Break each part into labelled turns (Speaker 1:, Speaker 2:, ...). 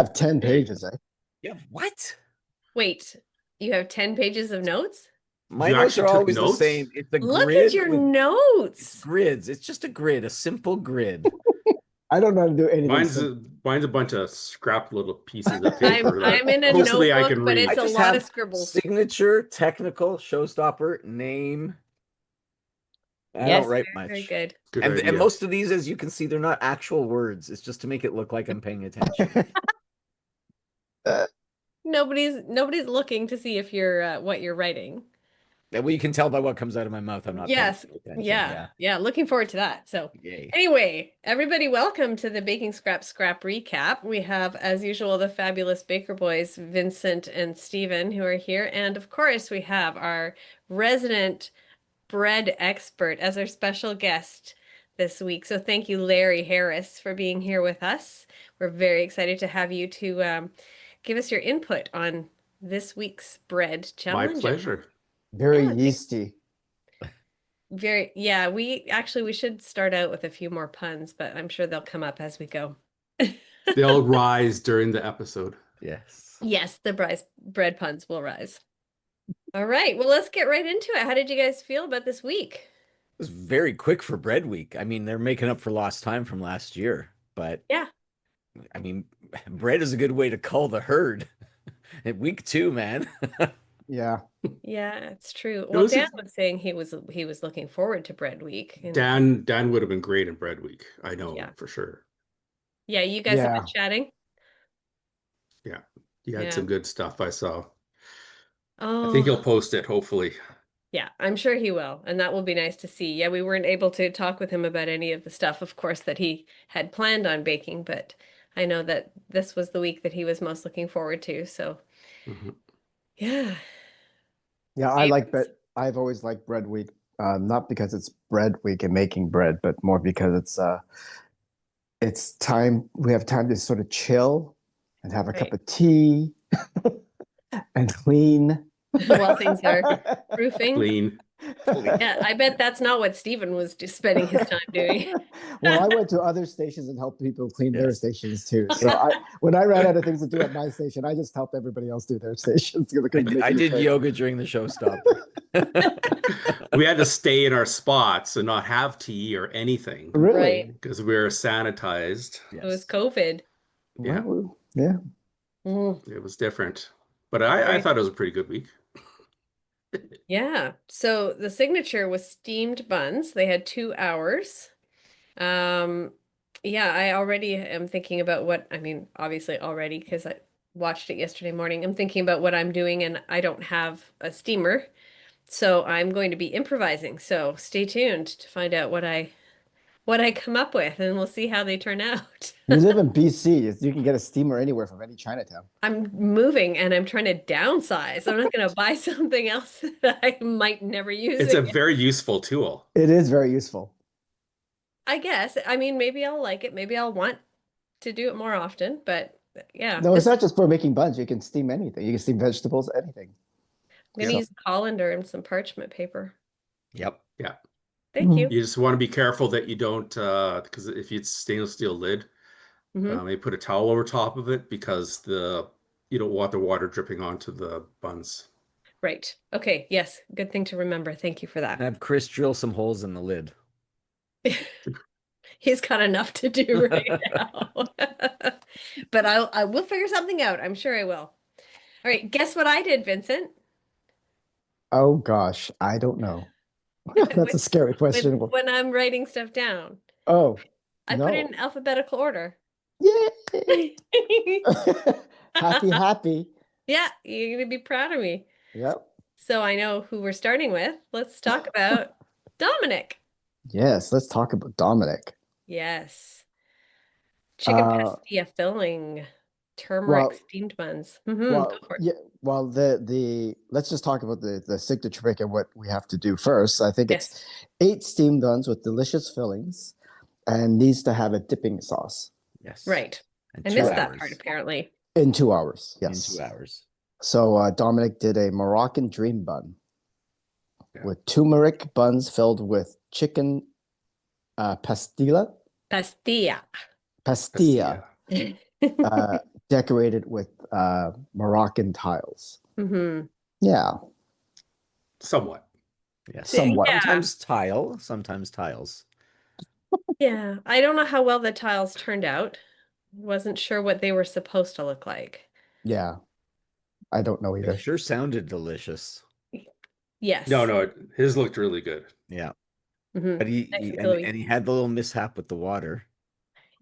Speaker 1: have 10 pages, eh?
Speaker 2: Yeah, what?
Speaker 3: Wait, you have 10 pages of notes?
Speaker 2: My
Speaker 4: You
Speaker 2: notes
Speaker 4: actually
Speaker 2: are
Speaker 4: took
Speaker 2: always the
Speaker 4: notes?
Speaker 2: same. It's a
Speaker 3: Look
Speaker 2: grid
Speaker 3: at your
Speaker 2: with
Speaker 3: notes.
Speaker 2: grids. It's just a grid, a simple grid.
Speaker 1: I don't know how to do anything.
Speaker 4: Mine's a bunch of scrap little pieces of paper that
Speaker 3: I'm in a
Speaker 4: hopefully I
Speaker 3: notebook,
Speaker 4: can
Speaker 3: but
Speaker 4: read.
Speaker 3: it's
Speaker 2: I
Speaker 3: a
Speaker 2: just
Speaker 3: lot
Speaker 2: have
Speaker 3: of scribbles.
Speaker 2: signature, technical, showstopper, name. I
Speaker 3: Yes,
Speaker 2: don't write
Speaker 3: very,
Speaker 2: much.
Speaker 3: very good.
Speaker 4: Good
Speaker 2: And
Speaker 4: idea.
Speaker 2: most of these, as you can see, they're not actual words. It's just to make it look like I'm paying attention.
Speaker 3: Nobody's looking to see if you're what you're writing.
Speaker 2: Well, you can tell by what comes out of my mouth. I'm not
Speaker 3: Yes.
Speaker 2: paying attention.
Speaker 3: Yeah. Looking forward to that. So
Speaker 2: Yay.
Speaker 3: anyway, everybody, welcome to the Baking Scrap Recap. We have, as usual, the fabulous Baker Boys, Vincent and Stephen, who are here. And of course, we have our resident bread expert as our special guest this week. So thank you, Larry Harris, for being here with us. We're very excited to have you to give us your input on this week's bread
Speaker 4: My
Speaker 3: challenge.
Speaker 4: pleasure.
Speaker 1: Very
Speaker 3: Yeah,
Speaker 1: yeasty.
Speaker 3: We should start out with a few more puns, but I'm sure they'll come up as we go.
Speaker 4: They'll rise during the episode.
Speaker 2: Yes.
Speaker 3: Yes, the bread puns will rise. All right, well, let's get right into it. How did you guys feel about this week?
Speaker 2: It was very quick for bread week. I mean, they're making up for lost time from last year, but
Speaker 3: yeah,
Speaker 2: I mean, bread is a good way to cull the herd. Week 2, man.
Speaker 1: Yeah.
Speaker 3: Yeah, it's true. Well, Dan was saying he was looking forward to bread week.
Speaker 4: Dan would have been great in bread week. I know for sure.
Speaker 3: Yeah, you guys have been chatting.
Speaker 4: Yeah, you had some good stuff I saw.
Speaker 3: Oh,
Speaker 4: I think he'll post it, hopefully.
Speaker 3: Yeah, I'm sure he will, and that will be nice to see. Yeah, we weren't able to talk with him about any of the stuff, of course, that he had planned on baking, but I know that this was the week that he was most looking forward to. So, yeah.
Speaker 1: Yeah, I've always liked bread week, not because it's bread week and making bread, but more because it's time, we have time to sort of chill and have a cup of tea and clean.
Speaker 3: While things are proofing.
Speaker 4: Clean.
Speaker 3: Yeah, I bet that's not what Stephen was just spending his time doing.
Speaker 1: Well, I went to other stations and helped people clean their stations too. So when I ran out of things to do at my station, I just helped everybody else do their stations.
Speaker 2: I did yoga during the showstopper.
Speaker 4: We had to stay in our spots and not have tea or anything.
Speaker 1: Really?
Speaker 3: Right.
Speaker 4: Because we were sanitized.
Speaker 3: It was COVID.
Speaker 4: Yeah.
Speaker 1: Well, yeah.
Speaker 4: It was different. But I thought it was a pretty good week.
Speaker 3: Yeah. So the signature was steamed buns. They had 2 hours. Yeah, I already am thinking about obviously already because I watched it yesterday morning. I'm thinking about what I'm doing and I don't have a steamer. So I'm going to be improvising. So stay tuned to find out what I come up with, and we'll see how they turn out.
Speaker 1: You live in BC. You can get a steamer anywhere from any Chinatown.
Speaker 3: I'm moving and I'm trying to downsize. I'm not going to buy something else that I might never use.
Speaker 4: It's a very useful tool.
Speaker 1: It is very useful.
Speaker 3: I guess. I mean, maybe I'll like it. Maybe I'll want to do it more often, but yeah.
Speaker 1: No, it's not just for making buns. You can steam anything. You can steam vegetables, anything.
Speaker 3: I'm going to use a colander and some parchment paper.
Speaker 2: Yep.
Speaker 4: Yeah.
Speaker 3: Thank you.
Speaker 4: You just want to be careful that you don't, because if it's stainless steel lid, you put a towel over top of it because you don't want the water dripping onto the buns.
Speaker 3: Right. Okay. Yes. Good thing to remember. Thank you for that.
Speaker 2: Have Chris drill some holes in the lid.
Speaker 3: He's got enough to do right now. But I will figure something out. I'm sure I will. All right. Guess what I did, Vincent?
Speaker 1: Oh, gosh. I don't know. That's a scary question.
Speaker 3: When I'm writing stuff down.
Speaker 1: Oh,
Speaker 3: I put it in alphabetical order.
Speaker 1: Yay! Happy.
Speaker 3: Yeah, you're going to be proud of me.
Speaker 1: Yep.
Speaker 3: So I know who we're starting with. Let's talk about Dominic.
Speaker 1: Yes, let's talk about Dominic.
Speaker 3: Yes. Chicken pastilla filling. Turmeric steamed buns.
Speaker 1: Well, let's just talk about the signature trick and what we have to do first. I think it's 8 steamed buns with delicious fillings and needs to have a dipping sauce.
Speaker 2: Yes.
Speaker 3: Right. I missed that part apparently.
Speaker 1: In 2 hours. Yes.
Speaker 2: In 2 hours.
Speaker 1: So Dominic did a Moroccan dream bun with turmeric buns filled with chicken pastilla.
Speaker 3: Pastilla.
Speaker 1: decorated with Moroccan tiles.
Speaker 3: Mm-hmm.
Speaker 1: Yeah,
Speaker 4: Somewhat.
Speaker 2: Yeah.
Speaker 1: somewhat.
Speaker 3: Yeah.
Speaker 2: Sometimes tiles.
Speaker 3: Yeah. I don't know how well the tiles turned out. Wasn't sure what they were supposed to look like.
Speaker 1: Yeah, I don't know
Speaker 2: It
Speaker 1: either.
Speaker 2: sure sounded delicious.
Speaker 3: Yes.
Speaker 4: No, his looked really good.
Speaker 2: Yeah.
Speaker 3: Mm-hmm.
Speaker 2: But
Speaker 3: Nice and pillowy.
Speaker 2: he had the little mishap with the water.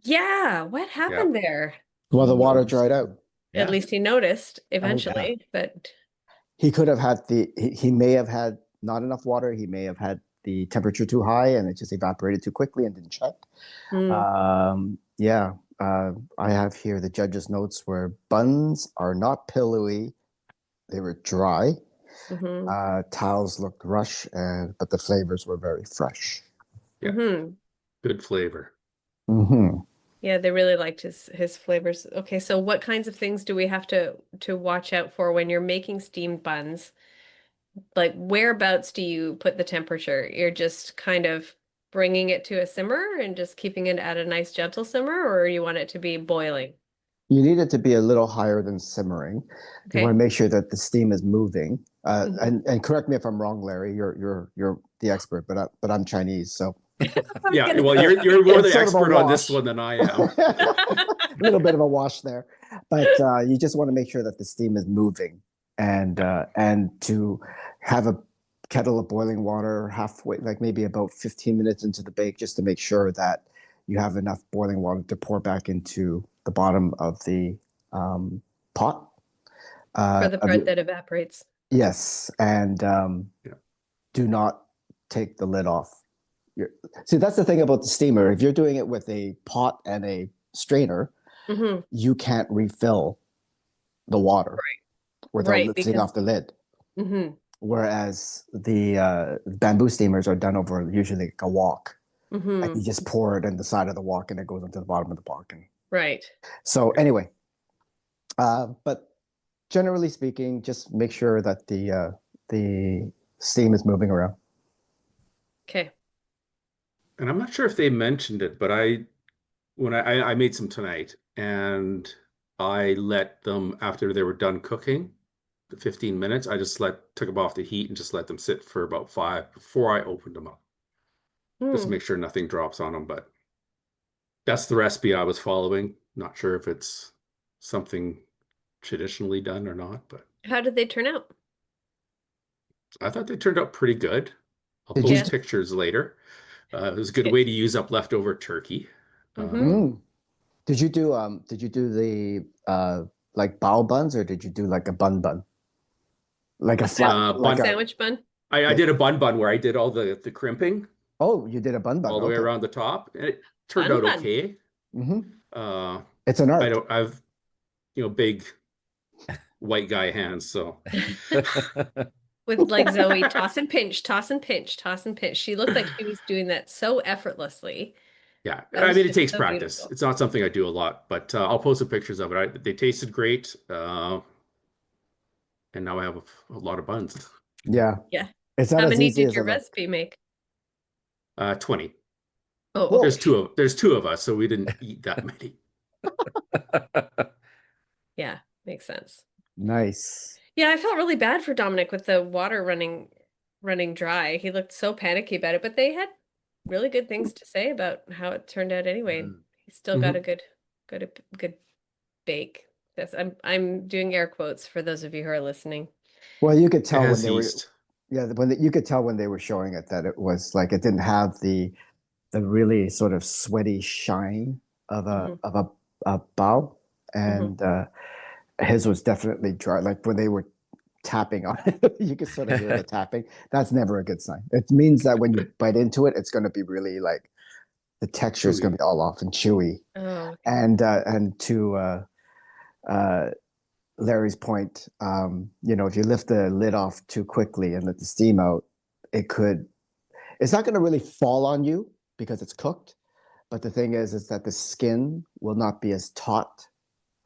Speaker 3: Yeah. What happened there?
Speaker 1: Well, the water
Speaker 2: Who knows?
Speaker 1: dried out.
Speaker 3: At
Speaker 2: Yeah.
Speaker 3: least he noticed
Speaker 2: yeah.
Speaker 3: eventually, but
Speaker 1: He could have had he may have had not enough water. He may have had the temperature too high and it just evaporated too quickly and didn't check. Yeah, I have here the judge's notes where buns are not pillowy. They were dry. Tiles looked rush, but the flavors were very fresh.
Speaker 4: Yeah. Good flavor.
Speaker 3: Yeah, they really liked his flavors. Okay, so what kinds of things do we have to watch out for when you're making steamed buns? Like whereabouts do you put the temperature? You're just kind of bringing it to a simmer and just keeping it at a nice gentle simmer, or you want it to be boiling?
Speaker 1: You need it to be a little higher than simmering. You want to
Speaker 3: Okay.
Speaker 1: make sure that the steam is moving.
Speaker 3: Mhm.
Speaker 1: And correct me if I'm wrong, Larry. You're the expert, but I'm Chinese, so
Speaker 4: Yeah, well, you're more
Speaker 1: It's
Speaker 4: the
Speaker 1: sort of a
Speaker 4: expert on this
Speaker 1: wash.
Speaker 4: one than I am.
Speaker 1: a little bit of a wash there. But you just want to make sure that the steam is moving, and to have a kettle of boiling water halfway, like maybe about 15 minutes into the bake, just to make sure that you have enough boiling water to pour back into the bottom of the pot.
Speaker 3: For the part that evaporates.
Speaker 1: Yes, and do not take the lid off. See, that's the thing about the steamer. If you're doing it with a pot and a strainer, you can't refill the water without lifting off the lid. Whereas the bamboo steamers are done over usually like a wok. And you just pour it in the side of the wok and it goes into the bottom of the pot.
Speaker 3: Right.
Speaker 1: So anyway, but generally speaking, just make sure that the steam is moving around.
Speaker 3: Okay.
Speaker 4: And I'm not sure if they mentioned it, but I made some tonight and I let them, after they were done cooking, the 15 minutes, I just took them off the heat and just let them sit for about 5 before I opened them up. Just to make sure nothing drops on them. But that's the recipe I was following. Not sure if it's something traditionally done or not, but
Speaker 3: how did they turn out?
Speaker 4: I thought they turned out pretty good. I'll
Speaker 1: Did
Speaker 4: post
Speaker 1: you-
Speaker 4: pictures later. It was a good way to use up leftover turkey.
Speaker 1: Did you do the like bao buns, or did you do like a bun? Like a flat
Speaker 4: bun.
Speaker 3: Sandwich bun?
Speaker 4: I did a bun where I did all the crimping
Speaker 1: Oh, you did a bun
Speaker 4: all the way
Speaker 1: okay.
Speaker 4: around the top, and it turned
Speaker 3: Bun.
Speaker 4: out okay.
Speaker 1: It's an art.
Speaker 4: I've big white guy hands, so
Speaker 3: With like Zoe, toss and pinch, toss and pinch, toss and pinch. She looked like she was doing that so effortless.
Speaker 4: yeah.
Speaker 3: That
Speaker 4: I
Speaker 3: was
Speaker 4: mean, it
Speaker 3: just
Speaker 4: takes
Speaker 3: so
Speaker 4: practice.
Speaker 3: beautiful.
Speaker 4: It's not something I do a lot, but I'll post some pictures of it. They tasted great, and now I have a lot of buns.
Speaker 1: Yeah.
Speaker 3: Yeah.
Speaker 1: It's not
Speaker 3: How
Speaker 1: as
Speaker 3: many
Speaker 1: easy
Speaker 3: did
Speaker 1: as
Speaker 3: your
Speaker 1: it looks.
Speaker 3: recipe make?
Speaker 4: 20.
Speaker 3: Oh,
Speaker 4: There's two of us, so we didn't eat that many.
Speaker 3: yeah, makes sense.
Speaker 1: Nice.
Speaker 3: Yeah, I felt really bad for Dominic with the water running dry. He looked so panicky about it, but they had really good things to say about how it turned out anyway. He still got a good bake. This I'm doing air quotes for those of you who are listening.
Speaker 1: Well, you could tell when they were
Speaker 4: yeast.
Speaker 1: you could tell when they were showing it that it was like it didn't have the really sort of sweaty shine of a bao, and his was definitely dry. Like when they were tapping on it, you could sort of hear the tapping. That's never a good sign. It means that when you bite into it, it's going to be really like the texture is going to be all off and chewy.
Speaker 3: Oh,
Speaker 1: And to Larry's point, if you lift the lid off too quickly and let the steam out, it's not going to really fall on you because it's cooked. But the thing is that the skin will not be as taut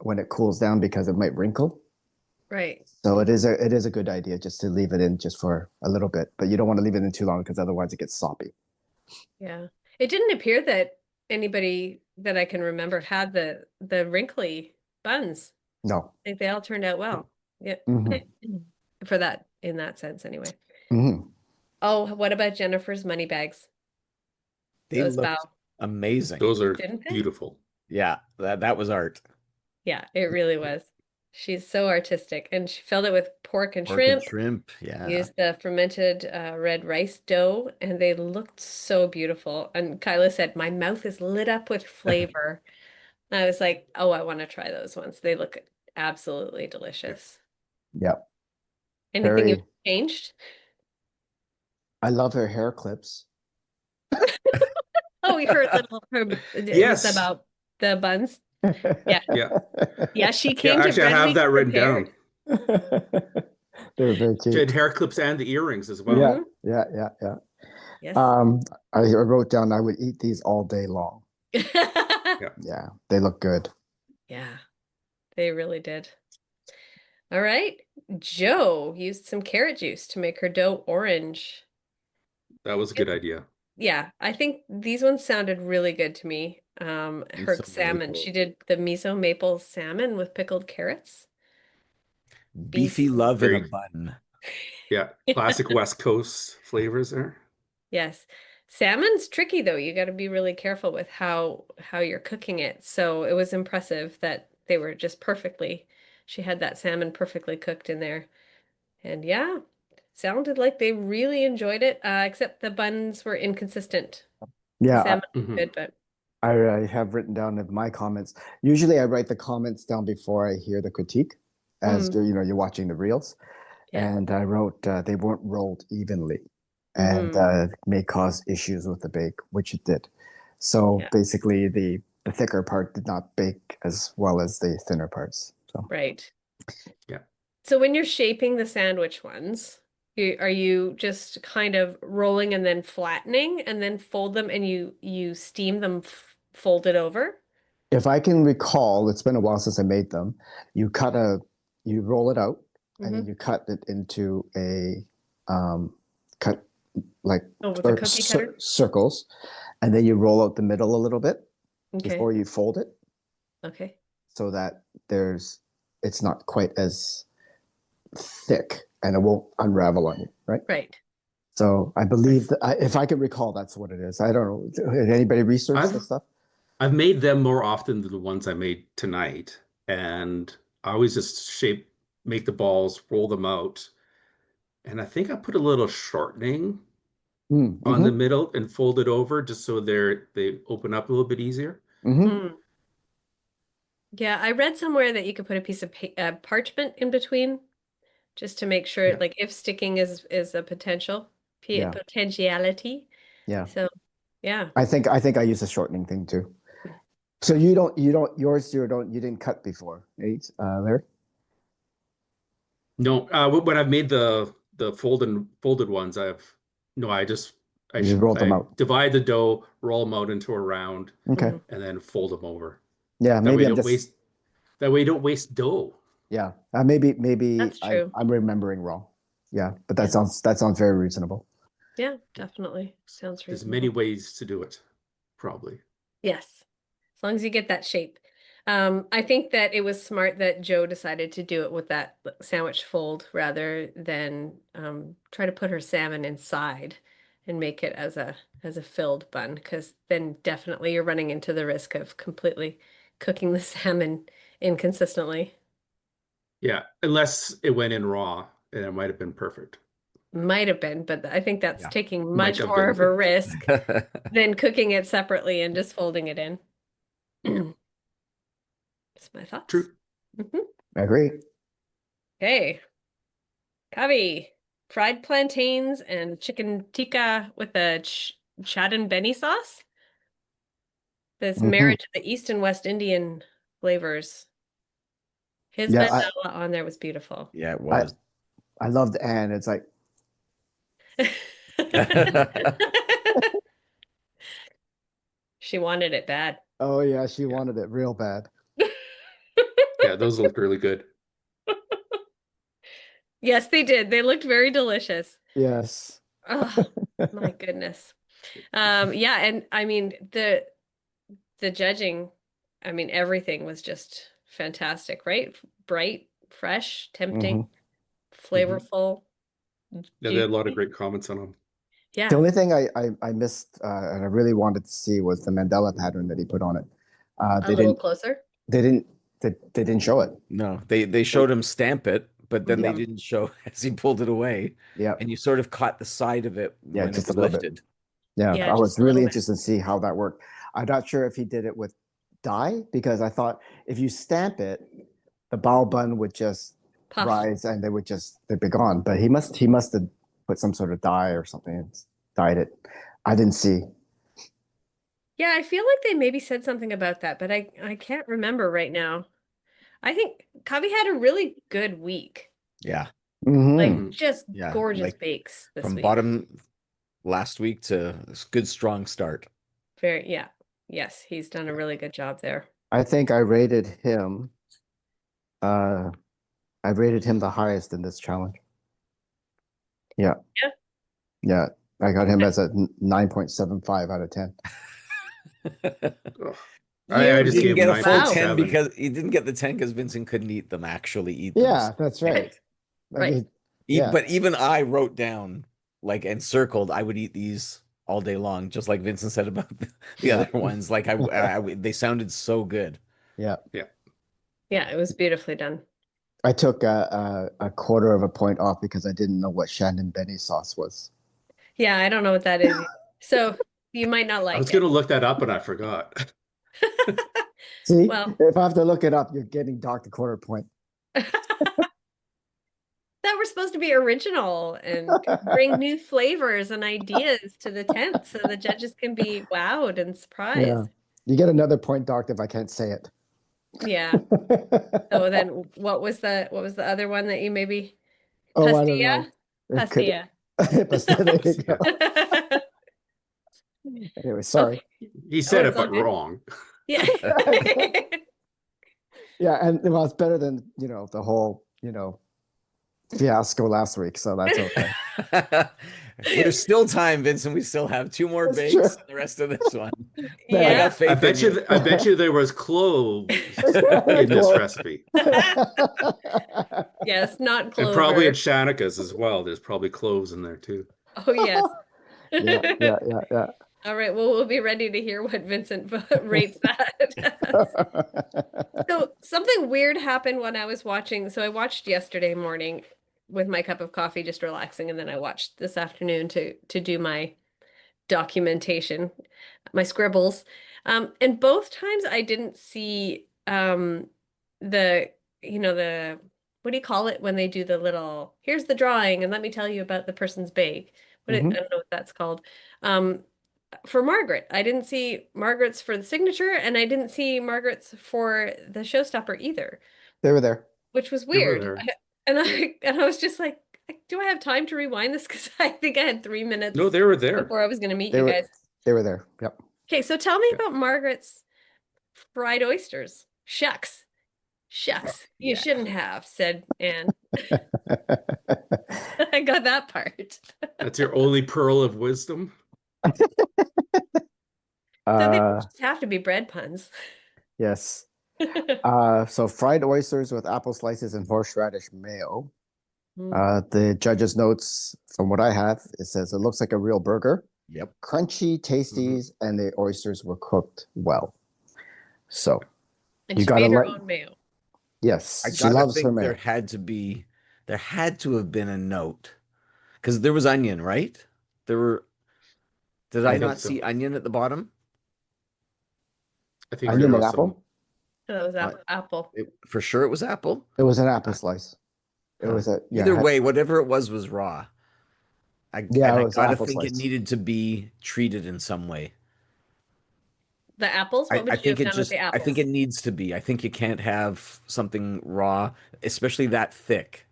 Speaker 1: when it cools down because it might wrinkle.
Speaker 3: right.
Speaker 1: So it is a good idea just to leave it in just for a little bit, but you don't want to leave it in too long because otherwise it gets soppy.
Speaker 3: Yeah. It didn't appear that anybody that I can remember had the wrinkly buns.
Speaker 1: No.
Speaker 3: I think they all turned out well. Yeah.
Speaker 1: Hmm.
Speaker 3: For that, in that sense, anyway.
Speaker 1: Hmm.
Speaker 3: Oh, what about Jennifer's money bags?
Speaker 2: They
Speaker 3: Those
Speaker 2: looked
Speaker 3: bow,
Speaker 2: amazing.
Speaker 4: Those are
Speaker 3: didn't they?
Speaker 4: beautiful.
Speaker 2: Yeah, that was art.
Speaker 3: Yeah, it really was. She's so artistic, and she filled it with pork and
Speaker 2: Pork and
Speaker 3: shrimp.
Speaker 2: shrimp. Yeah.
Speaker 3: Used the fermented red rice dough, and they looked so beautiful. And Kyla said, "My mouth is lit up with flavor." And I was like, "Oh, I want to try those ones. They look absolutely delicious."
Speaker 1: Yeah.
Speaker 3: Anything you've
Speaker 1: Very.
Speaker 3: changed?
Speaker 1: I love her hair clips.
Speaker 3: Oh, we heard her
Speaker 4: Yes.
Speaker 3: about the buns. Yeah.
Speaker 4: Yeah.
Speaker 3: Yeah, she
Speaker 4: Yeah,
Speaker 3: came to
Speaker 4: actually, I
Speaker 3: Bread
Speaker 4: have
Speaker 3: Week
Speaker 4: that written
Speaker 3: prepared.
Speaker 4: down.
Speaker 1: They were very
Speaker 4: She had
Speaker 1: cute.
Speaker 4: hair clips and the earrings as well.
Speaker 3: Mhm.
Speaker 1: Yeah.
Speaker 3: Yes.
Speaker 1: I wrote down I would eat these all day long.
Speaker 4: Yeah.
Speaker 1: Yeah, they look good.
Speaker 3: Yeah, they really did. All right. Joe used some carrot juice to make her dough orange.
Speaker 4: That was a good idea.
Speaker 3: Yeah, I think these ones sounded really good to me. Her
Speaker 2: Miso
Speaker 3: salmon.
Speaker 2: maple.
Speaker 3: She did the miso maple salmon with pickled carrots.
Speaker 2: Beefy love in a
Speaker 4: Very,
Speaker 2: bun.
Speaker 4: yeah, classic West Coast flavors there.
Speaker 3: Yes. Salmon's tricky though. You got to be really careful with how you're cooking it. So it was impressive that they were just perfectly. She had that salmon perfectly cooked in there. And yeah, sounded like they really enjoyed it, except the buns were inconsistent. The
Speaker 1: Yeah,
Speaker 3: salmon was
Speaker 4: Mhm.
Speaker 3: good, but
Speaker 1: I have written down in my comments. Usually I write the comments down before I hear the critique, as
Speaker 3: mm,
Speaker 1: you're watching the reels.
Speaker 3: yeah.
Speaker 1: And I wrote they weren't rolled evenly, and
Speaker 3: Hmm.
Speaker 1: may cause issues with the bake, which it did. So
Speaker 3: Yeah,
Speaker 1: basically, the thicker part did not bake as well as the thinner parts. So
Speaker 3: right.
Speaker 4: Yeah.
Speaker 3: So when you're shaping the sandwich ones, are you just kind of rolling and then flattening and then fold them and you steam them folded over?
Speaker 1: if I can recall, it's been a while since I made them. You roll it out, and then
Speaker 3: Hmm.
Speaker 1: you cut it into a cut like
Speaker 3: Oh, with a cookie cutter?
Speaker 1: circles, and then you roll out the middle a little bit
Speaker 3: Okay.
Speaker 1: before you fold it,
Speaker 3: Okay.
Speaker 1: so that it's not quite as thick and it won't unravel on you, right?
Speaker 3: Right.
Speaker 1: So I believe that if I can recall, that's what it is. I don't know. Did anybody research this
Speaker 4: I've
Speaker 1: stuff?
Speaker 4: I've made them more often than the ones I made tonight, and I always just make the balls, roll them out, and I think I put a little shortening on the
Speaker 1: Mm-hmm.
Speaker 4: middle and fold it over just so they open up a little bit easier.
Speaker 1: Mm-hmm.
Speaker 3: Mm. Yeah, I read somewhere that you could put a piece of parchment in between just to make sure,
Speaker 4: Yeah.
Speaker 3: like if sticking is a
Speaker 1: Yeah.
Speaker 3: potentiality.
Speaker 1: Yeah.
Speaker 3: So, yeah.
Speaker 1: I think I use a shortening thing too. So you didn't cut before, right, Larry?
Speaker 4: No, when I've made the folded ones,
Speaker 1: You just rolled them
Speaker 4: I
Speaker 1: out.
Speaker 4: divide the dough, roll them out into a round,
Speaker 1: Okay.
Speaker 3: Mhm.
Speaker 4: and then fold them over.
Speaker 1: Yeah,
Speaker 4: That way
Speaker 1: maybe
Speaker 4: you
Speaker 1: I'm
Speaker 4: don't
Speaker 1: just
Speaker 4: waste that way you don't waste dough.
Speaker 1: yeah. Maybe
Speaker 3: That's true.
Speaker 1: I'm remembering wrong. Yeah, but
Speaker 3: Yeah.
Speaker 1: that sounds very reasonable.
Speaker 3: Yeah, definitely. Sounds
Speaker 4: There's many
Speaker 3: reasonable.
Speaker 4: ways to do it, probably.
Speaker 3: Yes. As long as you get that shape. I think that it was smart that Joe decided to do it with that sandwich fold rather than try to put her salmon inside and make it as a filled bun, because then definitely you're running into the risk of completely cooking the salmon inconsistently.
Speaker 4: Yeah, unless it went in raw, and it might have been perfect.
Speaker 3: Might have been, but I think that's
Speaker 2: Yeah.
Speaker 3: taking
Speaker 4: Might
Speaker 3: much
Speaker 4: have
Speaker 3: more
Speaker 4: been.
Speaker 3: of a risk than cooking it separately and just folding it in. That's my thoughts.
Speaker 4: True.
Speaker 3: Mhm.
Speaker 1: I agree.
Speaker 3: Okay. Kavi, fried plantains and chicken tikka with a chad and Benny sauce. This
Speaker 1: Hmm.
Speaker 3: marriage of the East and West Indian flavors. His
Speaker 1: Yeah,
Speaker 3: mandala on there was beautiful.
Speaker 2: Yeah, it
Speaker 1: I
Speaker 2: was.
Speaker 1: I loved Anne. It's like
Speaker 3: She wanted it bad.
Speaker 1: oh yeah, she
Speaker 4: Yeah.
Speaker 1: wanted it real bad.
Speaker 4: Yeah, those looked really good.
Speaker 3: Yes, they did. They looked very delicious.
Speaker 1: Yes.
Speaker 3: Oh, my goodness. Yeah, and I mean the judging, I mean everything was just fantastic, right? Bright, fresh, tempting,
Speaker 1: Mm-hmm.
Speaker 3: flavorful.
Speaker 4: Yeah, they had a lot of
Speaker 3: juicy.
Speaker 4: great comments on them.
Speaker 3: Yeah.
Speaker 1: The only thing I missed and I really wanted to see was the Mandela pattern that he put on it.
Speaker 3: A
Speaker 1: They
Speaker 3: little
Speaker 1: didn't.
Speaker 3: closer.
Speaker 1: They didn't. They didn't show it.
Speaker 2: No, they showed him stamp it, but then they
Speaker 1: Yeah.
Speaker 2: didn't show as he pulled it away,
Speaker 1: Yeah.
Speaker 2: and you sort of caught the side of it
Speaker 1: Yeah,
Speaker 2: when it
Speaker 1: just a
Speaker 2: was
Speaker 1: little bit.
Speaker 2: lifted.
Speaker 1: Yeah,
Speaker 3: Yeah,
Speaker 1: I was
Speaker 3: just a little
Speaker 1: really
Speaker 3: bit.
Speaker 1: interested to see how that worked. I'm not sure if he did it with dye because I thought if you stamp it, the bao bun would just
Speaker 3: Puff.
Speaker 1: rise and they'd be gone. But he must have put some sort of dye or something and dyed it. I didn't see.
Speaker 3: Yeah, I feel like they maybe said something about that, but I can't remember right now. I think Covey had a really good week.
Speaker 2: Yeah,
Speaker 3: Like
Speaker 1: Mhm.
Speaker 3: just
Speaker 2: yeah,
Speaker 3: gorgeous
Speaker 2: like
Speaker 3: bakes this
Speaker 2: from
Speaker 3: week.
Speaker 2: bottom last week to a good strong start.
Speaker 3: Yeah. Yes, he's done a really good job there.
Speaker 1: I think I rated him. I rated him the highest in this challenge. Yeah.
Speaker 3: Yeah.
Speaker 1: Yeah. I got him as a 9.75 out of 10.
Speaker 4: Oh,
Speaker 2: You
Speaker 4: I just
Speaker 2: didn't
Speaker 4: gave
Speaker 2: get
Speaker 4: him
Speaker 2: a full 10
Speaker 4: 9.7.
Speaker 2: because you didn't get the 10 because Vincent couldn't actually eat them.
Speaker 1: Yeah, that's right. I
Speaker 3: Right.
Speaker 1: mean, yeah.
Speaker 2: But even I wrote down and circled, I would eat these all day long, just like Vincent said about the
Speaker 1: Yeah.
Speaker 2: other ones. Like they sounded so good.
Speaker 1: Yeah.
Speaker 3: Yeah, it was beautifully done.
Speaker 1: I took a quarter of a point off because I didn't know what Shannon Benny sauce was.
Speaker 3: Yeah, I don't know what that is either. So you might not like
Speaker 4: I was
Speaker 3: it.
Speaker 4: going to look that up and I forgot.
Speaker 1: See,
Speaker 3: Well.
Speaker 1: if I have to look it up, you're getting docked a quarter point.
Speaker 3: That we're supposed to be original and bring new flavors and ideas to the tent so the judges can be wowed and surprised.
Speaker 1: Yeah. You get another point docked if I can't say it.
Speaker 3: Yeah. So then what was the other one that you maybe
Speaker 1: Oh, I don't know.
Speaker 3: Pastilla.
Speaker 1: Pastilla. There you go. Anyway, sorry.
Speaker 4: He said
Speaker 3: Oh,
Speaker 4: it, but
Speaker 3: it's okay.
Speaker 4: wrong.
Speaker 3: Yeah.
Speaker 1: Yeah, and well, it's better than the whole fiasco last week, so that's okay.
Speaker 2: There's still time, Vincent. We still have 2 more
Speaker 1: That's
Speaker 2: bakes
Speaker 1: true.
Speaker 2: and the rest of this one.
Speaker 1: Yeah.
Speaker 2: I got faith
Speaker 4: I bet
Speaker 2: in
Speaker 4: you. I bet you there was cloves in this recipe,
Speaker 3: Yes, not clover.
Speaker 4: and probably in Shanika's as well. There's probably cloves in there too.
Speaker 3: Oh yes.
Speaker 1: Yeah.
Speaker 3: All right. Well, we'll be ready to hear what Vincent rates that. So something weird happened when I was watching. So I watched yesterday morning with my cup of coffee, just relaxing, and then I watched this afternoon to do my documentation, my scribbles. And both times I didn't see the what do you call it when they do the little here's the drawing and let me tell you about the person's bake. I don't know what that's called. For Margaret, I didn't see Margaret's for the signature, and I didn't see Margaret's for the showstopper either.
Speaker 1: They were there,
Speaker 3: which was
Speaker 4: They were
Speaker 3: weird.
Speaker 4: there.
Speaker 3: And I was just like, do I have time to rewind this? Because I think I had 3 minutes.
Speaker 4: No, they were there.
Speaker 3: Before I was going to meet
Speaker 1: they
Speaker 3: you
Speaker 1: were
Speaker 3: guys.
Speaker 1: they were there. Yep.
Speaker 3: Okay, so tell me about Margaret's fried oysters. Shucks. You shouldn't have, said Anne. I got that part.
Speaker 4: That's your only pearl of wisdom.
Speaker 3: So they just have to be bread puns.
Speaker 1: Yes. So fried oysters with apple slices and horseradish mayo. The judge's notes, from what I have, it says it looks like a real burger.
Speaker 2: Yep.
Speaker 1: Crunchy, tasties, and the oysters were cooked well. So
Speaker 3: And
Speaker 1: you
Speaker 3: she
Speaker 1: gotta
Speaker 3: made her
Speaker 1: let.
Speaker 3: own mayo.
Speaker 1: Yes,
Speaker 2: I
Speaker 1: she
Speaker 2: gotta
Speaker 1: loves her
Speaker 2: think
Speaker 1: mayo.
Speaker 2: there had to have been a note because there was onion, right? Did I
Speaker 4: think
Speaker 2: not
Speaker 4: so.
Speaker 2: see onion at the bottom?
Speaker 4: I think
Speaker 1: Onion
Speaker 4: there
Speaker 1: and
Speaker 4: was some.
Speaker 1: apple.
Speaker 3: That was apple.
Speaker 2: For sure it was apple.
Speaker 1: It was an apple slice. It was
Speaker 2: Either way, whatever it was raw. I
Speaker 1: it
Speaker 2: gotta
Speaker 1: was apple
Speaker 2: think
Speaker 1: slice.
Speaker 2: it needed to be treated in some way.
Speaker 3: The apples? What would
Speaker 2: I
Speaker 3: you
Speaker 2: think
Speaker 3: have done with the
Speaker 2: I
Speaker 3: apples?
Speaker 2: think it needs to be. I think you can't have something raw, especially that thick,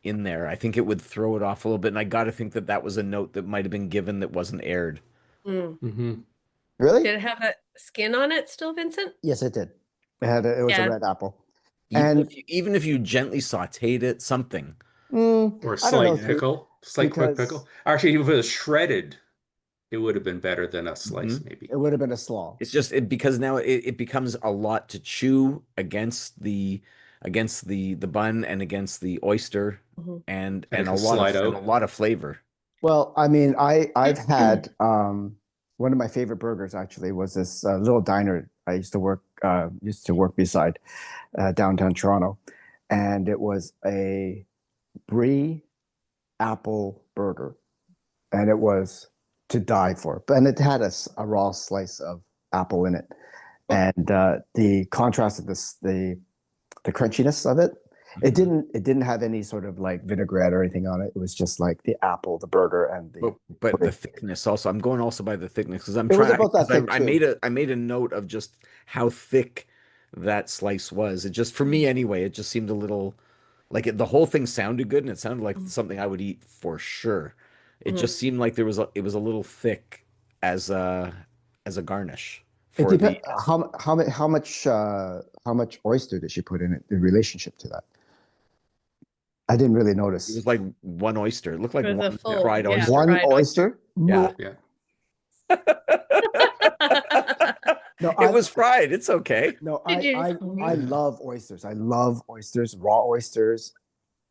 Speaker 2: in there. I think it would throw it off a little bit. And I got to think that was a note that might have been given that wasn't aired.
Speaker 4: Mm-hmm.
Speaker 1: Really?
Speaker 3: Did it have a skin on it still, Vincent?
Speaker 1: Yes, it did. It was a red apple.
Speaker 2: Even if you gently sauteed it, something.
Speaker 4: Or a
Speaker 1: I don't know,
Speaker 4: slight pickle, quick
Speaker 1: because-
Speaker 4: pickle. Actually, if it was shredded it would have been better than a slice, maybe.
Speaker 1: It would have been a slaw.
Speaker 2: It's just because now it becomes a lot to chew against the bun and against the oyster
Speaker 3: Mhm.
Speaker 2: and
Speaker 4: And it
Speaker 2: a
Speaker 4: can
Speaker 2: lot
Speaker 4: slide
Speaker 2: of
Speaker 4: out.
Speaker 2: and a lot of flavor.
Speaker 1: Well, I mean, I've had one of my favorite burgers actually was this little diner I used to work beside downtown Toronto, and it was a brie apple burger, and it was to die for. And it had a raw slice of apple in it, and the contrast of the crunchiness of it. It didn't have any sort of like vinaigrette or anything on it. It was just like the apple, the burger, and the.
Speaker 2: But the thickness also. I'm going also by the thickness because I'm
Speaker 1: It was
Speaker 2: trying.
Speaker 1: about that
Speaker 2: 'Cause
Speaker 1: thick
Speaker 2: I
Speaker 1: too.
Speaker 2: made a note of just how thick that slice was. It just for me anyway. It just seemed a little like the whole thing sounded good and it sounded like something I would eat for sure. It just seemed like it was a little thick as a garnish
Speaker 1: It
Speaker 2: for
Speaker 1: depends
Speaker 2: the.
Speaker 1: how much oyster did she put in it in relationship to that. I didn't really
Speaker 2: It
Speaker 1: notice.
Speaker 2: was like one oyster. It looked like
Speaker 3: It was a
Speaker 2: one
Speaker 3: full,
Speaker 2: fried
Speaker 3: yeah,
Speaker 2: oyster.
Speaker 1: One
Speaker 3: fried oyster.
Speaker 1: oyster?
Speaker 2: Yeah.
Speaker 4: Yeah.
Speaker 1: No,
Speaker 2: It was fried. It's okay.
Speaker 1: no,
Speaker 3: Did you
Speaker 1: I
Speaker 3: just-
Speaker 1: love oysters. I love oysters, raw oysters,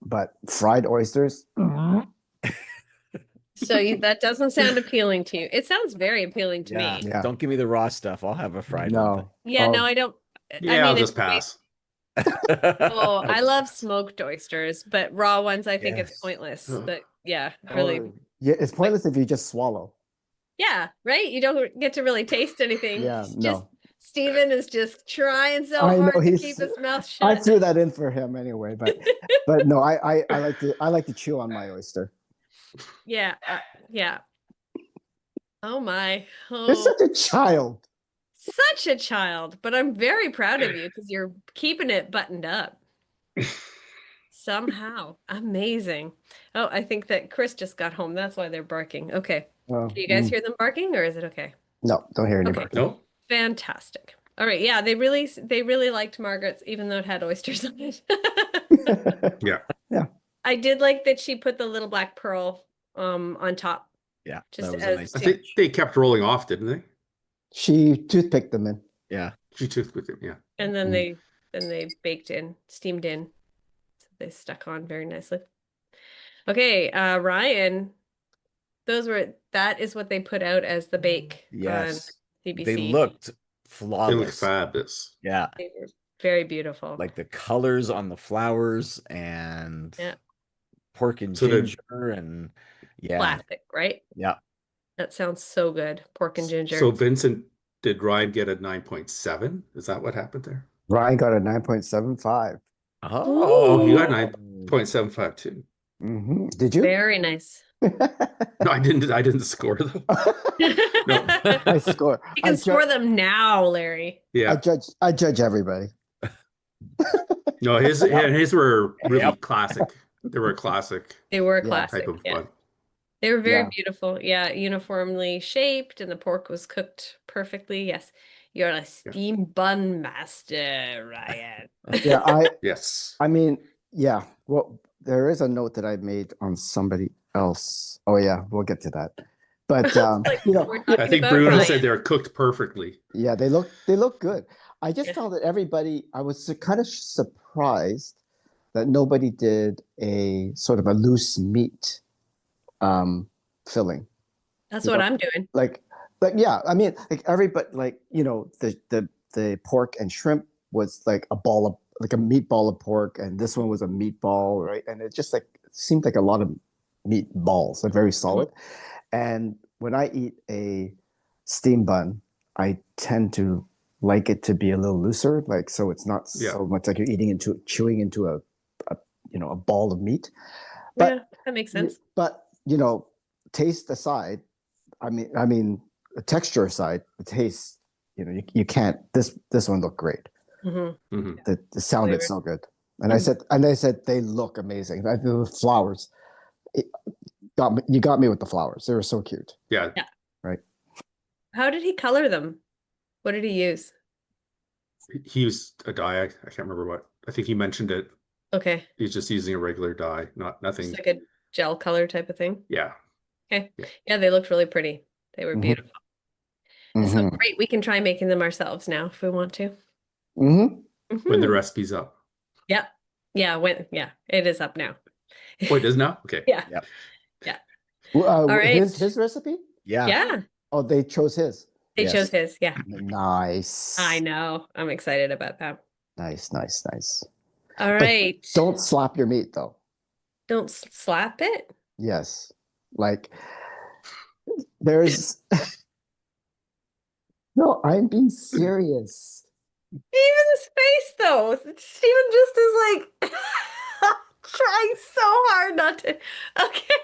Speaker 1: but fried oysters.
Speaker 3: So that doesn't sound appealing to you. It sounds very appealing to
Speaker 2: Yeah.
Speaker 3: me.
Speaker 1: Yeah.
Speaker 2: Don't give me the raw stuff. I'll have a fried
Speaker 1: No.
Speaker 3: Yeah,
Speaker 1: Oh,
Speaker 3: no, I don't.
Speaker 4: Yeah,
Speaker 3: I mean,
Speaker 4: I'll
Speaker 3: if
Speaker 4: just
Speaker 3: you make-
Speaker 4: pass.
Speaker 2: one.
Speaker 3: Oh,
Speaker 4: I'll
Speaker 3: I
Speaker 4: just
Speaker 3: love
Speaker 4: pass.
Speaker 3: smoked oysters, but raw ones, I think it's
Speaker 1: Yes.
Speaker 3: pointless.
Speaker 4: Ugh.
Speaker 3: But yeah, really.
Speaker 1: Oh, yeah, it's pointless if you just swallow.
Speaker 3: Yeah, right? You don't get to really taste anything.
Speaker 1: Yeah,
Speaker 3: He's
Speaker 1: no.
Speaker 3: just Steven is just trying so
Speaker 1: I know,
Speaker 3: hard to
Speaker 1: he's-
Speaker 3: keep his mouth
Speaker 1: I
Speaker 3: shut.
Speaker 1: threw that in for him anyway, but no, I like to chew on my oyster.
Speaker 3: Yeah, yeah. Oh my.
Speaker 1: You're
Speaker 3: Oh,
Speaker 1: such a child.
Speaker 3: such a child. But I'm very proud of you because you're keeping it buttoned up. Somehow. Amazing. Oh, I think that Chris just got home. That's why they're barking. Okay.
Speaker 1: Oh,
Speaker 3: Can you guys hear them barking or is it okay?
Speaker 1: No, don't hear any
Speaker 3: Okay.
Speaker 1: barking.
Speaker 4: No?
Speaker 3: Fantastic. All right. Yeah, they really liked Margaret's, even though it had oysters on it.
Speaker 4: Yeah.
Speaker 3: I did like that she put the little black pearl on top.
Speaker 2: Yeah,
Speaker 3: Just
Speaker 2: that was a
Speaker 3: as
Speaker 2: nice
Speaker 4: I
Speaker 3: to-
Speaker 4: think they kept rolling off, didn't they?
Speaker 1: She toothpicked them in.
Speaker 2: Yeah.
Speaker 4: She took with it, yeah.
Speaker 3: And then they baked in, steamed in. So they stuck on very nicely. Okay, Ryan, that is what they put out as the bake
Speaker 2: Yes.
Speaker 3: on CBC.
Speaker 2: They looked
Speaker 4: They look
Speaker 2: flawless.
Speaker 4: fabulous.
Speaker 2: Yeah.
Speaker 3: They were very beautiful.
Speaker 2: Like the colors on the flowers and
Speaker 3: Yeah.
Speaker 2: pork and
Speaker 4: So the-
Speaker 2: ginger and yeah.
Speaker 3: Classic, right?
Speaker 2: Yeah.
Speaker 3: That sounds so good. Pork and ginger.
Speaker 4: So Vincent, did Ryan get a 9.7? Is that what happened there?
Speaker 1: Ryan got a 9.75.
Speaker 4: Oh, you got
Speaker 2: Oh.
Speaker 4: 9.75 too.
Speaker 1: Did you?
Speaker 3: Very nice.
Speaker 4: No, I didn't score them.
Speaker 1: I score.
Speaker 3: You can score them now, Larry.
Speaker 4: Yeah.
Speaker 1: I judge everybody.
Speaker 4: No, his were really
Speaker 2: Yep.
Speaker 4: classic. They were a classic
Speaker 3: They were
Speaker 1: Yeah,
Speaker 3: classic.
Speaker 4: type of
Speaker 3: Yeah.
Speaker 4: bun.
Speaker 3: They were very
Speaker 1: Yeah.
Speaker 3: beautiful. Yeah, uniformly shaped, and the pork was cooked perfectly. Yes, you're a steam bun master, Ryan.
Speaker 1: Yeah,
Speaker 4: Yes.
Speaker 1: I mean, yeah. Well, there is a note that I made on somebody else. Oh yeah, we'll get to that. But
Speaker 3: Like,
Speaker 1: you know,
Speaker 3: we're talking
Speaker 4: I think
Speaker 3: about
Speaker 4: Bruno
Speaker 3: Ryan.
Speaker 4: said they were cooked perfectly.
Speaker 1: yeah, they look good. I just
Speaker 3: Yeah.
Speaker 1: found that everybody. I was kind of surprised that nobody did a sort of a loose meat filling.
Speaker 3: That's
Speaker 1: You
Speaker 3: what
Speaker 1: know,
Speaker 3: I'm doing.
Speaker 1: Like yeah, I mean, like everybody, like the pork and shrimp was like a meatball of pork, and this one was a meatball, right? And it just like seemed like a lot of meatballs, they're very solid. And when I eat a steam bun, I tend to like it to be a little looser, like so it's not so much like you're chewing into a ball of meat. But
Speaker 3: Yeah, that makes sense.
Speaker 1: But taste aside, I mean, the texture aside, the taste, you can't. This one looked great.
Speaker 3: Mm-hmm.
Speaker 4: Mhm.
Speaker 1: The sounded
Speaker 3: Flavor.
Speaker 1: so good, and I said they look amazing. The flowers, you got me with the flowers. They were so cute.
Speaker 4: Yeah.
Speaker 1: Right.
Speaker 3: How did he color them? What did he use?
Speaker 4: He used a dye. I can't remember what. I think he mentioned it.
Speaker 3: Okay,
Speaker 4: He's just using a regular dye, nothing.
Speaker 3: just like a gel color type of thing.
Speaker 4: Yeah.
Speaker 3: Okay.
Speaker 4: Yeah.
Speaker 3: Yeah, they looked really pretty. They were
Speaker 1: Mhm.
Speaker 3: beautiful. So
Speaker 1: Mm-hmm.
Speaker 3: great, we can try making them ourselves now if we want to.
Speaker 1: Mm-hmm.
Speaker 4: When the
Speaker 3: Mhm.
Speaker 4: recipe's up.
Speaker 3: Yep. Yeah, it is up now.
Speaker 4: Oh, it is now? Okay.
Speaker 3: Yeah.
Speaker 2: Yep.
Speaker 3: Yeah.
Speaker 1: Well,
Speaker 3: All right.
Speaker 1: his recipe?
Speaker 2: Yeah.
Speaker 3: Yeah.
Speaker 1: Oh, they chose his.
Speaker 3: They
Speaker 2: Yes.
Speaker 3: chose his. Yeah.
Speaker 1: Nice.
Speaker 3: I know. I'm excited about that.
Speaker 1: Nice.
Speaker 3: All
Speaker 1: But
Speaker 3: right.
Speaker 1: don't slap your meat though.
Speaker 3: Don't slap it.
Speaker 1: Yes. Like there's no, I'm being serious.
Speaker 3: Even his face, though. Steven just is like trying so hard not to. Okay.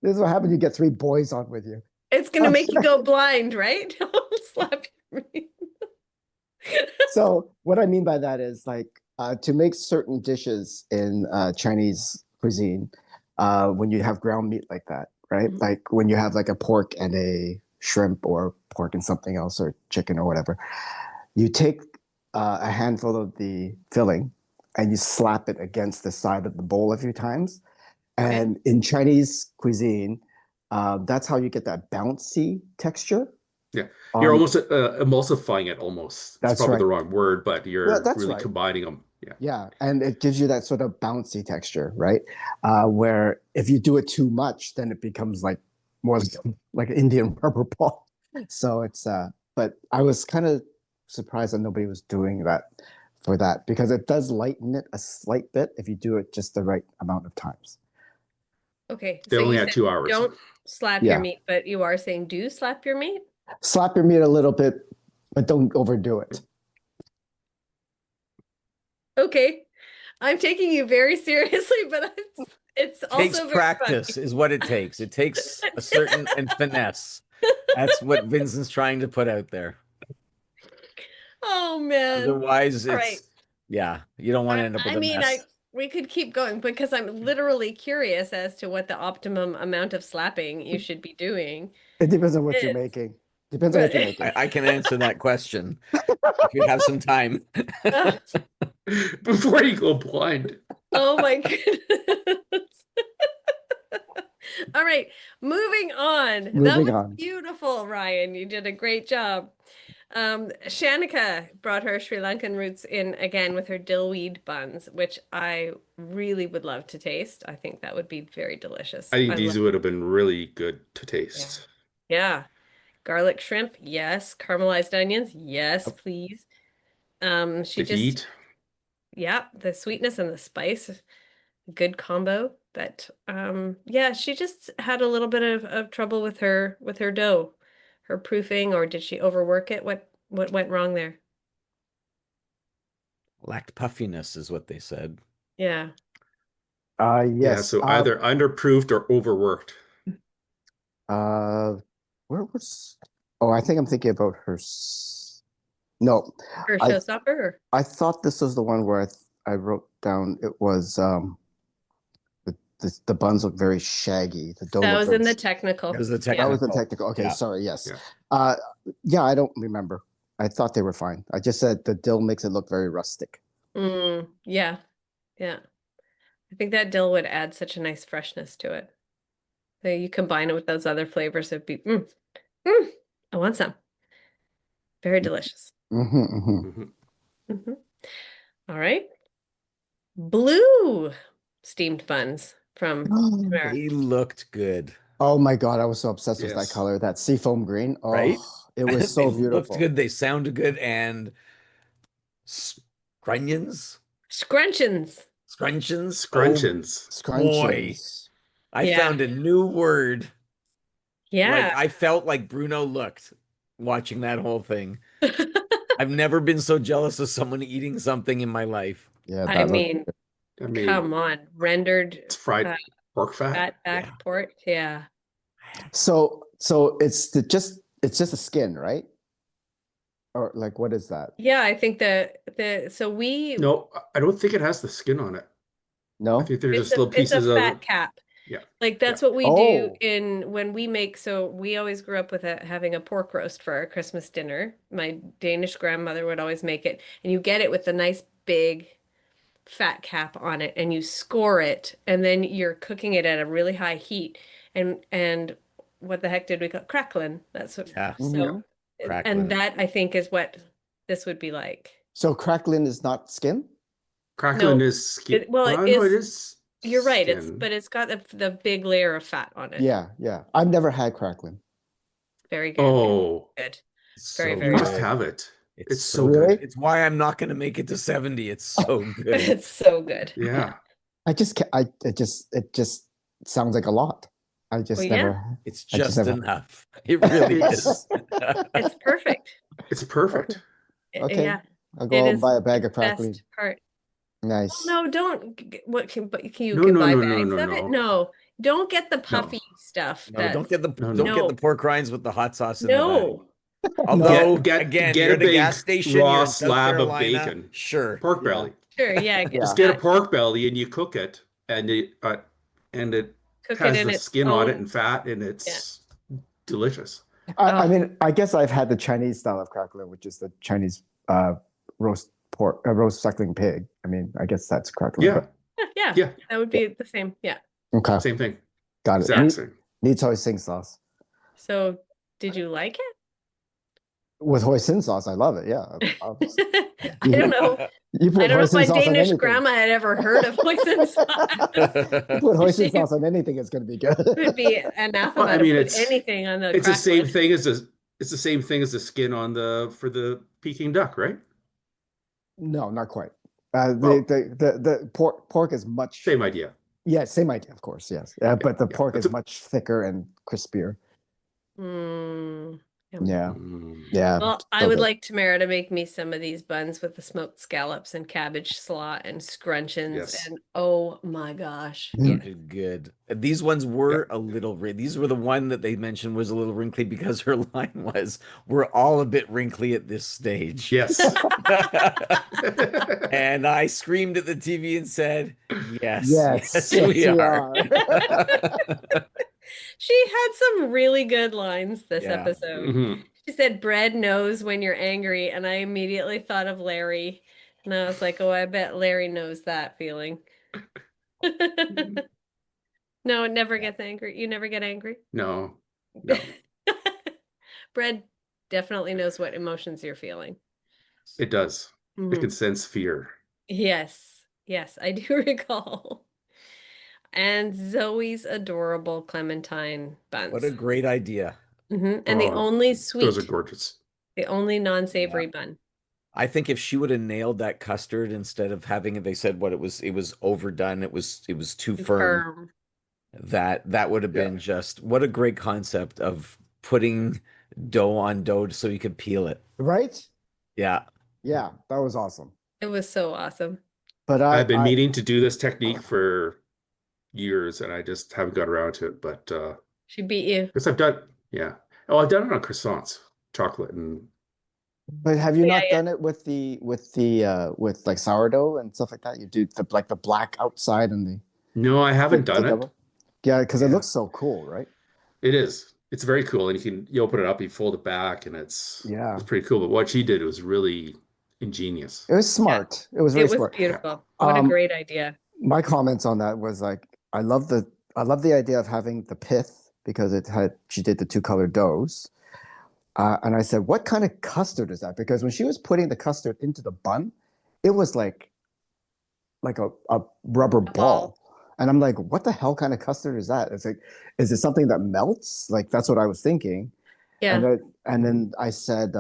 Speaker 1: This is what happens. You get three boys on with you.
Speaker 3: It's gonna make you go blind, right? Don't slap me.
Speaker 1: So what I mean by that is like to make certain dishes in Chinese cuisine, when you have ground meat like that, right?
Speaker 3: Mhm.
Speaker 1: Like when you have like a pork and a shrimp or pork and something else or chicken or whatever, you take a handful of the filling and you slap it against the side of the bowl a few times.
Speaker 3: Okay.
Speaker 1: And in Chinese cuisine, that's how you get that bouncy texture.
Speaker 4: Yeah. You're
Speaker 1: On,
Speaker 4: almost emulsifying it almost. It's
Speaker 1: That's
Speaker 4: probably the
Speaker 1: right.
Speaker 4: wrong word, but you're
Speaker 1: That's
Speaker 4: really
Speaker 1: right.
Speaker 4: combining them. Yeah.
Speaker 1: Yeah, and it gives you that sort of bouncy texture, right? Where if you do it too much, then it becomes like more like an Indian rubber ball. So it's but I was kind of surprised that nobody was doing that for that because it does lighten it a slight bit if you do it just the right amount of times.
Speaker 3: Okay.
Speaker 4: They
Speaker 3: So
Speaker 4: only
Speaker 3: you
Speaker 4: had
Speaker 3: said
Speaker 4: 2 hours.
Speaker 3: don't slap your
Speaker 1: Yeah.
Speaker 3: meat, but you are saying do slap your meat?
Speaker 1: Slap your meat a little bit, but don't overdo it.
Speaker 3: Okay. I'm taking you very seriously, but it's
Speaker 2: Takes
Speaker 3: also very
Speaker 2: practice
Speaker 3: funny.
Speaker 2: is what it takes. It takes a certain and finesse. That's what Vincent's trying to put out there.
Speaker 3: Oh man.
Speaker 2: Otherwise,
Speaker 3: All
Speaker 2: it's
Speaker 3: right.
Speaker 2: yeah, you don't want to end up with
Speaker 3: I
Speaker 2: a
Speaker 3: mean,
Speaker 2: mess.
Speaker 3: we could keep going because I'm literally curious as to what the optimum amount of slapping you should be doing
Speaker 1: It depends on what you're
Speaker 3: is.
Speaker 1: making. Depends on what you're making.
Speaker 2: I can answer that question if you have some time.
Speaker 3: Ugh,
Speaker 4: Before you go blind.
Speaker 3: oh my goodness. All right, moving on. That
Speaker 1: Moving
Speaker 3: was
Speaker 1: on.
Speaker 3: beautiful, Ryan. You did a great job. Shanika brought her Sri Lankan roots in again with her dillweed buns, which I really would love to taste. I think that would be very delicious.
Speaker 4: I think
Speaker 3: I
Speaker 4: these
Speaker 3: love,
Speaker 4: would have been really good to
Speaker 3: yeah.
Speaker 4: taste.
Speaker 3: Yeah. Garlic shrimp, yes. Caramelized onions, yes, please. She
Speaker 4: The
Speaker 3: just,
Speaker 4: heat.
Speaker 3: yeah, the sweetness and the spice, good combo. But yeah, she just had a little bit of trouble with her dough, her proofing, or did she overwork it? What went wrong there?
Speaker 2: Lacked puffiness is what they said.
Speaker 3: Yeah.
Speaker 4: Yeah,
Speaker 1: Yes.
Speaker 4: so either underproofed or overworked.
Speaker 1: Uh, where was? Oh, I think I'm thinking about her. No,
Speaker 3: Her
Speaker 1: I
Speaker 3: showstopper? Or?
Speaker 1: I thought this was the one where I wrote down it was the buns look very shaggy. The dough
Speaker 3: That
Speaker 1: looked
Speaker 3: was
Speaker 1: very.
Speaker 3: in the technical.
Speaker 2: It was the
Speaker 1: That was the
Speaker 2: technical.
Speaker 1: technical. Okay,
Speaker 2: Yeah.
Speaker 1: sorry. Yes.
Speaker 4: Yeah.
Speaker 1: Yeah, I don't remember. I thought they were fine. I just said the dill makes it look very rustic.
Speaker 3: Yeah. Yeah. I think that dill would add such a nice freshness to it. So you combine it with those other flavors, it'd be, I want some. Very delicious.
Speaker 4: Mhm.
Speaker 3: hmm All right. Blue steamed buns from Tamara.
Speaker 2: They looked good,
Speaker 1: Oh my God, I was so obsessed with that
Speaker 4: Yes.
Speaker 1: color, that seafoam green. Oh,
Speaker 2: right?
Speaker 1: it was
Speaker 2: They
Speaker 1: so
Speaker 2: looked
Speaker 1: beautiful.
Speaker 2: good. They sounded good. And scrunchions,
Speaker 3: Scrunchions.
Speaker 2: scrunchions. Oh
Speaker 4: Scrunchions.
Speaker 2: boy,
Speaker 1: Scrunchions.
Speaker 2: I
Speaker 3: Yeah.
Speaker 2: found a new word. Like
Speaker 3: Yeah.
Speaker 2: I felt like Bruno looked watching that whole thing. I've never been so jealous of someone eating something in my life.
Speaker 1: Yeah,
Speaker 3: I
Speaker 1: that looked
Speaker 3: mean,
Speaker 1: good.
Speaker 4: I mean,
Speaker 3: come on. Rendered
Speaker 4: it's fried
Speaker 3: uh,
Speaker 4: pork fat.
Speaker 3: fat back
Speaker 2: Yeah.
Speaker 3: pork. Yeah.
Speaker 1: So it's just a skin, right? Or like what is that?
Speaker 3: Yeah, I think so we
Speaker 4: No, I don't think it has the skin on it. I
Speaker 1: No?
Speaker 4: think they're
Speaker 3: it's
Speaker 4: just little
Speaker 3: it's a
Speaker 4: pieces
Speaker 3: fat
Speaker 4: of.
Speaker 3: cap.
Speaker 4: Yeah.
Speaker 3: Like that's
Speaker 4: Yeah.
Speaker 3: what we do
Speaker 1: Oh.
Speaker 3: in when we make, so we always grew up with having a pork roast for our Christmas dinner. My Danish grandmother would always make it, and you get it with the nice big fat cap on it and you score it, and then you're cooking it at a really high heat. And what the heck did we call crackling? That's what.
Speaker 2: Yeah,
Speaker 3: So, and
Speaker 2: crackling.
Speaker 3: that I think is what this would be like.
Speaker 1: So crackling is not skin?
Speaker 4: Crackling
Speaker 3: No,
Speaker 4: is skin.
Speaker 3: well, it
Speaker 4: No, it
Speaker 3: is.
Speaker 4: is
Speaker 3: You're right.
Speaker 4: skin.
Speaker 3: But it's got the big layer of fat on it.
Speaker 1: Yeah, yeah. I've never had crackling.
Speaker 3: Very good.
Speaker 4: Oh,
Speaker 3: Good.
Speaker 2: So
Speaker 3: Very
Speaker 4: you must
Speaker 2: good.
Speaker 4: have it. It's
Speaker 2: so
Speaker 4: so
Speaker 1: Really?
Speaker 4: good.
Speaker 2: It's why I'm not going to make it to 70. It's so good.
Speaker 3: It's so good.
Speaker 4: Yeah.
Speaker 1: I just can't, it just sounds like a lot. I just
Speaker 3: Well, yeah.
Speaker 1: never.
Speaker 2: It's
Speaker 1: I just
Speaker 2: just
Speaker 1: never-
Speaker 2: enough. It really is.
Speaker 3: It's perfect.
Speaker 4: It's perfect.
Speaker 1: Okay.
Speaker 3: Yeah.
Speaker 1: I'll go
Speaker 3: It
Speaker 1: out and
Speaker 3: is
Speaker 1: buy a bag
Speaker 3: the
Speaker 1: of crackling.
Speaker 3: best part.
Speaker 1: Nice.
Speaker 3: No, don't. What can? But can you
Speaker 4: No,
Speaker 3: can
Speaker 4: no,
Speaker 3: buy
Speaker 4: no, no,
Speaker 3: bags
Speaker 4: no,
Speaker 3: of it?
Speaker 4: no.
Speaker 3: No, don't get the
Speaker 4: No.
Speaker 3: puffy stuff.
Speaker 2: No, don't get the
Speaker 4: No,
Speaker 2: don't
Speaker 4: no.
Speaker 2: get the pork rinds with the hot sauce in the
Speaker 3: No.
Speaker 2: bag. Although
Speaker 4: Get
Speaker 2: again,
Speaker 4: get
Speaker 2: you're
Speaker 4: a
Speaker 2: at a
Speaker 4: big
Speaker 2: gas station,
Speaker 4: raw
Speaker 2: you're in South
Speaker 4: slab of
Speaker 2: Carolina.
Speaker 4: bacon.
Speaker 2: Sure.
Speaker 4: Pork
Speaker 1: Yeah.
Speaker 4: belly.
Speaker 3: Sure, yeah, get
Speaker 1: Yeah.
Speaker 4: Just get a
Speaker 3: that.
Speaker 4: pork belly and you cook it, and it
Speaker 3: Cook it
Speaker 4: has
Speaker 3: in
Speaker 4: the
Speaker 3: its
Speaker 4: skin on it
Speaker 3: own.
Speaker 4: and fat, and it's delicious.
Speaker 1: I
Speaker 3: Oh.
Speaker 1: mean, I guess I've had the Chinese style of crackling, which is the Chinese roast pork, roast suckling pig. I mean, I guess that's crackling.
Speaker 4: Yeah,
Speaker 3: Yeah,
Speaker 4: yeah,
Speaker 3: that would be the same. Yeah.
Speaker 1: Okay.
Speaker 4: same thing.
Speaker 1: Got it.
Speaker 4: Exact same.
Speaker 1: Needs hoisin sauce.
Speaker 3: So, did you like it?
Speaker 1: With hoisin sauce, I love it. Yeah.
Speaker 3: I don't know.
Speaker 1: You put
Speaker 3: I don't know if
Speaker 1: hoisin
Speaker 3: my
Speaker 1: sauce on
Speaker 3: Danish
Speaker 1: anything.
Speaker 3: grandma had ever heard of hoisin sauce.
Speaker 1: You put hoisin
Speaker 3: She
Speaker 1: sauce on anything, it's going to be good.
Speaker 3: would be anathema
Speaker 4: Well, I
Speaker 3: to
Speaker 4: mean,
Speaker 3: put
Speaker 4: it's
Speaker 3: anything on the
Speaker 4: it's the same
Speaker 3: crackling.
Speaker 4: thing as the skin on for the Peking duck, right?
Speaker 1: No, not quite.
Speaker 4: Well,
Speaker 1: The pork is much.
Speaker 4: same idea.
Speaker 1: Yeah, same idea, of course. Yes, but the pork is much thicker and crispier.
Speaker 3: Mm,
Speaker 1: Yeah,
Speaker 4: Mm.
Speaker 1: yeah.
Speaker 3: Well, I
Speaker 1: so
Speaker 3: would
Speaker 1: good.
Speaker 3: like Tamara to make me some of these buns with the smoked scallops and cabbage slot and scrunchions.
Speaker 4: Yes.
Speaker 3: And oh my gosh.
Speaker 1: Mm.
Speaker 3: Yeah.
Speaker 2: Good. These ones were a little these were the one that they mentioned was a little wrinkly because her line was, we're all a bit wrinkly at this stage.
Speaker 4: Yes.
Speaker 2: And I screamed at the TV and said, yes,
Speaker 1: Yes,
Speaker 2: we
Speaker 1: we
Speaker 2: are.
Speaker 3: She had some really good lines this
Speaker 2: Yeah.
Speaker 3: episode.
Speaker 4: Mhm.
Speaker 3: She said, bread knows when you're angry. And I immediately thought of Larry. And I was like, oh, I bet Larry knows that feeling. No, it never gets angry. You never get angry?
Speaker 4: No, no,
Speaker 3: Bread definitely knows what emotions you're feeling.
Speaker 4: it does. It
Speaker 3: Mhm.
Speaker 4: can sense fear.
Speaker 3: Yes, yes, I do recall. And Zoe's adorable clementine buns.
Speaker 2: What a great idea.
Speaker 3: And the
Speaker 4: Oh,
Speaker 3: only
Speaker 4: Those are
Speaker 3: sweet,
Speaker 4: gorgeous.
Speaker 3: the only non-savory bun.
Speaker 2: I think if she would have nailed that custard instead of having it, they said what it was overdone, it was too firm. That would have
Speaker 4: Yeah.
Speaker 2: been just, what a great concept of putting dough on dough so you could peel it.
Speaker 1: Right?
Speaker 2: Yeah.
Speaker 1: Yeah, that was awesome.
Speaker 3: It was so awesome.
Speaker 1: But
Speaker 4: I've been meaning to do this technique for years, and I just haven't got around to it. But
Speaker 3: She beat you.
Speaker 4: because I've done, I've done it on croissants, chocolate, and
Speaker 1: But have you
Speaker 3: Yeah,
Speaker 1: not
Speaker 3: yeah.
Speaker 1: done it with with like sourdough and stuff like that? You do the black outside and the
Speaker 4: no, I haven't done it.
Speaker 1: double? Yeah, because it
Speaker 4: Yeah.
Speaker 1: looks so cool, right?
Speaker 4: It is. It's very cool, and you open it up, you fold it back, and it's pretty cool. But what she did was really ingenious.
Speaker 1: It was smart. It was very
Speaker 3: It was
Speaker 1: smart.
Speaker 3: beautiful. What a great idea.
Speaker 1: My comments on that was like, I love the idea of having the pith because she did the two colored doughs. And I said, what kind of custard is that? Because when she was putting the custard into the bun, it was like a rubber ball. And I'm like, what the hell kind of custard is that? It's like, is it something that melts? Like, that's what I was thinking.
Speaker 3: Yeah.
Speaker 1: And then I said,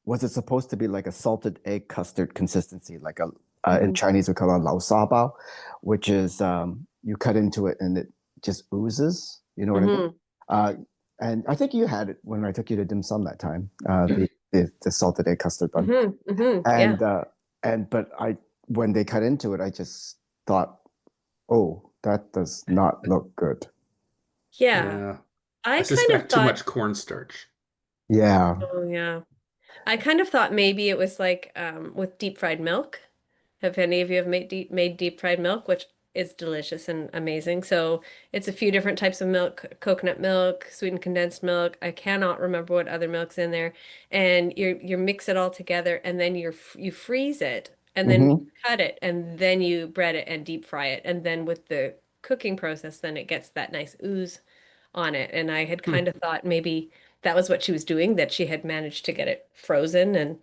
Speaker 1: was it supposed to be like a salted egg custard consistency? Like in Chinese, we call it lao sa bao, which is you cut into it and it just oozes. You know what I mean? And I think you had it when I took you to dim sum that time, the salted egg custard bun. But when they cut into it, I just thought, oh, that does not look good.
Speaker 3: Yeah. I
Speaker 4: suspect
Speaker 3: kind of
Speaker 4: too
Speaker 3: thought,
Speaker 4: much cornstarch.
Speaker 1: Yeah.
Speaker 3: oh yeah. I kind of thought maybe it was like with deep fried milk. Have any of you have made deep fried milk, which is delicious and amazing. So it's a few different types of milk, coconut milk, sweetened condensed milk. I cannot remember what other milk's in there. And you mix it all together and then you freeze it. and then you cut it, and then you bread it and deep fry it. And then with the cooking process, then it gets that nice ooze on it. And I had kind of thought maybe that was what she was doing, that she had managed to get it frozen.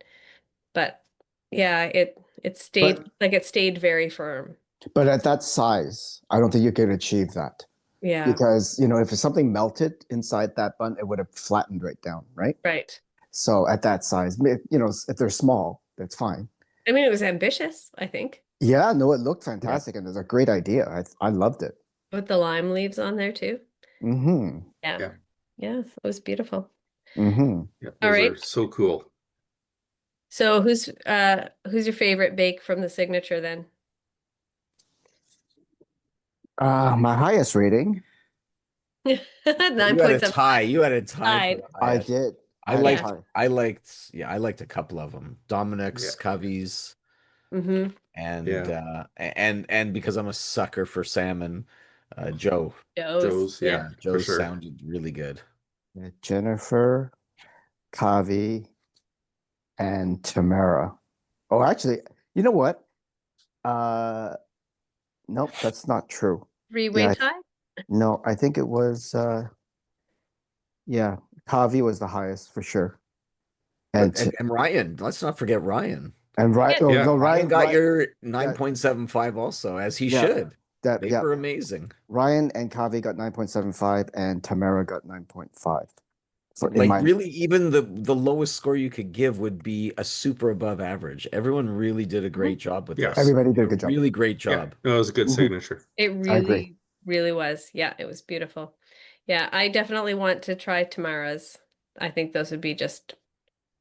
Speaker 3: But yeah, it stayed
Speaker 1: But
Speaker 3: like it stayed very firm.
Speaker 1: but at that size, I don't think you could achieve that.
Speaker 3: Yeah,
Speaker 1: Because, if it's something melted inside that bun, it would have flattened right down, right?
Speaker 3: right.
Speaker 1: So at that size, if they're small, that's fine.
Speaker 3: I mean, it was ambitious, I think,
Speaker 1: Yeah, no, it looked fantastic, and it's a great idea. I loved it.
Speaker 3: with the lime leaves on there too.
Speaker 1: Mm-hmm.
Speaker 3: Yeah.
Speaker 4: Yeah.
Speaker 3: Yeah, it was beautiful.
Speaker 1: Mm-hmm.
Speaker 4: Yeah,
Speaker 3: All
Speaker 4: those
Speaker 3: right.
Speaker 4: are so cool.
Speaker 3: So who's your favorite bake from the signature then?
Speaker 1: My highest rating,
Speaker 2: You had a
Speaker 3: 9.7
Speaker 2: tie. You had a tie for
Speaker 3: tied.
Speaker 2: the
Speaker 1: I
Speaker 2: highest.
Speaker 1: did.
Speaker 2: I
Speaker 1: had a
Speaker 2: liked,
Speaker 1: tie.
Speaker 2: I liked a couple of them. Dominic's,
Speaker 4: Yeah.
Speaker 2: Covey's,
Speaker 3: Mm-hmm.
Speaker 2: and
Speaker 4: Yeah.
Speaker 2: and because I'm a sucker for salmon, Joe.
Speaker 4: Joe's,
Speaker 3: Yeah.
Speaker 4: yeah, for
Speaker 2: Joe's
Speaker 4: sure.
Speaker 2: sounded really good.
Speaker 1: Yeah, Jennifer, Kavi, and Tamara. Oh, actually, you know what? Nope, that's not true.
Speaker 3: Three-way
Speaker 1: Yeah,
Speaker 3: tie?
Speaker 1: no, I think it was yeah, Kavi was the highest for sure. And
Speaker 2: And Ryan, let's not forget Ryan.
Speaker 1: Ryan,
Speaker 3: Yeah.
Speaker 1: oh
Speaker 4: Yeah.
Speaker 1: no,
Speaker 2: Ryan got your
Speaker 1: yeah,
Speaker 2: 9.75 also, as he
Speaker 1: yeah,
Speaker 2: should.
Speaker 1: that
Speaker 2: They
Speaker 1: yeah.
Speaker 2: were amazing.
Speaker 1: Ryan and Kavi got 9.75 and Tamara got 9.5 for in
Speaker 2: Like
Speaker 1: my
Speaker 2: really, even the lowest score you could give would be a super above average. Everyone really did a great job with
Speaker 4: Yeah.
Speaker 2: this.
Speaker 1: everybody did
Speaker 2: A
Speaker 1: a good job.
Speaker 2: really great
Speaker 4: Yeah,
Speaker 2: job.
Speaker 4: no, it was a good
Speaker 1: Mhm.
Speaker 4: signature.
Speaker 3: It
Speaker 1: I agree.
Speaker 3: really, really was. Yeah, it was beautiful. Yeah, I definitely want to try Tamara's. I think those would be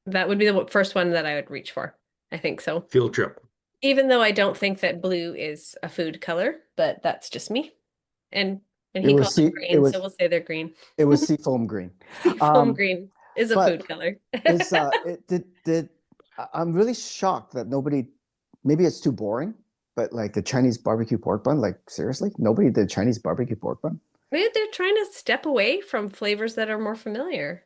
Speaker 3: that would be the first one that I would reach for. I think so.
Speaker 4: Field trip.
Speaker 3: Even though I don't think that blue is a food color, but that's just me. And
Speaker 1: It
Speaker 3: he
Speaker 1: was
Speaker 3: calls them
Speaker 1: sea,
Speaker 3: green, so we'll say they're green.
Speaker 1: it was seafoam green.
Speaker 3: Seafoam green is a
Speaker 1: but
Speaker 3: food color.
Speaker 1: Is it did I'm really shocked that maybe it's too boring, but like the Chinese barbecue pork bun, like seriously, nobody did Chinese barbecue pork bun.
Speaker 3: Maybe they're trying to step away from flavors that are more familiar.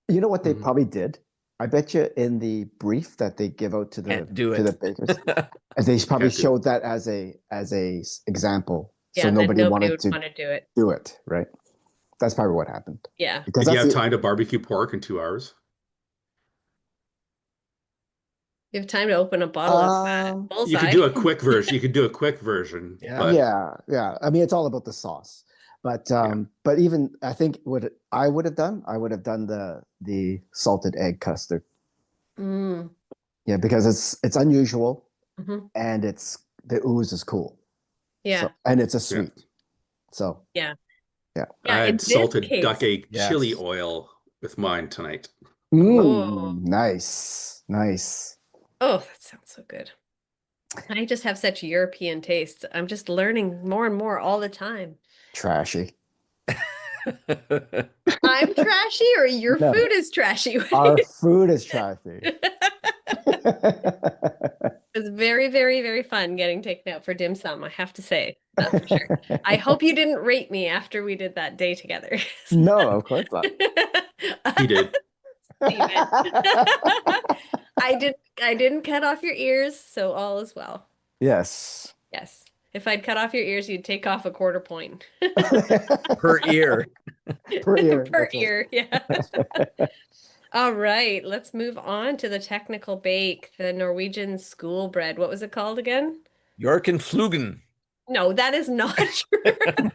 Speaker 1: You know what they
Speaker 4: Mhm.
Speaker 1: probably did? I bet you in the brief that they give out to
Speaker 2: Can't do
Speaker 1: the
Speaker 2: it.
Speaker 1: bakers, and they probably
Speaker 4: Can't do it.
Speaker 1: showed that as a example, so
Speaker 3: Yeah, that
Speaker 1: nobody
Speaker 3: nobody
Speaker 1: wanted
Speaker 3: would
Speaker 1: to
Speaker 3: want to do it.
Speaker 1: do it, right? That's probably what happened.
Speaker 3: Yeah.
Speaker 1: Because
Speaker 4: Did you
Speaker 1: that's
Speaker 4: have time to barbecue pork in 2 hours?
Speaker 3: You have time to open a bottle of
Speaker 1: Um,
Speaker 4: You
Speaker 3: bullseye.
Speaker 4: could do a quick version. You could do a quick version,
Speaker 2: Yeah.
Speaker 4: but
Speaker 1: yeah. I mean, it's all about the sauce. But but even I think what I would have done, the salted egg custard.
Speaker 3: Mm.
Speaker 1: Yeah, because it's unusual
Speaker 3: Mhm.
Speaker 1: and the ooze is cool.
Speaker 3: Yeah.
Speaker 1: So, and it's a
Speaker 4: yeah.
Speaker 1: sweet. So
Speaker 3: Yeah.
Speaker 1: yeah.
Speaker 3: Yeah,
Speaker 4: I
Speaker 3: in
Speaker 4: had
Speaker 3: this
Speaker 4: salted duck
Speaker 3: case.
Speaker 4: egg
Speaker 2: Yes.
Speaker 4: chili oil with mine tonight.
Speaker 3: Oh.
Speaker 1: Nice.
Speaker 3: Oh, that sounds so good. I just have such European tastes. I'm just learning more and more all the time.
Speaker 1: Trashy.
Speaker 3: I'm trashy or your
Speaker 1: No.
Speaker 3: food is trashy?
Speaker 1: Our food is trashy.
Speaker 3: It's very, very, very fun getting taken out for dim sum, I have to say. That's for sure. I hope you didn't rate me after we did that day together.
Speaker 1: No, of course not.
Speaker 4: He did.
Speaker 3: Steven. I didn't cut off your ears, so all is well.
Speaker 1: Yes.
Speaker 3: Yes. If I'd cut off your ears, you'd take off a quarter point.
Speaker 2: Per ear.
Speaker 1: Per ear.
Speaker 3: Per
Speaker 1: that's right.
Speaker 3: ear, yeah. All right, let's move on to the technical bake, the Norwegian school bread. What was it called again?
Speaker 2: York and Flugen.
Speaker 3: No, that is not true.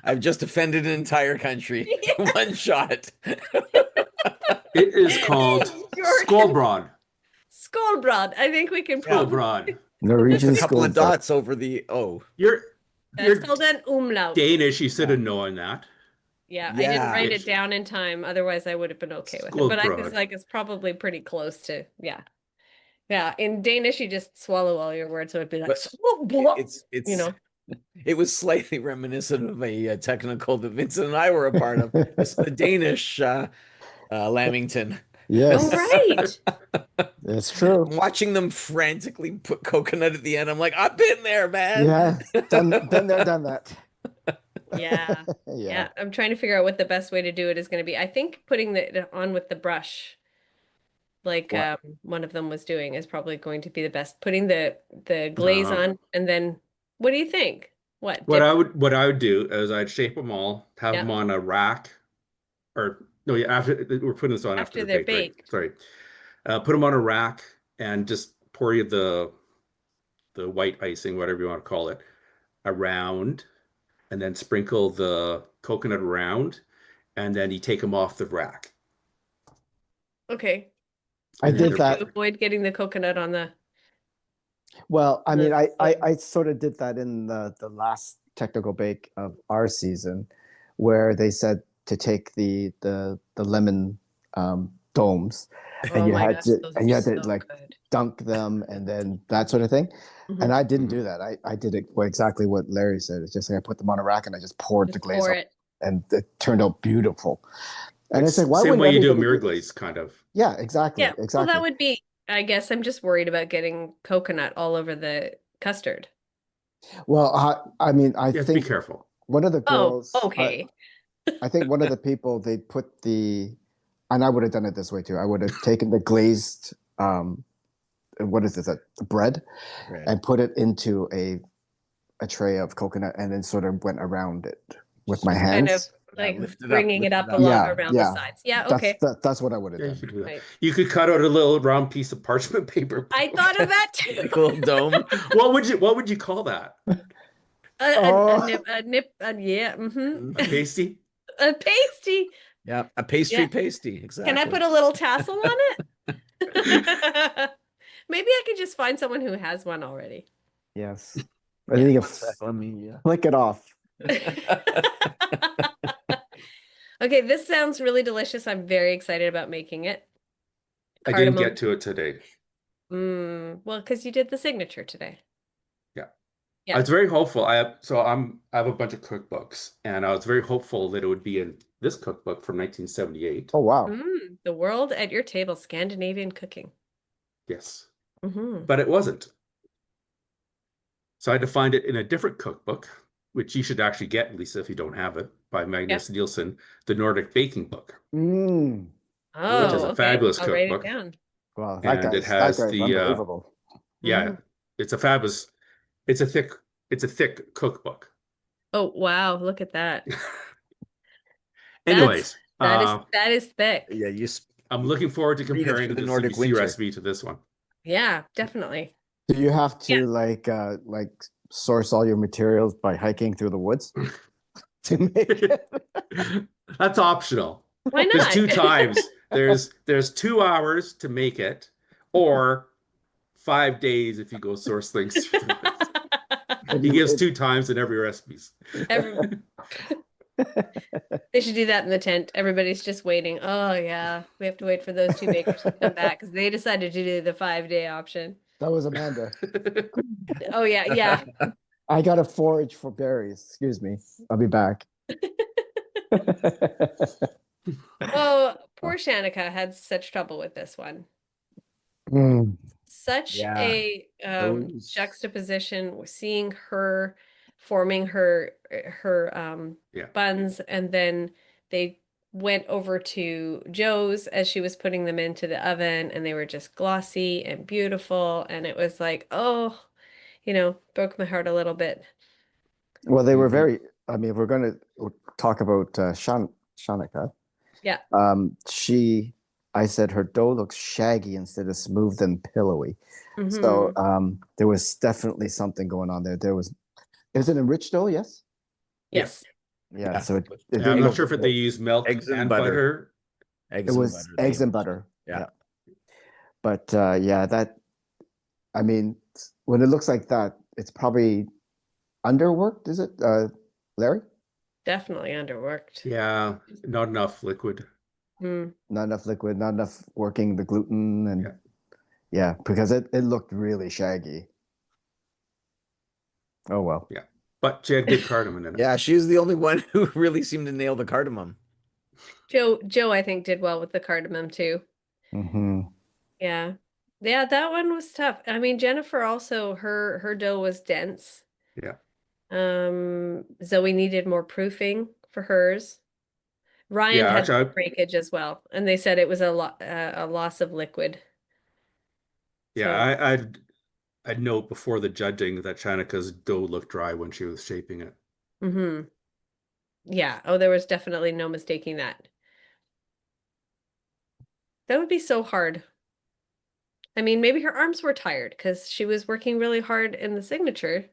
Speaker 2: I've just offended an entire country.
Speaker 3: Yeah.
Speaker 2: One shot.
Speaker 4: It is called
Speaker 3: York-
Speaker 4: Skålbrad.
Speaker 3: Skålbrad. I think we can prove
Speaker 4: Skålbrad.
Speaker 1: Norwegian
Speaker 2: A couple
Speaker 1: school
Speaker 2: of dots over the O.
Speaker 4: You're
Speaker 3: That's called an umlaut.
Speaker 4: Danish. You should have known that.
Speaker 3: Yeah, I didn't
Speaker 2: Yeah.
Speaker 3: write it down in time. Otherwise, I would have been okay with it. But I was
Speaker 4: Skålbrad.
Speaker 3: like, it's probably pretty close to, yeah. Yeah, in Danish, you just swallow all your words. So it'd be like,
Speaker 2: But
Speaker 3: "Skålbrad,"
Speaker 2: It's
Speaker 3: you know.
Speaker 2: it was slightly reminiscent of a technical that Vincent and I were a part of. It's the Danish Lamington.
Speaker 1: Yes.
Speaker 3: Oh, right.
Speaker 1: It's true.
Speaker 2: Watching them frantically put coconut at the end, I'm like, I've been there, man.
Speaker 1: Yeah. Done there, done that.
Speaker 3: Yeah. Yeah. I'm trying to figure out what the best way to do it is going to be. I think putting it on with the brush like
Speaker 1: What?
Speaker 3: one of them was doing is probably going to be the best. Putting the glaze
Speaker 4: No.
Speaker 3: on, and then what do you think? What
Speaker 4: What
Speaker 3: dip?
Speaker 4: I would do is I'd shape them all, have
Speaker 3: Yeah,
Speaker 4: them on a rack, or no, yeah, after we're putting this on after
Speaker 3: after
Speaker 4: they're
Speaker 3: they're
Speaker 4: baked, right?
Speaker 3: baked.
Speaker 4: Sorry. Put them on a rack and just pour you the white icing, whatever you want to call it, around, and then sprinkle the coconut around, and then you take them off the rack,
Speaker 3: Okay.
Speaker 1: I
Speaker 4: and then
Speaker 1: did
Speaker 4: they're
Speaker 1: that.
Speaker 3: To
Speaker 4: perfect.
Speaker 3: avoid getting the coconut on
Speaker 1: Well, I mean,
Speaker 3: the
Speaker 1: I sort of did that in the last technical bake of our season, where they said to take the lemon domes, and
Speaker 3: Oh my gosh, those are
Speaker 1: you had to
Speaker 3: so
Speaker 1: like
Speaker 3: good.
Speaker 1: dunk them and then that sort of thing. And
Speaker 3: Mhm.
Speaker 1: I didn't
Speaker 4: Mhm.
Speaker 1: do that. I did it exactly what Larry said. It's just like I put them on a rack and I just poured the
Speaker 3: Just
Speaker 1: glaze
Speaker 3: pour
Speaker 1: up,
Speaker 3: it.
Speaker 1: and it turned out beautiful. And it's like,
Speaker 4: It's
Speaker 1: why
Speaker 4: same
Speaker 1: wouldn't
Speaker 4: way you do a
Speaker 1: everybody
Speaker 4: mirror
Speaker 1: do this?
Speaker 4: glaze, kind of.
Speaker 1: Yeah, exactly,
Speaker 3: Yeah, well, that
Speaker 1: exactly.
Speaker 3: would be, I guess I'm just worried about getting coconut all over the custard.
Speaker 1: Well, I mean, I
Speaker 4: You have to be
Speaker 1: think
Speaker 4: careful.
Speaker 1: one of the
Speaker 3: Oh,
Speaker 1: girls,
Speaker 3: okay.
Speaker 1: I think one of the people they put and I would have done it this way too. I would have taken the glazed, what is this, a bread,
Speaker 2: Right.
Speaker 1: and put it into a tray of coconut, and then sort of went around it with my
Speaker 3: Just kind of
Speaker 1: hands.
Speaker 2: Yeah,
Speaker 3: like
Speaker 2: lift it up,
Speaker 3: bringing it
Speaker 2: lift
Speaker 3: up
Speaker 2: it up.
Speaker 3: along
Speaker 1: Yeah,
Speaker 3: around the
Speaker 1: yeah.
Speaker 3: sides. Yeah, okay.
Speaker 1: That's what I would have
Speaker 4: Yeah, you
Speaker 1: done.
Speaker 4: could do that.
Speaker 3: Right.
Speaker 4: You could cut out a little round piece of parchment paper.
Speaker 3: I thought of that too.
Speaker 2: Like a little dome.
Speaker 4: What would you call that?
Speaker 3: A
Speaker 1: Oh,
Speaker 3: nip, yeah,
Speaker 4: A pasty?
Speaker 3: a pasty.
Speaker 2: Yeah, a pastry
Speaker 3: Yeah.
Speaker 2: pasty,
Speaker 3: Can I
Speaker 2: exactly.
Speaker 3: put a little tassel on it? Maybe I could just find someone who has one already.
Speaker 1: yes. I
Speaker 3: Yeah.
Speaker 1: think
Speaker 2: One sec, let me
Speaker 1: flick it off.
Speaker 3: Okay, this sounds really delicious. I'm very excited about making it.
Speaker 4: I didn't
Speaker 3: Cardamom.
Speaker 4: get to it today.
Speaker 3: Well, because you did the signature today.
Speaker 4: Yeah.
Speaker 3: Yeah.
Speaker 4: I was very hopeful. I have a bunch of cookbooks, and I was very hopeful that it would be in this cookbook from 1978.
Speaker 1: Oh wow.
Speaker 3: The world at your table, Scandinavian cooking.
Speaker 4: Yes.
Speaker 3: Mm-hmm.
Speaker 4: But it wasn't. So I had to find it in a different cookbook, which you should actually get, Lisa, if you don't have it, by
Speaker 3: Yeah.
Speaker 4: Magnus Nielsen, The Nordic Baking Book,
Speaker 1: Mm.
Speaker 4: which is
Speaker 3: Oh,
Speaker 4: a
Speaker 3: okay.
Speaker 4: fabulous
Speaker 3: I'll write it
Speaker 4: cookbook.
Speaker 3: down.
Speaker 1: Well,
Speaker 4: And it
Speaker 1: that
Speaker 4: has
Speaker 1: guy's
Speaker 4: the
Speaker 1: unbelievable.
Speaker 4: yeah,
Speaker 3: Mhm.
Speaker 4: it's a fabulous, it's a thick cookbook.
Speaker 3: Oh, wow. Look at that. That's
Speaker 4: Anyways,
Speaker 3: that is thick.
Speaker 2: Yeah,
Speaker 4: I'm looking forward to
Speaker 2: read it
Speaker 4: comparing
Speaker 2: through
Speaker 4: the
Speaker 2: the Nordic
Speaker 4: CBC
Speaker 2: winter.
Speaker 4: recipe to this one.
Speaker 3: Yeah, definitely.
Speaker 1: Do you have
Speaker 3: Yeah.
Speaker 1: to like source all your materials by hiking through the woods to make it?
Speaker 4: That's optional.
Speaker 3: Why
Speaker 4: There's
Speaker 3: not?
Speaker 4: two times. There's 2 hours to make it, or 5 days if you go source things through the woods. He gives 2 times in every recipes.
Speaker 3: Every- They should do that in the tent. Everybody's just waiting. Oh yeah, we have to wait for those two bakers to come back because they decided to do the 5-day option.
Speaker 1: That was Amanda.
Speaker 3: Oh yeah, yeah.
Speaker 1: I gotta forage for berries. Excuse me. I'll be back.
Speaker 3: Oh, poor Shanika had such trouble with this one.
Speaker 1: Mm.
Speaker 3: Such
Speaker 2: Yeah.
Speaker 3: a
Speaker 2: Those-
Speaker 3: juxtaposition, seeing her forming her
Speaker 4: Yeah.
Speaker 3: buns, and then they went over to Joe's as she was putting them into the oven, and they were just glossy and beautiful, and it was like, oh, broke my heart a little bit.
Speaker 1: Well, they were
Speaker 4: Mhm.
Speaker 1: very. I mean, we're going to talk about Shanika.
Speaker 3: Yeah.
Speaker 1: I said her dough looks shaggy instead of smooth and pillowy. So
Speaker 3: Mhm.
Speaker 1: there was definitely something going on there. Is it enriched dough? Yes.
Speaker 3: Yes.
Speaker 1: Yeah.
Speaker 2: Yeah.
Speaker 1: So it
Speaker 4: I'm
Speaker 1: didn't
Speaker 4: not
Speaker 1: look.
Speaker 4: sure if they use milk
Speaker 2: Eggs and
Speaker 4: and
Speaker 2: butter.
Speaker 4: butter.
Speaker 1: It
Speaker 2: Eggs and
Speaker 1: was
Speaker 2: butter. they
Speaker 1: eggs and
Speaker 2: used.
Speaker 1: butter.
Speaker 2: Yeah.
Speaker 1: But I mean, when it looks like that, it's probably underworked, is it, Larry?
Speaker 3: Definitely underworked.
Speaker 4: Yeah, not enough liquid.
Speaker 3: Mm.
Speaker 1: Not enough liquid, not enough working the gluten, and
Speaker 4: Yeah.
Speaker 1: yeah, because it looked really shaggy. Oh well.
Speaker 4: Yeah. But she had good cardamom in it.
Speaker 2: Yeah, she's the only one who really seemed to nail the cardamom.
Speaker 3: Joe, I think, did well with the cardamom too.
Speaker 1: Mm-hmm.
Speaker 3: Yeah. Yeah, that one was tough. I mean, Jennifer also, her dough was dense.
Speaker 4: Yeah.
Speaker 3: Zoe needed more proofing for hers. Ryan
Speaker 4: Yeah,
Speaker 3: had
Speaker 4: actually,
Speaker 3: breakage as well, and they said it was a loss of liquid.
Speaker 4: yeah,
Speaker 3: So,
Speaker 4: I'd note before the judging that Shanika's dough looked dry when she was shaping it.
Speaker 3: yeah. Oh, there was definitely no mistaking that. That would be so hard. I mean, maybe her arms were tired because she was working really hard in the signature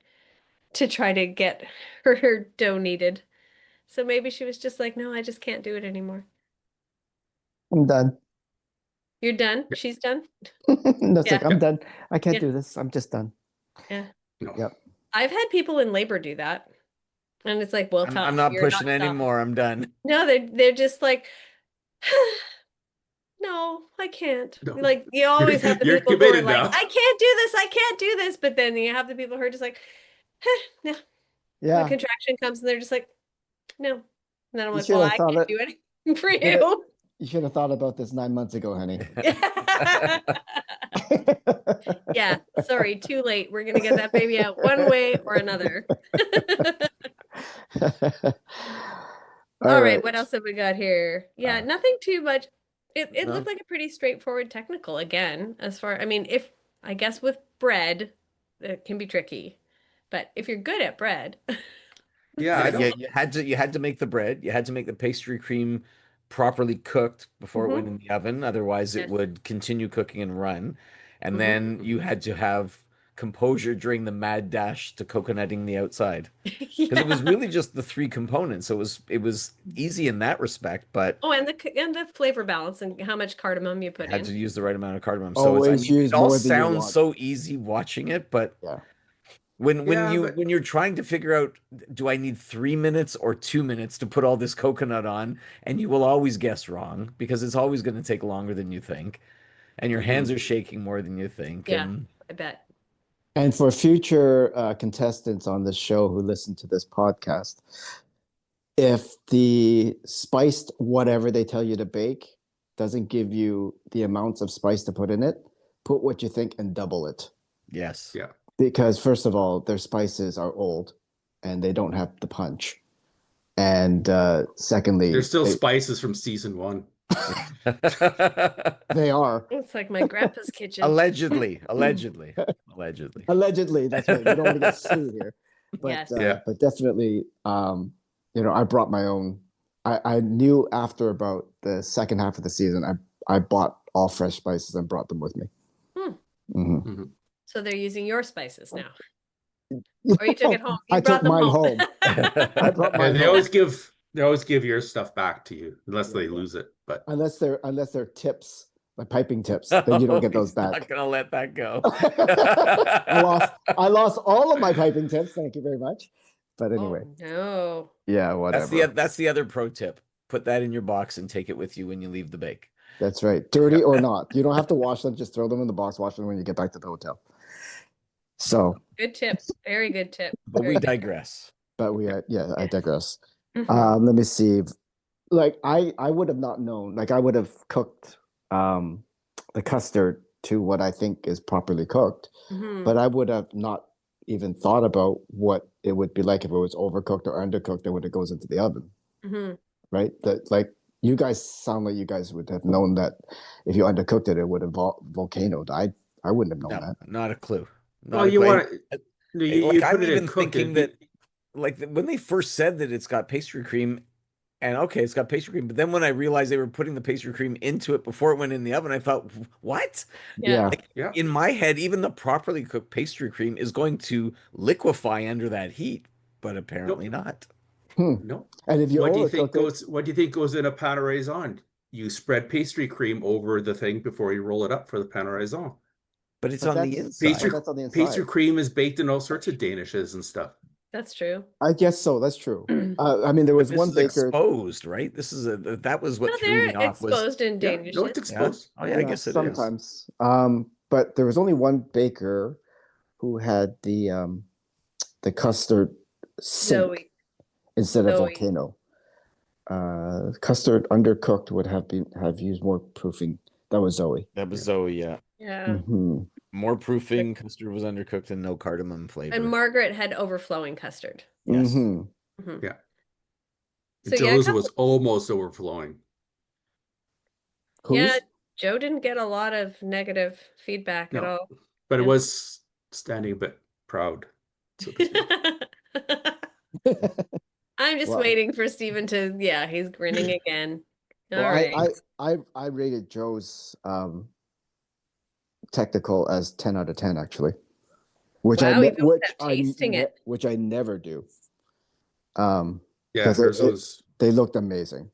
Speaker 3: to try to get her dough kneaded. So maybe she was just like, no, I just can't do it anymore.
Speaker 1: I'm done.
Speaker 3: You're done?
Speaker 4: Yeah.
Speaker 3: She's done?
Speaker 1: No, it's like,
Speaker 3: Yeah.
Speaker 1: I'm
Speaker 4: Yeah.
Speaker 1: done. I can't
Speaker 3: Yeah.
Speaker 1: do this. I'm just done.
Speaker 3: Yeah.
Speaker 4: No.
Speaker 1: Yep.
Speaker 3: I've had people in labor do that. And it's like, well,
Speaker 2: I'm not
Speaker 3: you're
Speaker 2: pushing
Speaker 3: not stopping.
Speaker 2: anymore. I'm done.
Speaker 3: No, they're just like, no, I can't.
Speaker 4: No.
Speaker 3: Like you always have the
Speaker 4: You're
Speaker 3: people who are
Speaker 4: committed
Speaker 3: like,
Speaker 4: now.
Speaker 3: I can't do this, I can't do this. But then you have the people who are just like, no. The
Speaker 1: Yeah.
Speaker 3: contraction comes and they're just like, no. And then I'm
Speaker 1: You
Speaker 3: like,
Speaker 1: should
Speaker 3: well,
Speaker 1: have
Speaker 3: I
Speaker 1: thought
Speaker 3: can't
Speaker 1: it.
Speaker 3: do anything for
Speaker 1: should have-
Speaker 3: you.
Speaker 1: You should have thought about this 9 months ago, honey.
Speaker 3: Yeah, sorry, too late. We're gonna get that baby out one way or another. All right, what else have we got here? Yeah, nothing too much. It
Speaker 2: No.
Speaker 3: looked like a pretty straightforward technical again, as far, I mean, if I guess with bread, it can be tricky. But if you're good at bread,
Speaker 4: Yeah, I don't.
Speaker 2: You had to make the bread. You had to make the pastry cream properly cooked before it went in the oven. Otherwise, it
Speaker 3: Yes.
Speaker 2: would continue cooking and run. And
Speaker 3: Mhm.
Speaker 2: then you had to have composure during the mad dash to coconutting the outside. Because it was
Speaker 3: Yeah.
Speaker 2: really just the three components. So it was easy in that respect, but
Speaker 3: Oh, and the flavor balance and how much cardamom you
Speaker 2: you
Speaker 3: put
Speaker 2: had
Speaker 3: in.
Speaker 2: to use the right amount of cardamom. So it's, I
Speaker 1: Always
Speaker 2: mean,
Speaker 1: use
Speaker 2: it all
Speaker 1: more than you
Speaker 2: sounds
Speaker 1: want.
Speaker 2: so easy watching it, but
Speaker 1: Yeah.
Speaker 2: when
Speaker 4: Yeah, but
Speaker 2: when you're trying to figure out, do I need 3 minutes or 2 minutes to put all this coconut on? And you will always guess wrong because it's always going to take longer than you think, and your hands
Speaker 4: Mhm.
Speaker 2: are shaking more than you think.
Speaker 3: Yeah,
Speaker 2: And
Speaker 3: I bet.
Speaker 1: And for future contestants on this show who listen to this podcast, if the spiced whatever they tell you to bake doesn't give you the amounts of spice to put in it, put what you think and double it.
Speaker 2: yes,
Speaker 4: yeah,
Speaker 1: Because first of all, their spices are old and they don't have the punch. And secondly,
Speaker 4: there's still spices from season 1.
Speaker 1: they are.
Speaker 3: It's like my grandpa's kitchen.
Speaker 2: allegedly.
Speaker 1: Allegedly, that's right. We don't want to get sued here. But
Speaker 3: Yes.
Speaker 4: Yeah.
Speaker 1: but definitely I brought my own. I knew after about the second half of the season, I bought all fresh spices and brought them with me.
Speaker 4: Mhm.
Speaker 3: So they're using your spices now. Or you took it home. You
Speaker 1: I
Speaker 3: brought
Speaker 1: took
Speaker 3: them
Speaker 1: mine
Speaker 3: home.
Speaker 1: I brought
Speaker 4: Yeah,
Speaker 1: mine
Speaker 4: they
Speaker 1: home.
Speaker 4: always give your stuff back to you unless
Speaker 1: Yeah,
Speaker 4: they
Speaker 1: yeah.
Speaker 4: lose it. But
Speaker 1: Unless they're tips, like piping tips, then you don't get those
Speaker 2: He's not
Speaker 1: back.
Speaker 2: gonna let that go.
Speaker 1: I lost all of my piping tips. Thank you very much. But anyway,
Speaker 3: Oh, no.
Speaker 1: yeah, whatever.
Speaker 2: That's the other pro tip. Put that in your box and take it with you when you leave the bake.
Speaker 1: That's right. Dirty or not, you don't have to wash them. Just throw them in the box. Wash them when you get back to the hotel. So,
Speaker 3: Good tip. Very good tip.
Speaker 2: But
Speaker 3: Very
Speaker 2: we
Speaker 3: good tip.
Speaker 2: digress.
Speaker 1: but I
Speaker 3: Yes.
Speaker 1: digress.
Speaker 3: Mhm.
Speaker 1: Let me see. Like I would have not known. Like I would have cooked the custard to what I think is properly cooked,
Speaker 3: Mhm.
Speaker 1: but I would have not even thought about what it would be like if it was overcooked or undercooked and when it goes into the oven.
Speaker 3: Mhm.
Speaker 1: Right? That like you guys sound like you guys would have known that if you undercooked it, it would have volcanoed. I wouldn't have known
Speaker 2: No,
Speaker 1: that.
Speaker 2: not a clue. Not
Speaker 4: well,
Speaker 2: a
Speaker 4: you
Speaker 2: clue.
Speaker 4: want to
Speaker 2: Like
Speaker 4: you
Speaker 2: I'm
Speaker 4: put it in
Speaker 2: even
Speaker 4: cook
Speaker 2: thinking
Speaker 4: it.
Speaker 2: that, like when they first said that it's got pastry cream, and okay, it's got pastry cream, but then when I realized they were putting the pastry cream into it before it went in the oven, I thought, what?
Speaker 3: Yeah.
Speaker 2: Like
Speaker 4: Yeah.
Speaker 2: in my head, even the properly cooked pastry cream is going to liquefy under that heat, but apparently not.
Speaker 4: No.
Speaker 1: And if you
Speaker 4: What do you think
Speaker 1: overcooked it,
Speaker 4: What do you think goes in a pain à raisin? You spread pastry cream over the thing before you roll it up for the pain à raisin.
Speaker 2: But it's
Speaker 1: but
Speaker 2: on the
Speaker 1: that's
Speaker 2: inside.
Speaker 1: but that's on the
Speaker 4: Pastry
Speaker 1: inside.
Speaker 4: cream is baked in all sorts of danishes and stuff.
Speaker 3: That's true.
Speaker 1: I guess so. That's true. I mean, there was
Speaker 2: This
Speaker 1: one
Speaker 2: is
Speaker 1: baker.
Speaker 2: exposed, right? This is that was what
Speaker 3: No,
Speaker 2: threw me
Speaker 3: they're
Speaker 2: off was
Speaker 3: exposed in
Speaker 4: Yeah,
Speaker 3: Danish.
Speaker 4: no, it's
Speaker 2: yeah.
Speaker 4: exposed.
Speaker 2: Oh yeah, I guess it is.
Speaker 1: Sometimes. But there was only one baker who had the custard sink
Speaker 3: Zoe.
Speaker 1: instead of
Speaker 3: Zoe.
Speaker 1: volcano. Custard undercooked would have used more proofing. That was Zoe.
Speaker 2: That was Zoe, yeah.
Speaker 3: Yeah.
Speaker 1: Mhm.
Speaker 2: More proofing, custard was undercooked, and no cardamom flavor.
Speaker 3: And Margaret had overflowing custard.
Speaker 2: Yes.
Speaker 1: Mhm.
Speaker 3: Mhm.
Speaker 4: Yeah.
Speaker 3: So yeah,
Speaker 4: Joe's was almost overflowing.
Speaker 3: yeah,
Speaker 1: Who's?
Speaker 3: Joe didn't get a lot of negative feedback at
Speaker 4: No,
Speaker 3: all.
Speaker 4: but it
Speaker 3: And
Speaker 4: was standing a bit proud, so to speak.
Speaker 3: I'm just
Speaker 1: Well,
Speaker 3: waiting for Steven to, yeah, he's grinning again. All
Speaker 1: well,
Speaker 3: right.
Speaker 1: I rated Joe's technical as 10 out of 10 actually, which
Speaker 3: Wow, even without tasting it.
Speaker 1: which I never do.
Speaker 4: Yeah,
Speaker 1: Because
Speaker 4: hers was,
Speaker 1: they looked amazing.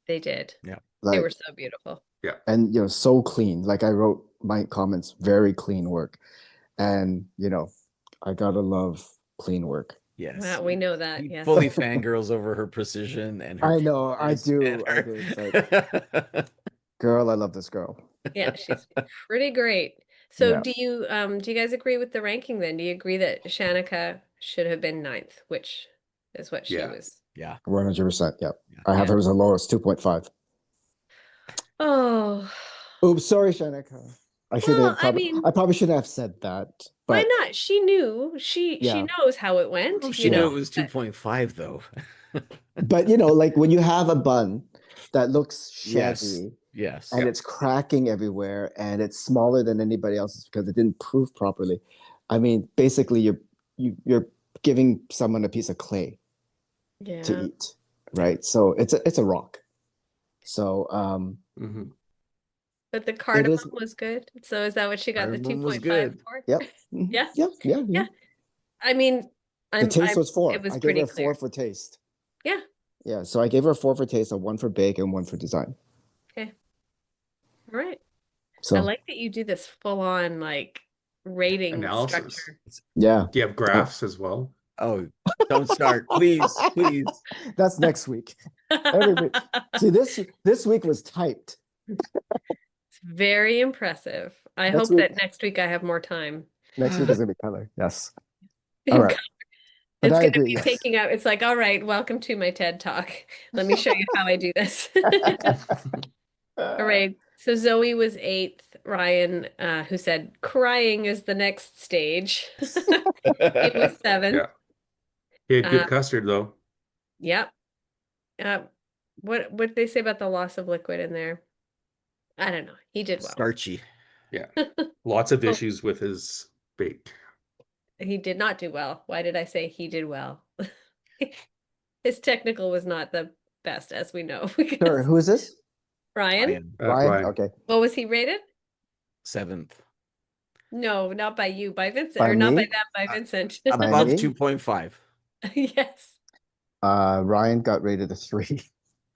Speaker 3: They did.
Speaker 2: Yeah.
Speaker 3: They
Speaker 1: Like,
Speaker 3: were so beautiful.
Speaker 4: yeah.
Speaker 1: and so clean. Like I wrote my comments, very clean work. And I gotta love clean work.
Speaker 2: Yes.
Speaker 3: Wow, we know that.
Speaker 2: He
Speaker 3: Yes.
Speaker 2: fully fangirls over her precision and her
Speaker 1: I know, I
Speaker 2: cleanness
Speaker 1: do.
Speaker 2: and
Speaker 1: It's like, girl, I love this girl.
Speaker 3: Yeah, she's pretty great. So
Speaker 1: Yeah.
Speaker 3: do you guys agree with the ranking then? Do you agree that Shanika should have been ninth, which is what she
Speaker 4: Yeah.
Speaker 3: was?
Speaker 2: Yeah.
Speaker 1: 100%. Yeah.
Speaker 2: Yeah.
Speaker 1: I have
Speaker 3: Yeah.
Speaker 1: her as a lowest 2.5.
Speaker 3: Oh,
Speaker 1: Oops, sorry, Shanika.
Speaker 3: well, I mean,
Speaker 1: I probably shouldn't have said that.
Speaker 3: why
Speaker 1: But
Speaker 3: not? She knew. She
Speaker 1: yeah.
Speaker 3: knows how it
Speaker 2: Oh,
Speaker 3: went,
Speaker 2: she knew
Speaker 1: Yeah.
Speaker 2: it was 2.5 though.
Speaker 1: But like when you have a bun that looks
Speaker 2: Yes.
Speaker 1: shaggy
Speaker 2: Yes.
Speaker 1: and it's cracking everywhere and it's smaller than anybody else's because it didn't proof properly. I mean, basically you're giving someone a piece of clay to
Speaker 3: Yeah.
Speaker 1: eat, right? So it's a rock. So
Speaker 4: Mhm.
Speaker 3: But the
Speaker 1: it
Speaker 3: cardamom
Speaker 1: is.
Speaker 3: was good. So is that what she got the
Speaker 2: Cardamom was
Speaker 3: 2.5
Speaker 2: good.
Speaker 3: for?
Speaker 1: Yep. Mhm.
Speaker 3: Yeah.
Speaker 1: Yeah. Yeah.
Speaker 3: Yeah. I mean,
Speaker 1: The taste was 4.
Speaker 3: it was
Speaker 1: I gave her
Speaker 3: pretty
Speaker 1: a 4
Speaker 3: clear.
Speaker 1: for taste.
Speaker 3: Yeah.
Speaker 1: Yeah. So I gave her a 4 for taste, a 1 for bake, and 1 for design.
Speaker 3: Okay. All right. I
Speaker 1: So
Speaker 3: like that you do this full on like rating
Speaker 4: Analysis.
Speaker 3: structure.
Speaker 1: yeah.
Speaker 4: Do you have graphs as well?
Speaker 2: Oh, don't start, please, please.
Speaker 1: That's next week. Every week. See, this week was typed.
Speaker 3: It's very impressive. I
Speaker 1: Next
Speaker 3: hope
Speaker 1: week.
Speaker 3: that next week I have more time.
Speaker 1: Next week is gonna be color. Yes. All right. But
Speaker 3: It's
Speaker 1: I
Speaker 3: going to
Speaker 1: agree.
Speaker 3: be
Speaker 1: Yes.
Speaker 3: taking out. It's like, all right, welcome to my TED Talk. Let me show you how I do this. All right. So Zoe was 8th. Ryan, who said crying is the next stage. He was 7th.
Speaker 4: Yeah. He had good custard though.
Speaker 3: Yep. What did they say about the loss of liquid in there? I don't know. He did well.
Speaker 2: Starchy.
Speaker 4: Yeah. Lots of
Speaker 3: Oh.
Speaker 4: issues with his bake.
Speaker 3: He did not do well. Why did I say he did well? His technical was not the best, as we know.
Speaker 1: Sure. Who is this?
Speaker 3: Ryan?
Speaker 1: Ryan.
Speaker 4: Ryan.
Speaker 1: Okay.
Speaker 3: What was he rated?
Speaker 2: 7th.
Speaker 3: No, not by you, by Vincent,
Speaker 1: By
Speaker 3: or not by
Speaker 1: me?
Speaker 3: them, by Vincent.
Speaker 1: By
Speaker 2: Above
Speaker 1: me?
Speaker 2: 2.5.
Speaker 3: Yes.
Speaker 1: Ryan got rated a 3.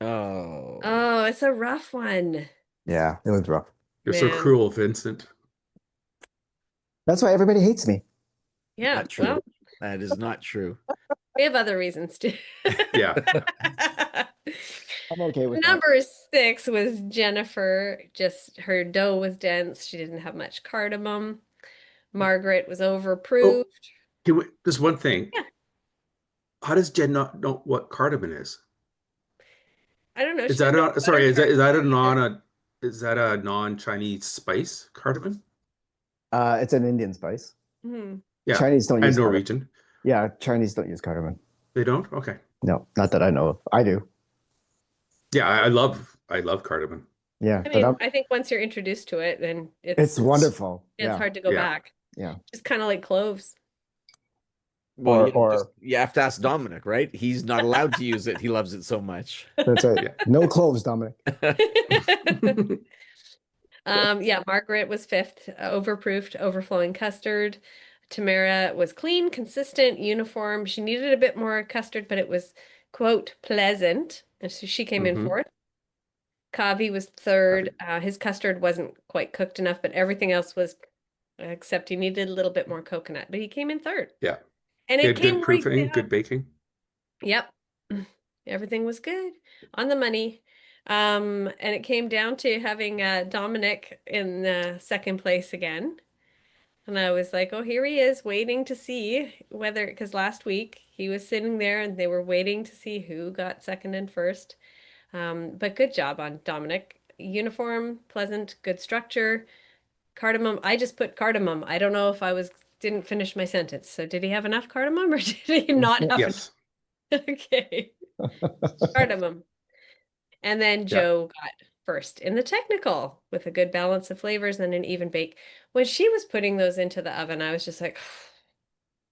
Speaker 2: Oh.
Speaker 3: Oh, it's a rough one.
Speaker 1: Yeah, it was rough.
Speaker 4: You're so
Speaker 3: Man.
Speaker 4: cruel, Vincent.
Speaker 1: That's why everybody hates me.
Speaker 3: Yeah,
Speaker 2: Not true.
Speaker 3: well,
Speaker 2: That is not true.
Speaker 3: we have other reasons too.
Speaker 4: Yeah.
Speaker 1: I'm okay with that.
Speaker 3: Number 6 was Jennifer. Just her dough was dense. She didn't have much cardamom. Margaret was overproofed.
Speaker 4: There's one thing.
Speaker 3: Yeah.
Speaker 4: How does Jen not know what cardamom is?
Speaker 3: I don't know.
Speaker 4: Is
Speaker 3: she
Speaker 4: that
Speaker 3: didn't know
Speaker 4: a sorry,
Speaker 3: about
Speaker 4: is that a non-Chinese spice, cardamom?
Speaker 1: It's an Indian spice.
Speaker 3: Hmm.
Speaker 4: Yeah.
Speaker 1: Chinese don't
Speaker 4: And
Speaker 1: use cardamom.
Speaker 4: Norwegian.
Speaker 1: Yeah, Chinese don't use cardamom.
Speaker 4: They don't? Okay.
Speaker 1: No, not that I know of. I do.
Speaker 4: Yeah, I love cardamom.
Speaker 1: Yeah,
Speaker 3: I
Speaker 1: but
Speaker 3: mean, I think once you're introduced to it, then
Speaker 1: it's wonderful.
Speaker 3: it's
Speaker 1: Yeah,
Speaker 3: hard to go
Speaker 4: Yeah.
Speaker 3: back.
Speaker 1: yeah.
Speaker 3: Just kind of like cloves.
Speaker 2: Well,
Speaker 1: Or-
Speaker 2: you have to ask Dominic, right? He's not allowed to use it. He loves it so much.
Speaker 1: That's right.
Speaker 4: Yeah.
Speaker 1: No cloves, Dominic.
Speaker 3: Yeah, Margaret was 5th, overproofed, overflowing custard. Tamara was clean, consistent, uniform. She needed a bit more custard, but it was, quote, pleasant. And so she came in
Speaker 4: Mhm.
Speaker 3: 4th. Kavi was 3rd. His custard wasn't quite cooked enough, but everything else was, except he needed a little bit more coconut, but he came in 3rd.
Speaker 4: Yeah.
Speaker 3: And
Speaker 4: He
Speaker 3: it
Speaker 4: had
Speaker 3: came
Speaker 4: good
Speaker 3: right
Speaker 4: proofing,
Speaker 3: down.
Speaker 4: good baking.
Speaker 3: Yep. Everything was good on the money. And it came down to having Dominic in 2nd place again. And I was like, oh, here he is waiting to see whether, because last week he was sitting there and they were waiting to see who got 2nd and 1st. But good job on Dominic. Uniform, pleasant, good structure. Cardamom. I just put cardamom. I don't know if didn't finish my sentence. So did he have enough cardamom or did he not have
Speaker 4: Yes.
Speaker 3: enough? Okay. Cardamom. And then Joe got first in the technical with a good balance of flavors and an even bake. When she was putting those into the oven, I was just like,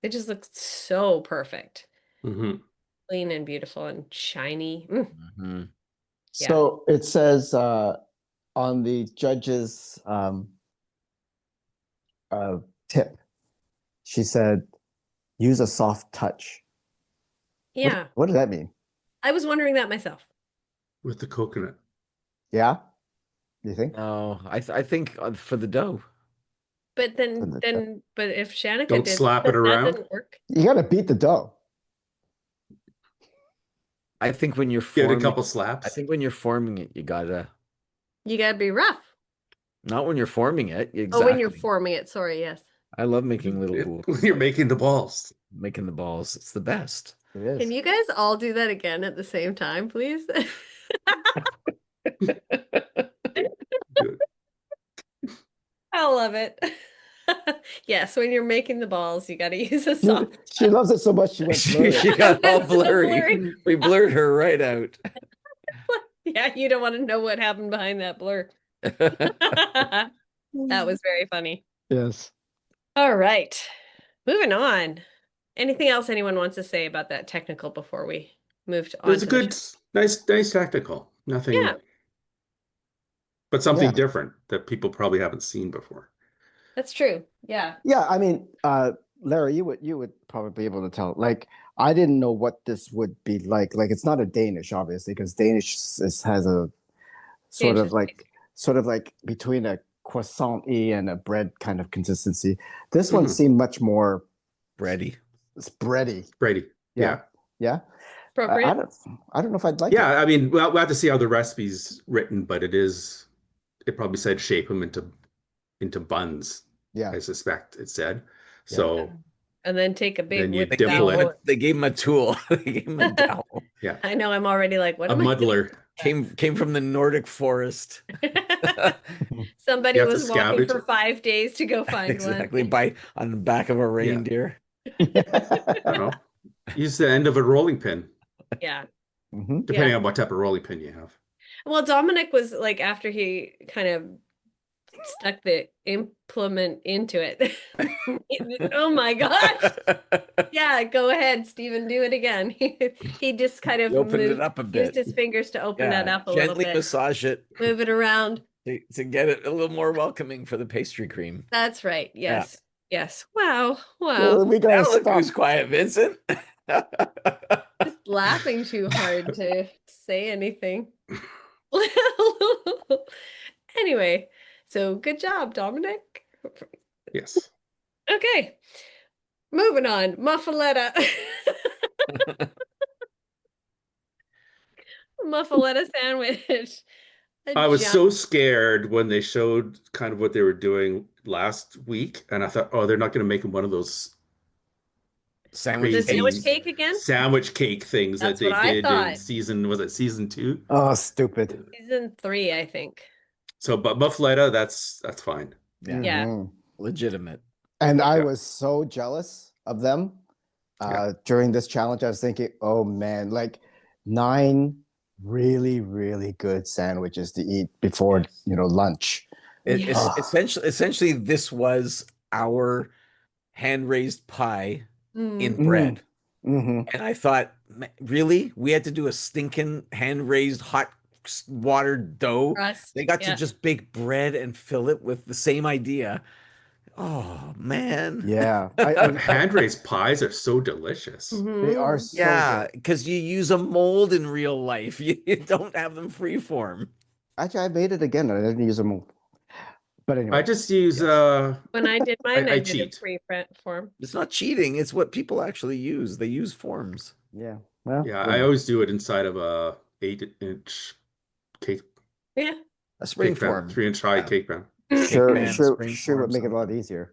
Speaker 3: it just looked so perfect.
Speaker 4: Mhm.
Speaker 3: Clean and beautiful and shiny.
Speaker 2: Mm-hmm.
Speaker 1: So it says on the judge's tip, she said, use a soft touch.
Speaker 3: Yeah.
Speaker 1: What does that mean?
Speaker 3: I was wondering that myself.
Speaker 4: With the coconut.
Speaker 1: Yeah? You think?
Speaker 2: No, I think for the dough.
Speaker 3: But but if Shanika
Speaker 4: Don't
Speaker 3: did
Speaker 4: slap it
Speaker 3: that
Speaker 4: around.
Speaker 3: didn't work.
Speaker 1: You got to beat the dough.
Speaker 2: I think when you're
Speaker 4: Give it a
Speaker 2: forming,
Speaker 4: couple
Speaker 2: I
Speaker 4: slaps.
Speaker 2: think when you're forming it, you gotta.
Speaker 3: You gotta be rough.
Speaker 2: Not when you're forming it. Exactly.
Speaker 3: Oh, when you're forming it, sorry, yes.
Speaker 2: I love making little
Speaker 4: When
Speaker 2: bools,
Speaker 4: you're making the balls.
Speaker 2: making the balls. It's the best.
Speaker 1: It is.
Speaker 3: Can you guys all do that again at the same time, please?
Speaker 4: Good.
Speaker 3: I love it. Yes, when you're making the balls, you got to use a soft.
Speaker 1: She loves it so much she went blurry.
Speaker 2: She got all
Speaker 3: That's so
Speaker 2: blurry.
Speaker 3: blurry.
Speaker 2: We blurred her right out.
Speaker 3: Yeah, you don't want to know what happened behind that blur. That was very funny.
Speaker 1: Yes.
Speaker 3: All right, moving on. Anything else anyone wants to say about that technical before we moved
Speaker 4: It
Speaker 3: on
Speaker 4: was
Speaker 3: to
Speaker 4: a
Speaker 3: the
Speaker 4: good, nice tactical. Nothing,
Speaker 3: Yeah.
Speaker 4: but something
Speaker 1: Yeah.
Speaker 4: different that people probably haven't seen before.
Speaker 3: That's true. Yeah.
Speaker 1: Yeah, I mean, Larry, you would probably be able to tell. Like, I didn't know what this would be like. Like, it's not a Danish, obviously, because Danish has a
Speaker 3: Danish is
Speaker 1: sort of like between a croissant and a bread kind of consistency. This one
Speaker 4: Mhm.
Speaker 1: seemed much more
Speaker 2: Bready.
Speaker 1: bready.
Speaker 4: Brady.
Speaker 1: Yeah. Yeah.
Speaker 3: appropriate.
Speaker 1: I don't know if I'd like it.
Speaker 4: Yeah, I mean, we'll have to see how the recipe's written, but it probably said shape them into buns.
Speaker 1: Yeah.
Speaker 4: I suspect it said.
Speaker 1: Yeah.
Speaker 4: So
Speaker 3: And then take a big
Speaker 4: then you
Speaker 3: whip
Speaker 4: dimple
Speaker 3: towel.
Speaker 4: it.
Speaker 2: They gave him a tool. They gave him a dowel.
Speaker 4: Yeah,
Speaker 3: I know I'm already like, what
Speaker 4: a
Speaker 3: am I doing?
Speaker 4: muddler.
Speaker 2: Came from the Nordic forest.
Speaker 3: Somebody
Speaker 4: You have to
Speaker 3: was walking
Speaker 4: scavenge.
Speaker 3: for 5 days to go find
Speaker 2: Exactly,
Speaker 3: one.
Speaker 2: on the back of a reindeer.
Speaker 4: I don't know. Use the end of a rolling pin,
Speaker 3: Yeah.
Speaker 1: Mhm.
Speaker 4: depending
Speaker 3: Yeah.
Speaker 4: on what type of rolling pin you have.
Speaker 3: Well, Dominic was like, after he kind of stuck the implement into it. Oh my gosh. Yeah, go ahead, Stephen, do it again. He just kind of
Speaker 2: He opened it up a
Speaker 3: used
Speaker 2: bit.
Speaker 3: his fingers to open that
Speaker 2: Yeah,
Speaker 3: up a little
Speaker 2: gently
Speaker 3: bit.
Speaker 2: massage it
Speaker 3: Move it around.
Speaker 2: to get it a little more welcoming for the pastry cream.
Speaker 3: That's right.
Speaker 2: Yeah.
Speaker 3: Yes. Yes. Wow. Wow.
Speaker 1: We
Speaker 2: Now
Speaker 1: gotta
Speaker 2: look
Speaker 1: stop.
Speaker 2: who's quiet, Vincent.
Speaker 3: Just laughing too hard to say anything. Anyway, so good job, Dominic.
Speaker 4: Yes.
Speaker 3: Okay, moving on. Muffaletta. Muffaletta sandwich.
Speaker 4: I was so scared when they showed kind of what they were doing last week, and I thought, oh, they're not going to make them one of those
Speaker 2: Sandwich
Speaker 3: The
Speaker 4: crazy
Speaker 3: sandwich cake again?
Speaker 4: sandwich cake things
Speaker 3: That's
Speaker 4: that they
Speaker 3: what I
Speaker 4: did in
Speaker 3: thought.
Speaker 4: was it season 2?
Speaker 1: Oh, stupid.
Speaker 3: Season 3, I think.
Speaker 4: So, but muffaletta, that's fine.
Speaker 2: Yeah,
Speaker 3: Yeah.
Speaker 1: Mhm.
Speaker 2: legitimate.
Speaker 1: And I
Speaker 4: Yeah.
Speaker 1: was so jealous of them
Speaker 4: Yeah.
Speaker 1: during this challenge. I was thinking, oh man, like 9 really, really good sandwiches to eat before,
Speaker 2: Yes.
Speaker 1: Lunch.
Speaker 3: Yeah.
Speaker 2: Essentially, this was our hand-raised pie in
Speaker 3: Mm.
Speaker 2: bread.
Speaker 1: Mm-hmm.
Speaker 2: And I thought, really? We had to do a stinking hand-raised hot watered dough?
Speaker 3: Crust,
Speaker 2: They got
Speaker 3: yeah.
Speaker 2: to just bake bread and fill it with the same idea. Oh, man.
Speaker 1: Yeah.
Speaker 4: But hand-raised pies are so delicious.
Speaker 1: They are
Speaker 3: Mhm.
Speaker 1: so
Speaker 2: Yeah,
Speaker 1: good.
Speaker 2: because you use a mold in real life. You don't have them freeform.
Speaker 1: Actually, I made it again. I didn't use them. But
Speaker 4: I
Speaker 1: anyway.
Speaker 4: just use
Speaker 3: When I did mine,
Speaker 4: I
Speaker 3: I did
Speaker 4: cheat.
Speaker 3: a pre-print form.
Speaker 2: It's not cheating. It's what people actually use. They use forms.
Speaker 1: Yeah. Well,
Speaker 4: Yeah, I always do it inside of a 8-inch cake
Speaker 3: Yeah.
Speaker 2: A spring
Speaker 4: pan,
Speaker 2: form.
Speaker 4: 3-inch high
Speaker 2: Yeah.
Speaker 4: cake pan.
Speaker 1: sure
Speaker 2: pan, spring
Speaker 1: would
Speaker 2: form,
Speaker 1: make it a lot
Speaker 2: something.
Speaker 1: easier.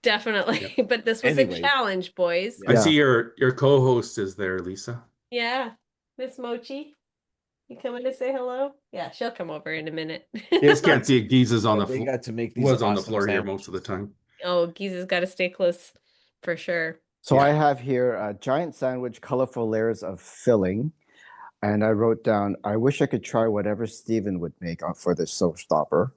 Speaker 3: Definitely. But this was
Speaker 2: Anyway.
Speaker 3: a challenge, boys.
Speaker 4: I
Speaker 1: Yeah.
Speaker 4: see your co-host is there, Lisa.
Speaker 3: Yeah. Miss Mochi. You coming to say hello? Yeah, she'll come over in a minute.
Speaker 4: You just can't see it. Giza's on the
Speaker 2: They
Speaker 4: floor.
Speaker 2: got to make these
Speaker 4: Was on the
Speaker 2: awesome
Speaker 4: floor here
Speaker 2: sandwiches.
Speaker 4: most of the time.
Speaker 3: Oh, Giza's got to stay close for sure.
Speaker 1: So
Speaker 4: Yeah.
Speaker 1: I have here a giant sandwich, colorful layers of filling. and I wrote down, I wish I could try whatever Steven would make for the showstopper.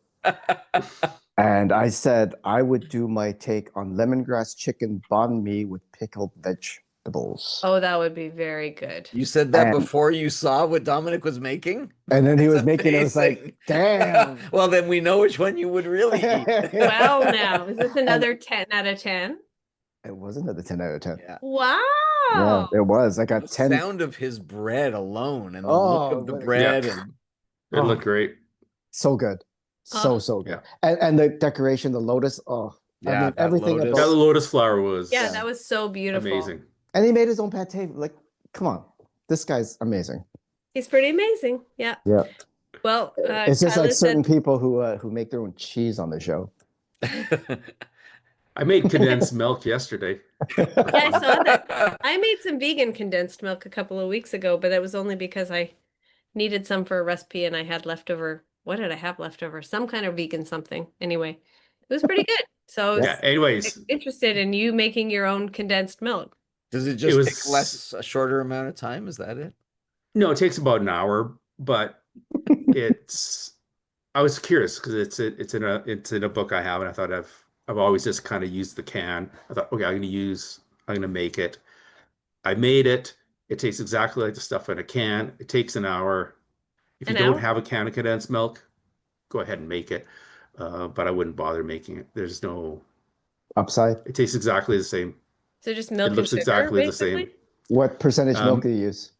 Speaker 1: And I said I would do my take on lemongrass chicken banh mi with pickled vegetables.
Speaker 3: Oh, that would be very good.
Speaker 2: You said that
Speaker 1: And-
Speaker 2: before you saw what Dominic was making?
Speaker 1: And then he
Speaker 2: That's
Speaker 1: was making it. I was like,
Speaker 2: amazing.
Speaker 1: damn.
Speaker 2: Well, then we know which one you would really eat.
Speaker 3: Wow, now is this another 10 out of 10?
Speaker 1: It was another 10 out of 10.
Speaker 2: Yeah.
Speaker 3: Wow.
Speaker 1: Yeah, it was. I got
Speaker 2: The
Speaker 1: 10.
Speaker 2: sound of his bread alone and the look of the
Speaker 1: what a-
Speaker 2: bread
Speaker 4: Yeah.
Speaker 2: and
Speaker 4: It looked great.
Speaker 1: So good. So good. And the decoration, the lotus. Oh, I
Speaker 2: Yeah,
Speaker 1: mean,
Speaker 2: that
Speaker 1: everything
Speaker 2: lotus.
Speaker 4: That
Speaker 1: about.
Speaker 4: lotus flower was
Speaker 3: Yeah, that was so beautiful.
Speaker 4: amazing.
Speaker 1: And he made his own pate. Like, come on. This guy's amazing.
Speaker 3: He's pretty amazing. Yeah.
Speaker 1: Yeah.
Speaker 3: Well,
Speaker 1: It's just like
Speaker 3: Kyla
Speaker 1: certain
Speaker 3: said,
Speaker 1: people who make their own cheese on the show.
Speaker 4: I made condensed milk yesterday.
Speaker 3: yeah, I saw that. I made some vegan condensed milk a couple of weeks ago, but that was only because I needed some for a recipe and I had leftover. What did I have leftover? Some kind of vegan something. Anyway, it was pretty good. So I was
Speaker 4: Yeah. Anyways,
Speaker 3: interested in you making your own condensed milk.
Speaker 2: Does it just
Speaker 4: was-
Speaker 2: take a shorter amount of time? Is that it?
Speaker 4: no, it takes about an hour, but it's. I was curious because it's in a book I have, and I thought I've always just kind of used the can. I thought, okay, I'm gonna make it. I made it. It tastes exactly like the stuff in a can. It takes an hour. If you
Speaker 3: An
Speaker 4: don't
Speaker 3: hour?
Speaker 4: have a can of condensed milk, go ahead and make it. But I wouldn't bother making it. There's no.
Speaker 1: Upside.
Speaker 4: It tastes exactly the same.
Speaker 3: So just milk
Speaker 4: It looks
Speaker 3: and sugar,
Speaker 4: exactly the
Speaker 3: basically?
Speaker 4: same.
Speaker 1: What percentage milk do you use?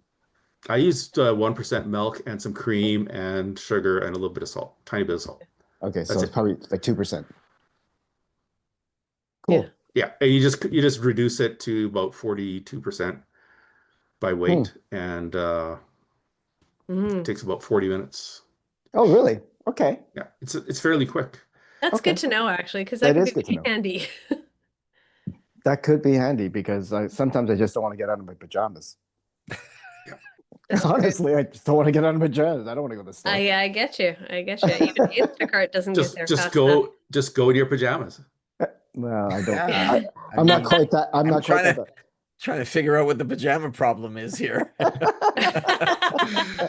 Speaker 4: I used 1% milk and some cream and sugar and a little bit of salt, tiny bit of salt.
Speaker 1: Okay, so
Speaker 4: That's
Speaker 1: it's
Speaker 4: it.
Speaker 1: probably like 2%. Cool.
Speaker 4: Yeah, and you just reduce it to about 42% by weight, and
Speaker 3: Mhm.
Speaker 4: it takes about 40 minutes.
Speaker 1: Oh, really? Okay.
Speaker 4: Yeah, it's fairly quick.
Speaker 3: That's
Speaker 1: Okay.
Speaker 3: good to know, actually, because that
Speaker 1: That
Speaker 3: could
Speaker 1: is
Speaker 3: be
Speaker 1: good to know.
Speaker 3: handy.
Speaker 1: That could be handy because sometimes I just don't want to get out of my pajamas.
Speaker 3: That's true.
Speaker 1: Honestly, I just don't want to get out of my pajamas. I don't want to go to the store.
Speaker 3: I get you. I get you. Even Instacart doesn't get there
Speaker 4: Just
Speaker 3: fast enough.
Speaker 4: go to your pajamas.
Speaker 1: Well, I don't.
Speaker 2: Yeah.
Speaker 1: I'm not quite that. I'm not quite
Speaker 2: trying
Speaker 1: that.
Speaker 2: to figure out what the pajama problem is here.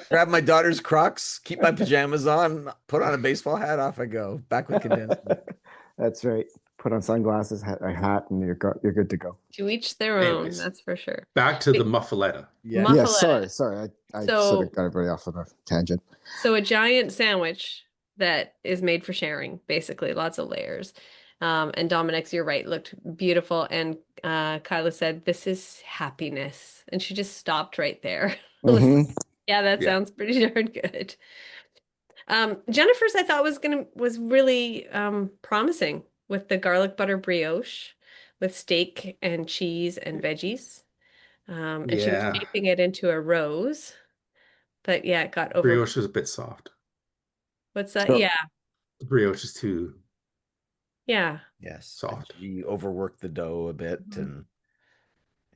Speaker 2: Grab my daughter's Crocs, keep my pajamas on, put on a baseball hat, off I go. Back with condensed milk.
Speaker 1: That's right. Put on sunglasses, a hat, and you're good to go.
Speaker 3: To each their own,
Speaker 4: Anyways.
Speaker 3: that's for sure.
Speaker 4: Back to the muffaletta.
Speaker 2: Yeah.
Speaker 3: Muff-
Speaker 1: Yeah,
Speaker 3: Muffaletta.
Speaker 1: sorry. I
Speaker 3: So-
Speaker 1: sort of got everybody off on a tangent.
Speaker 3: So a giant sandwich that is made for sharing, basically, lots of layers. And Dominic's, you're right, looked beautiful. And Kyla said, "This is happiness," and she just stopped right there.
Speaker 1: Mhm.
Speaker 3: Yeah, that
Speaker 4: Yeah.
Speaker 3: sounds pretty darn good. Jennifer's I thought was really promising with the garlic butter brioche with steak and cheese and veggies. And she
Speaker 4: Yeah.
Speaker 3: was shaping it into a rose. But yeah, it got over.
Speaker 4: Brioche is a bit soft.
Speaker 3: What's that?
Speaker 1: So-
Speaker 3: Yeah.
Speaker 4: The brioche is too.
Speaker 3: Yeah.
Speaker 2: Yes.
Speaker 4: Soft.
Speaker 2: She overworked the dough a bit
Speaker 3: Mhm.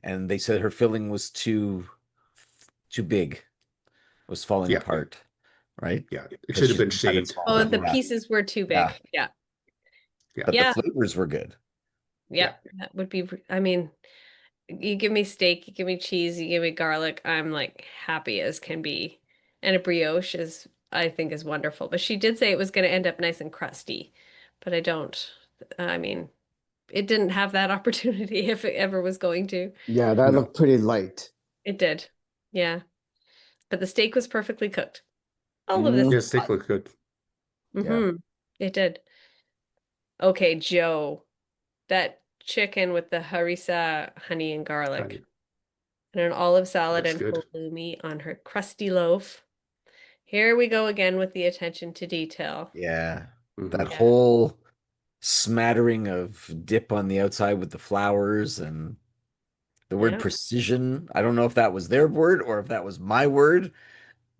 Speaker 2: and they said her filling was too big. It was falling
Speaker 4: Yeah.
Speaker 2: apart. Right?
Speaker 4: Yeah, it
Speaker 2: Because
Speaker 4: should have
Speaker 2: she's
Speaker 4: been
Speaker 2: cut it
Speaker 4: shaved.
Speaker 2: small.
Speaker 3: Oh, the
Speaker 2: Yeah.
Speaker 3: pieces were too big.
Speaker 2: Yeah.
Speaker 3: Yeah.
Speaker 2: But
Speaker 3: Yeah.
Speaker 2: the flavors were good.
Speaker 3: Yeah. That would be, I mean, you give me steak, you give me cheese, you give me garlic, I'm like happy as can be. And a brioche is, I think, is wonderful. But she did say it was going to end up nice and crusty. But I mean, it didn't have that opportunity if it ever was going to.
Speaker 1: Yeah, that
Speaker 4: No.
Speaker 1: looked pretty light.
Speaker 3: It did. Yeah. But the steak was perfectly cooked. All of this.
Speaker 1: Mhm.
Speaker 4: Yeah, steak looked good.
Speaker 3: Mm-hmm. It did. Okay, Joe, that chicken with the harissa, honey and garlic,
Speaker 4: Honey.
Speaker 3: and an olive salad
Speaker 4: Looks
Speaker 3: and
Speaker 4: good.
Speaker 3: halloumi on her crusty loaf. Here we go again with the attention to detail.
Speaker 2: Yeah.
Speaker 4: Mhm.
Speaker 2: That
Speaker 3: Yeah.
Speaker 2: whole smattering of dip on the outside with the flowers and the word
Speaker 3: Yeah.
Speaker 2: precision. I don't know if that was their word or if that was my word.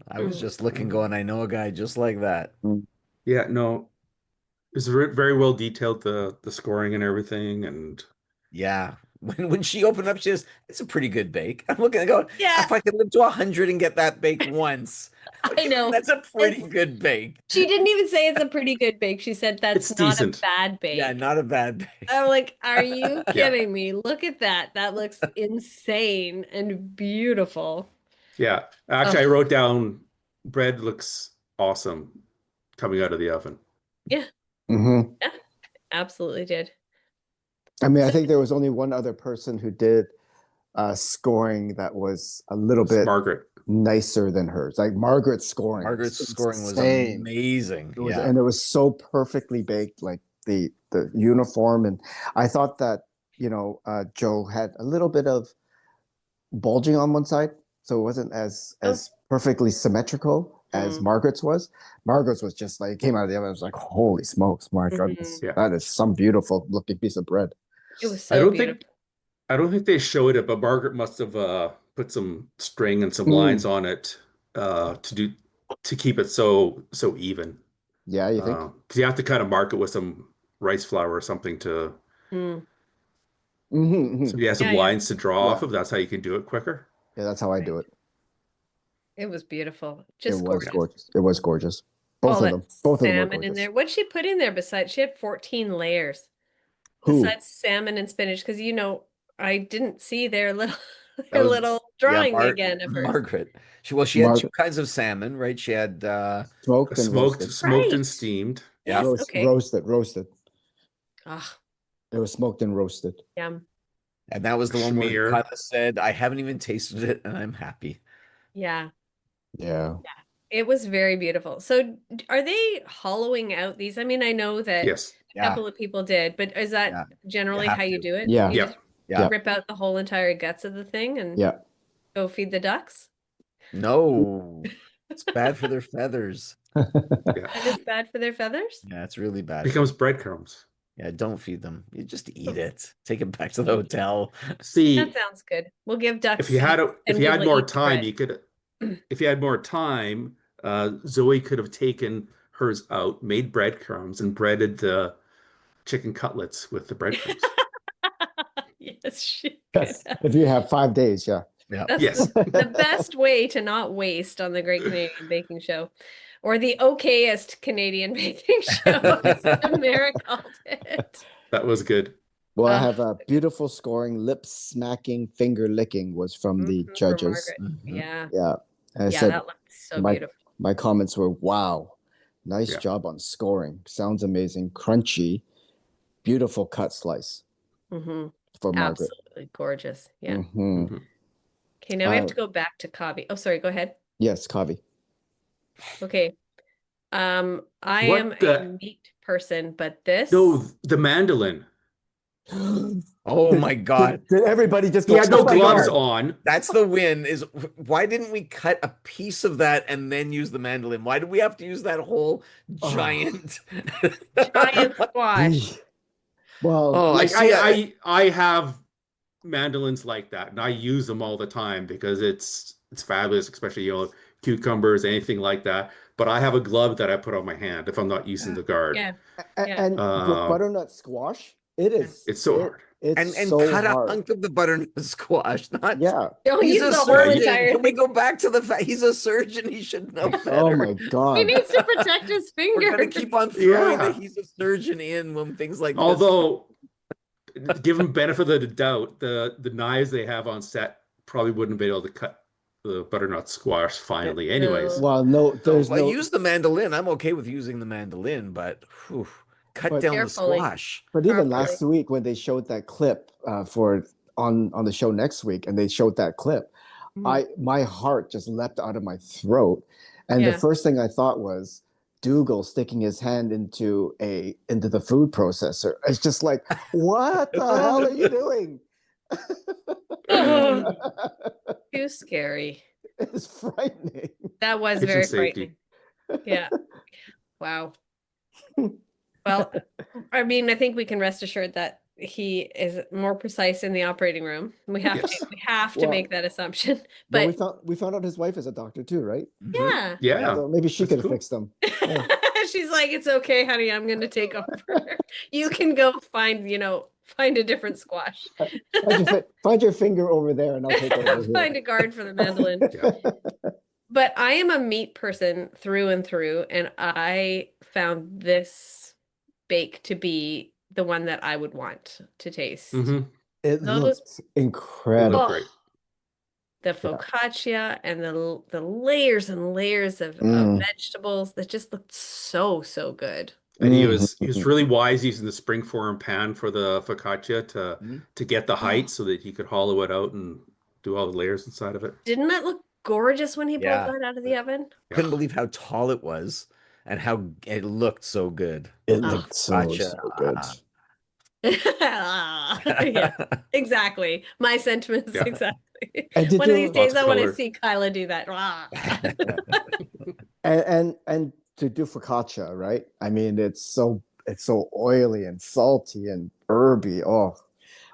Speaker 2: I was
Speaker 3: Mm.
Speaker 2: just looking, going, I know a guy just like that.
Speaker 4: Yeah, no, it's very well detailed, the scoring and everything, and
Speaker 2: Yeah. When she opened up, she says, "It's a pretty good bake." I'm looking and going,
Speaker 3: Yeah.
Speaker 2: if I could live to 100 and get that bake once,
Speaker 3: I know.
Speaker 2: that's a pretty
Speaker 3: It's-
Speaker 2: good bake.
Speaker 3: She didn't even say it's a pretty good bake. She said that's
Speaker 4: It's
Speaker 3: not
Speaker 4: decent.
Speaker 3: a bad bake.
Speaker 2: Yeah, not a bad bake.
Speaker 3: I'm like, are you
Speaker 4: Yeah.
Speaker 3: kidding me? Look at that. That looks insane and beautiful.
Speaker 4: Yeah. Actually, I wrote down bread looks awesome coming out of the oven.
Speaker 3: Yeah,
Speaker 1: Hmm.
Speaker 3: yeah, absolutely did.
Speaker 1: I mean, I
Speaker 3: So,
Speaker 1: think there was only one other person who did scoring that was a little
Speaker 4: It's
Speaker 1: bit
Speaker 4: Margaret.
Speaker 1: nicer than hers. Like Margaret's scoring
Speaker 2: Margaret's
Speaker 1: was
Speaker 2: scoring was
Speaker 1: insane.
Speaker 2: amazing.
Speaker 1: It was,
Speaker 2: Yeah.
Speaker 1: and it was so perfectly baked, like the uniform. And I thought that, Joe had a little bit of bulging on one side, so it wasn't as perfectly symmetrical as Margaret's was. Margaret's was just like, it came out of the oven. I was like, holy smokes, my goodness,
Speaker 4: Yeah.
Speaker 1: that is some beautiful looking piece of bread.
Speaker 3: it was
Speaker 4: I
Speaker 3: so
Speaker 4: don't
Speaker 3: beautiful.
Speaker 4: think I don't think they showed it, but Margaret must have put some string and some
Speaker 1: Mm.
Speaker 4: lines on it to keep it so even.
Speaker 1: Yeah, you think?
Speaker 4: Because you have to kind of mark it with some rice flour or something to
Speaker 3: Mm.
Speaker 4: so you have some
Speaker 3: Yeah, yeah,
Speaker 4: lines to draw off
Speaker 1: Yeah,
Speaker 4: of. That's how you can do it quicker.
Speaker 1: yeah, that's how I
Speaker 3: right.
Speaker 1: do it.
Speaker 3: It was beautiful.
Speaker 1: It
Speaker 3: Just
Speaker 1: was
Speaker 3: gorgeous.
Speaker 1: gorgeous. It was gorgeous.
Speaker 3: All
Speaker 1: Both of
Speaker 3: that
Speaker 1: them. Both of them were
Speaker 3: salmon in
Speaker 1: gorgeous.
Speaker 3: there. What'd she put in there besides? She had 14 layers
Speaker 1: Who?
Speaker 3: besides salmon and spinach. Because I didn't see their little
Speaker 2: That was
Speaker 3: drawing again of hers.
Speaker 2: Margaret. She had two
Speaker 1: Margaret,
Speaker 2: kinds of salmon, right? She had
Speaker 1: smoked and roasted.
Speaker 4: Smoked
Speaker 3: Right.
Speaker 4: and steamed.
Speaker 2: yeah.
Speaker 3: Yes. Okay.
Speaker 1: Roasted.
Speaker 3: Ah,
Speaker 1: It was smoked and roasted.
Speaker 3: yum.
Speaker 2: And that was the one where
Speaker 4: Schmear.
Speaker 2: Kyla said, I haven't even tasted it and I'm happy.
Speaker 3: Yeah.
Speaker 1: Yeah.
Speaker 3: It was very beautiful. So are they hollowing out these? I mean, I know that
Speaker 4: Yes.
Speaker 3: a couple of people did, but is that
Speaker 2: Yeah.
Speaker 3: generally
Speaker 2: have
Speaker 3: how you
Speaker 2: to.
Speaker 3: do it?
Speaker 1: Yeah.
Speaker 3: You
Speaker 4: Yeah.
Speaker 3: just
Speaker 2: Yeah.
Speaker 3: rip out the whole entire guts of the thing and
Speaker 1: Yeah.
Speaker 3: go feed the ducks?
Speaker 2: No, it's bad for their feathers.
Speaker 4: Yeah.
Speaker 3: That is bad for their feathers?
Speaker 2: Yeah, it's really bad.
Speaker 4: Becomes breadcrumbs.
Speaker 2: Yeah, don't feed them. You just eat it. Take it back to the hotel.
Speaker 4: See,
Speaker 3: That sounds good. We'll give ducks
Speaker 4: if you had
Speaker 3: seeds
Speaker 4: if
Speaker 3: and
Speaker 4: you
Speaker 3: we
Speaker 4: had
Speaker 3: will
Speaker 4: more
Speaker 3: eat the
Speaker 4: time,
Speaker 3: bread.
Speaker 4: you could if you had more time, Zoe could have taken hers out, made breadcrumbs, and breaded the chicken cutlets with the breadcrumbs.
Speaker 3: Yes, she could
Speaker 1: Yes.
Speaker 3: have.
Speaker 1: If you have 5 days, yeah.
Speaker 2: Yeah.
Speaker 3: That's
Speaker 4: Yes.
Speaker 3: the best way to not waste on the Great Canadian Baking Show, or the okayest Canadian baking show, as Samara called it.
Speaker 4: That was good.
Speaker 1: Well, I
Speaker 3: Ah,
Speaker 1: have a beautiful scoring, lip smacking, finger licking was from the
Speaker 3: for
Speaker 1: judges.
Speaker 3: Margaret.
Speaker 2: Mhm.
Speaker 3: Yeah,
Speaker 1: Yeah. And I
Speaker 3: yeah,
Speaker 1: said
Speaker 3: that looked so
Speaker 1: my
Speaker 3: beautiful.
Speaker 1: my comments were, wow, nice
Speaker 4: Yeah.
Speaker 1: job on scoring. Sounds amazing. Crunchy, beautiful cut slice
Speaker 3: Hmm.
Speaker 1: for Margaret.
Speaker 3: Absolutely gorgeous. Yeah.
Speaker 1: Hmm.
Speaker 4: Mhm.
Speaker 3: Okay, now we have to go back to Kavi. Oh, sorry, go ahead.
Speaker 1: Yes, Kavi.
Speaker 3: Okay. I am
Speaker 4: What
Speaker 3: a
Speaker 4: the
Speaker 3: meat person, but this
Speaker 4: No, the mandolin.
Speaker 2: Oh my God.
Speaker 1: Did everybody just
Speaker 4: He
Speaker 1: go,
Speaker 4: had
Speaker 1: oh
Speaker 4: no
Speaker 1: my
Speaker 4: gloves
Speaker 1: God.
Speaker 4: on.
Speaker 2: That's the win is why didn't we cut a piece of that and then use the mandolin? Why did we have to use that whole giant
Speaker 3: giant squash?
Speaker 1: Well,
Speaker 2: Oh, I
Speaker 4: Like
Speaker 2: see.
Speaker 4: I have mandolins like that, and I use them all the time because it's fabulous, especially cucumbers, anything like that. But I have a glove that I put on my hand if I'm not using the guard.
Speaker 3: Yeah, yeah.
Speaker 1: and with butternut squash,
Speaker 4: It's so hard.
Speaker 1: it's
Speaker 2: and
Speaker 1: so
Speaker 2: cut a
Speaker 1: hard.
Speaker 2: hunk of the butternut squash. Not
Speaker 1: Yeah.
Speaker 3: Don't
Speaker 2: he's
Speaker 3: use
Speaker 2: a
Speaker 3: the whole
Speaker 4: Yeah,
Speaker 2: surgeon.
Speaker 3: entire
Speaker 2: Can we
Speaker 3: thing.
Speaker 2: go back to the fact he's a surgeon? He should know better.
Speaker 1: Oh my
Speaker 3: He
Speaker 1: God.
Speaker 3: needs to protect his
Speaker 2: We're
Speaker 3: finger.
Speaker 2: gonna keep on throwing
Speaker 4: Yeah.
Speaker 2: that he's a surgeon in when things like this.
Speaker 4: Although, given benefit of the doubt, the knives they have on set probably wouldn't be able to cut the butternut squash finally. Anyways,
Speaker 1: Well, no, there's
Speaker 2: Well,
Speaker 1: no,
Speaker 2: use the mandolin. I'm okay with using the mandolin, but whew, cut
Speaker 1: But-
Speaker 2: down the
Speaker 3: Carefully.
Speaker 2: squash.
Speaker 1: but even
Speaker 3: properly.
Speaker 1: last week when they showed that clip for on the show next week, and they showed that clip, my heart just leapt out of my throat, and the
Speaker 3: Yeah.
Speaker 1: first thing I thought was Dougal sticking his hand into the food processor. It's just like, what the hell are you doing?
Speaker 3: Oh, too scary.
Speaker 1: It's frightening.
Speaker 3: That was
Speaker 4: Kitchen
Speaker 3: very
Speaker 4: safety.
Speaker 3: frightening. Yeah. Wow. Well, I mean, I think we can rest assured that he is more precise in the operating room. We have
Speaker 4: Yes.
Speaker 3: to
Speaker 1: Well,
Speaker 3: make that assumption.
Speaker 1: But
Speaker 3: But
Speaker 1: we found out his wife is a doctor too, right?
Speaker 3: yeah.
Speaker 4: yeah,
Speaker 1: So maybe she
Speaker 4: that's
Speaker 1: could
Speaker 4: cool.
Speaker 1: fix them.
Speaker 3: She's like, it's okay, honey, I'm gonna take over. You can go find a different squash.
Speaker 1: Find your finger over there, and I'll take over here.
Speaker 3: Find a guard for the mandolin.
Speaker 4: Yeah.
Speaker 3: But I am a meat person through and through, and I found this bake to be the one that I would want to taste.
Speaker 4: Hmm
Speaker 1: It
Speaker 3: Those-
Speaker 1: looked
Speaker 4: It
Speaker 1: incredible.
Speaker 4: looked
Speaker 3: Oh,
Speaker 4: great.
Speaker 3: the
Speaker 1: Yeah.
Speaker 3: focaccia and the layers and layers of
Speaker 1: Mm.
Speaker 3: vegetables that just looked so, so good.
Speaker 4: And he
Speaker 1: Mhm.
Speaker 4: was really wise using the springform pan for the focaccia to get the height so that he could hollow it out and do all the layers inside of it.
Speaker 3: Didn't that look gorgeous when he pulled
Speaker 2: Yeah.
Speaker 3: that out of the oven?
Speaker 2: Couldn't believe how tall it was and how it looked so good.
Speaker 1: It
Speaker 2: The
Speaker 1: looked so
Speaker 2: focaccia.
Speaker 1: good.
Speaker 3: Yeah, exactly. My sentiments,
Speaker 4: Yeah.
Speaker 3: exactly.
Speaker 1: And did
Speaker 3: One of these
Speaker 1: you
Speaker 3: days,
Speaker 4: Lots of
Speaker 3: I want to
Speaker 4: color.
Speaker 3: see Kyla do that.
Speaker 1: and to do focaccia, right? I mean, it's so oily and salty and herby. Oh,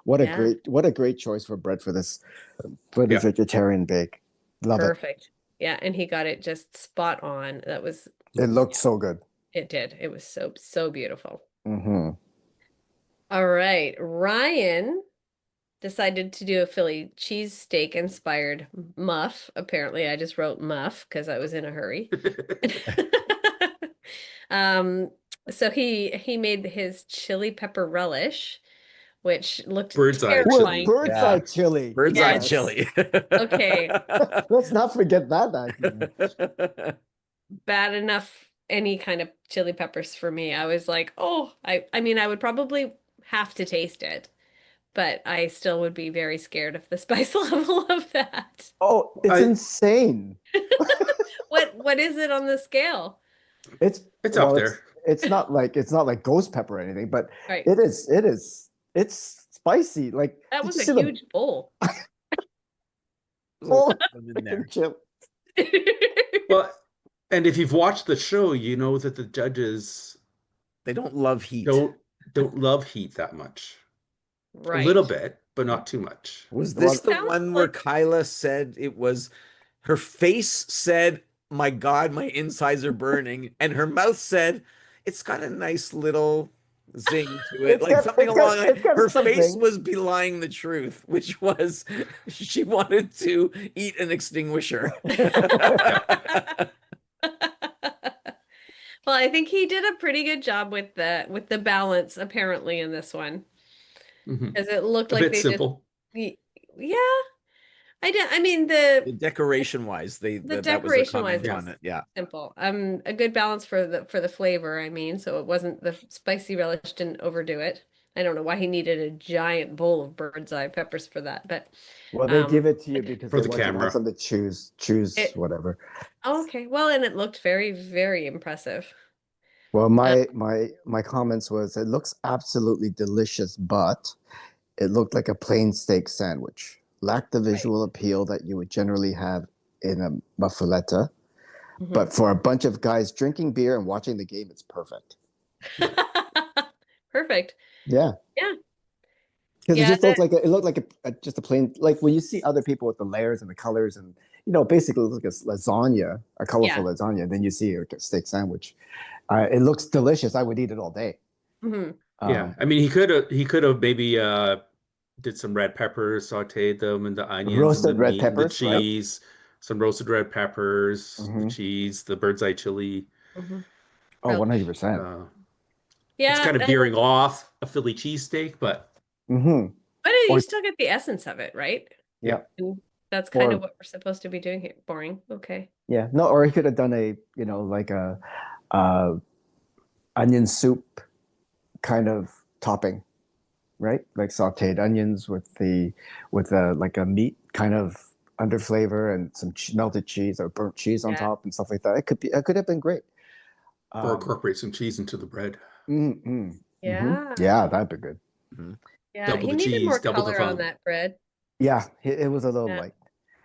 Speaker 1: what
Speaker 3: Yeah.
Speaker 1: a great choice for bread for this
Speaker 4: Yeah.
Speaker 1: vegetarian bake. Love
Speaker 3: Perfect. Yeah, and he got it just spot on. That was,
Speaker 1: it. It looked so good.
Speaker 3: it did. It was so, so beautiful.
Speaker 1: Mm-hmm.
Speaker 3: All right. Ryan decided to do a Philly cheesesteak inspired muff. Apparently, I just wrote muff because I was in a hurry. Um, so he made his chili pepper relish, which looked
Speaker 4: Bird's eye
Speaker 3: terrifying.
Speaker 4: chili.
Speaker 1: Bird's eye chili.
Speaker 2: Bird's eye
Speaker 3: Yes.
Speaker 2: chili.
Speaker 3: Okay.
Speaker 1: Let's not forget that acronym.
Speaker 3: Bad enough any kind of chili peppers for me. I was like, oh, I mean, I would probably have to taste it, but I still would be very scared of the spice level of that.
Speaker 1: Oh, it's
Speaker 4: I-
Speaker 1: insane.
Speaker 3: What is it on the scale?
Speaker 1: It's
Speaker 4: Up there.
Speaker 1: It's not like ghost pepper or anything, but
Speaker 3: Right.
Speaker 1: it's spicy. Like
Speaker 3: That
Speaker 1: did
Speaker 3: was
Speaker 1: you
Speaker 3: a
Speaker 1: see the
Speaker 3: huge bowl.
Speaker 1: bowl
Speaker 2: in there.
Speaker 1: chip?
Speaker 4: Well, and if you've watched the show, you know that the judges
Speaker 2: They don't love heat.
Speaker 4: don't love heat that much.
Speaker 3: Right.
Speaker 4: A little bit, but not too much.
Speaker 2: Was
Speaker 1: Well,
Speaker 2: this the
Speaker 3: sounds
Speaker 2: one where
Speaker 3: like-
Speaker 2: Kyla said it was her face said, "My God, my insides are burning," and her mouth said, "It's got a nice little zing to it,"
Speaker 1: It's
Speaker 2: like
Speaker 1: got-
Speaker 2: something
Speaker 1: it's got-
Speaker 2: along like
Speaker 1: it's got
Speaker 2: her
Speaker 1: something.
Speaker 2: face was belying the truth, which was she wanted to eat an extinguisher.
Speaker 3: Well, I think he did a pretty good job with the balance apparently in this one,
Speaker 4: Mhm.
Speaker 3: because it looked
Speaker 4: A
Speaker 3: like
Speaker 4: bit
Speaker 3: they
Speaker 4: simple.
Speaker 3: just yeah. I mean
Speaker 2: The decoration wise, that was their
Speaker 3: decoration wise,
Speaker 2: comment on it. Yeah.
Speaker 3: simple. A good balance for the flavor, I mean, so it wasn't the spicy relish didn't overdo it. I don't know why he needed a giant bowl of bird's eye peppers for that, but
Speaker 1: Well, they give it to you because
Speaker 4: For
Speaker 1: they
Speaker 4: the
Speaker 1: want you to
Speaker 4: camera.
Speaker 1: have something to choose
Speaker 3: It-
Speaker 1: whatever.
Speaker 3: oh, okay. Well, and it looked very, very impressive.
Speaker 1: Well, my comments was it looks absolutely delicious, but it looked like a plain steak sandwich. Lacked the visual appeal that you would generally have in a muffaletta.
Speaker 3: Mhm.
Speaker 1: But for a bunch of guys drinking beer and watching the game, it's perfect.
Speaker 3: Perfect.
Speaker 1: Yeah.
Speaker 3: Yeah.
Speaker 1: Because
Speaker 3: Yeah,
Speaker 1: it just looked like just a plain, like when you see other people with the layers and the colors and basically it looks like a lasagna, a colorful lasagna, then you see a steak sandwich. It looks delicious. I would eat it all day.
Speaker 3: Mhm.
Speaker 4: Yeah, I mean, he could have maybe did some red peppers, sauteed them, and the onions,
Speaker 1: Roasted
Speaker 4: and the
Speaker 1: red
Speaker 4: meat, and the
Speaker 1: peppers, right?
Speaker 4: cheese, some roasted red peppers, the
Speaker 1: Mhm.
Speaker 4: cheese, the bird's eye chili.
Speaker 3: Mhm.
Speaker 1: Oh, 100%.
Speaker 3: Yeah,
Speaker 4: It's kind of veering off a Philly cheesesteak, but
Speaker 1: Mm-hmm.
Speaker 3: but
Speaker 1: Or-
Speaker 3: you still get the essence of it, right?
Speaker 1: Yeah.
Speaker 3: And that's kind
Speaker 1: Or-
Speaker 3: of what we're supposed to be doing here. Boring. Okay.
Speaker 1: Yeah. No, or he could have done like a onion soup kind of topping, right? Like sauteed onions with like a meat kind of under flavor and some melted cheese or burnt cheese on
Speaker 3: Yeah.
Speaker 1: top and stuff like that. It could have been great.
Speaker 4: or incorporate some cheese into the bread.
Speaker 3: Yeah.
Speaker 1: Yeah, that'd be good.
Speaker 3: Yeah.
Speaker 4: Double
Speaker 3: He
Speaker 4: the
Speaker 3: needed
Speaker 4: cheese,
Speaker 3: more
Speaker 4: double the
Speaker 3: color on
Speaker 4: fun.
Speaker 3: that bread.
Speaker 1: Yeah, it was a little
Speaker 3: Yeah.
Speaker 1: light,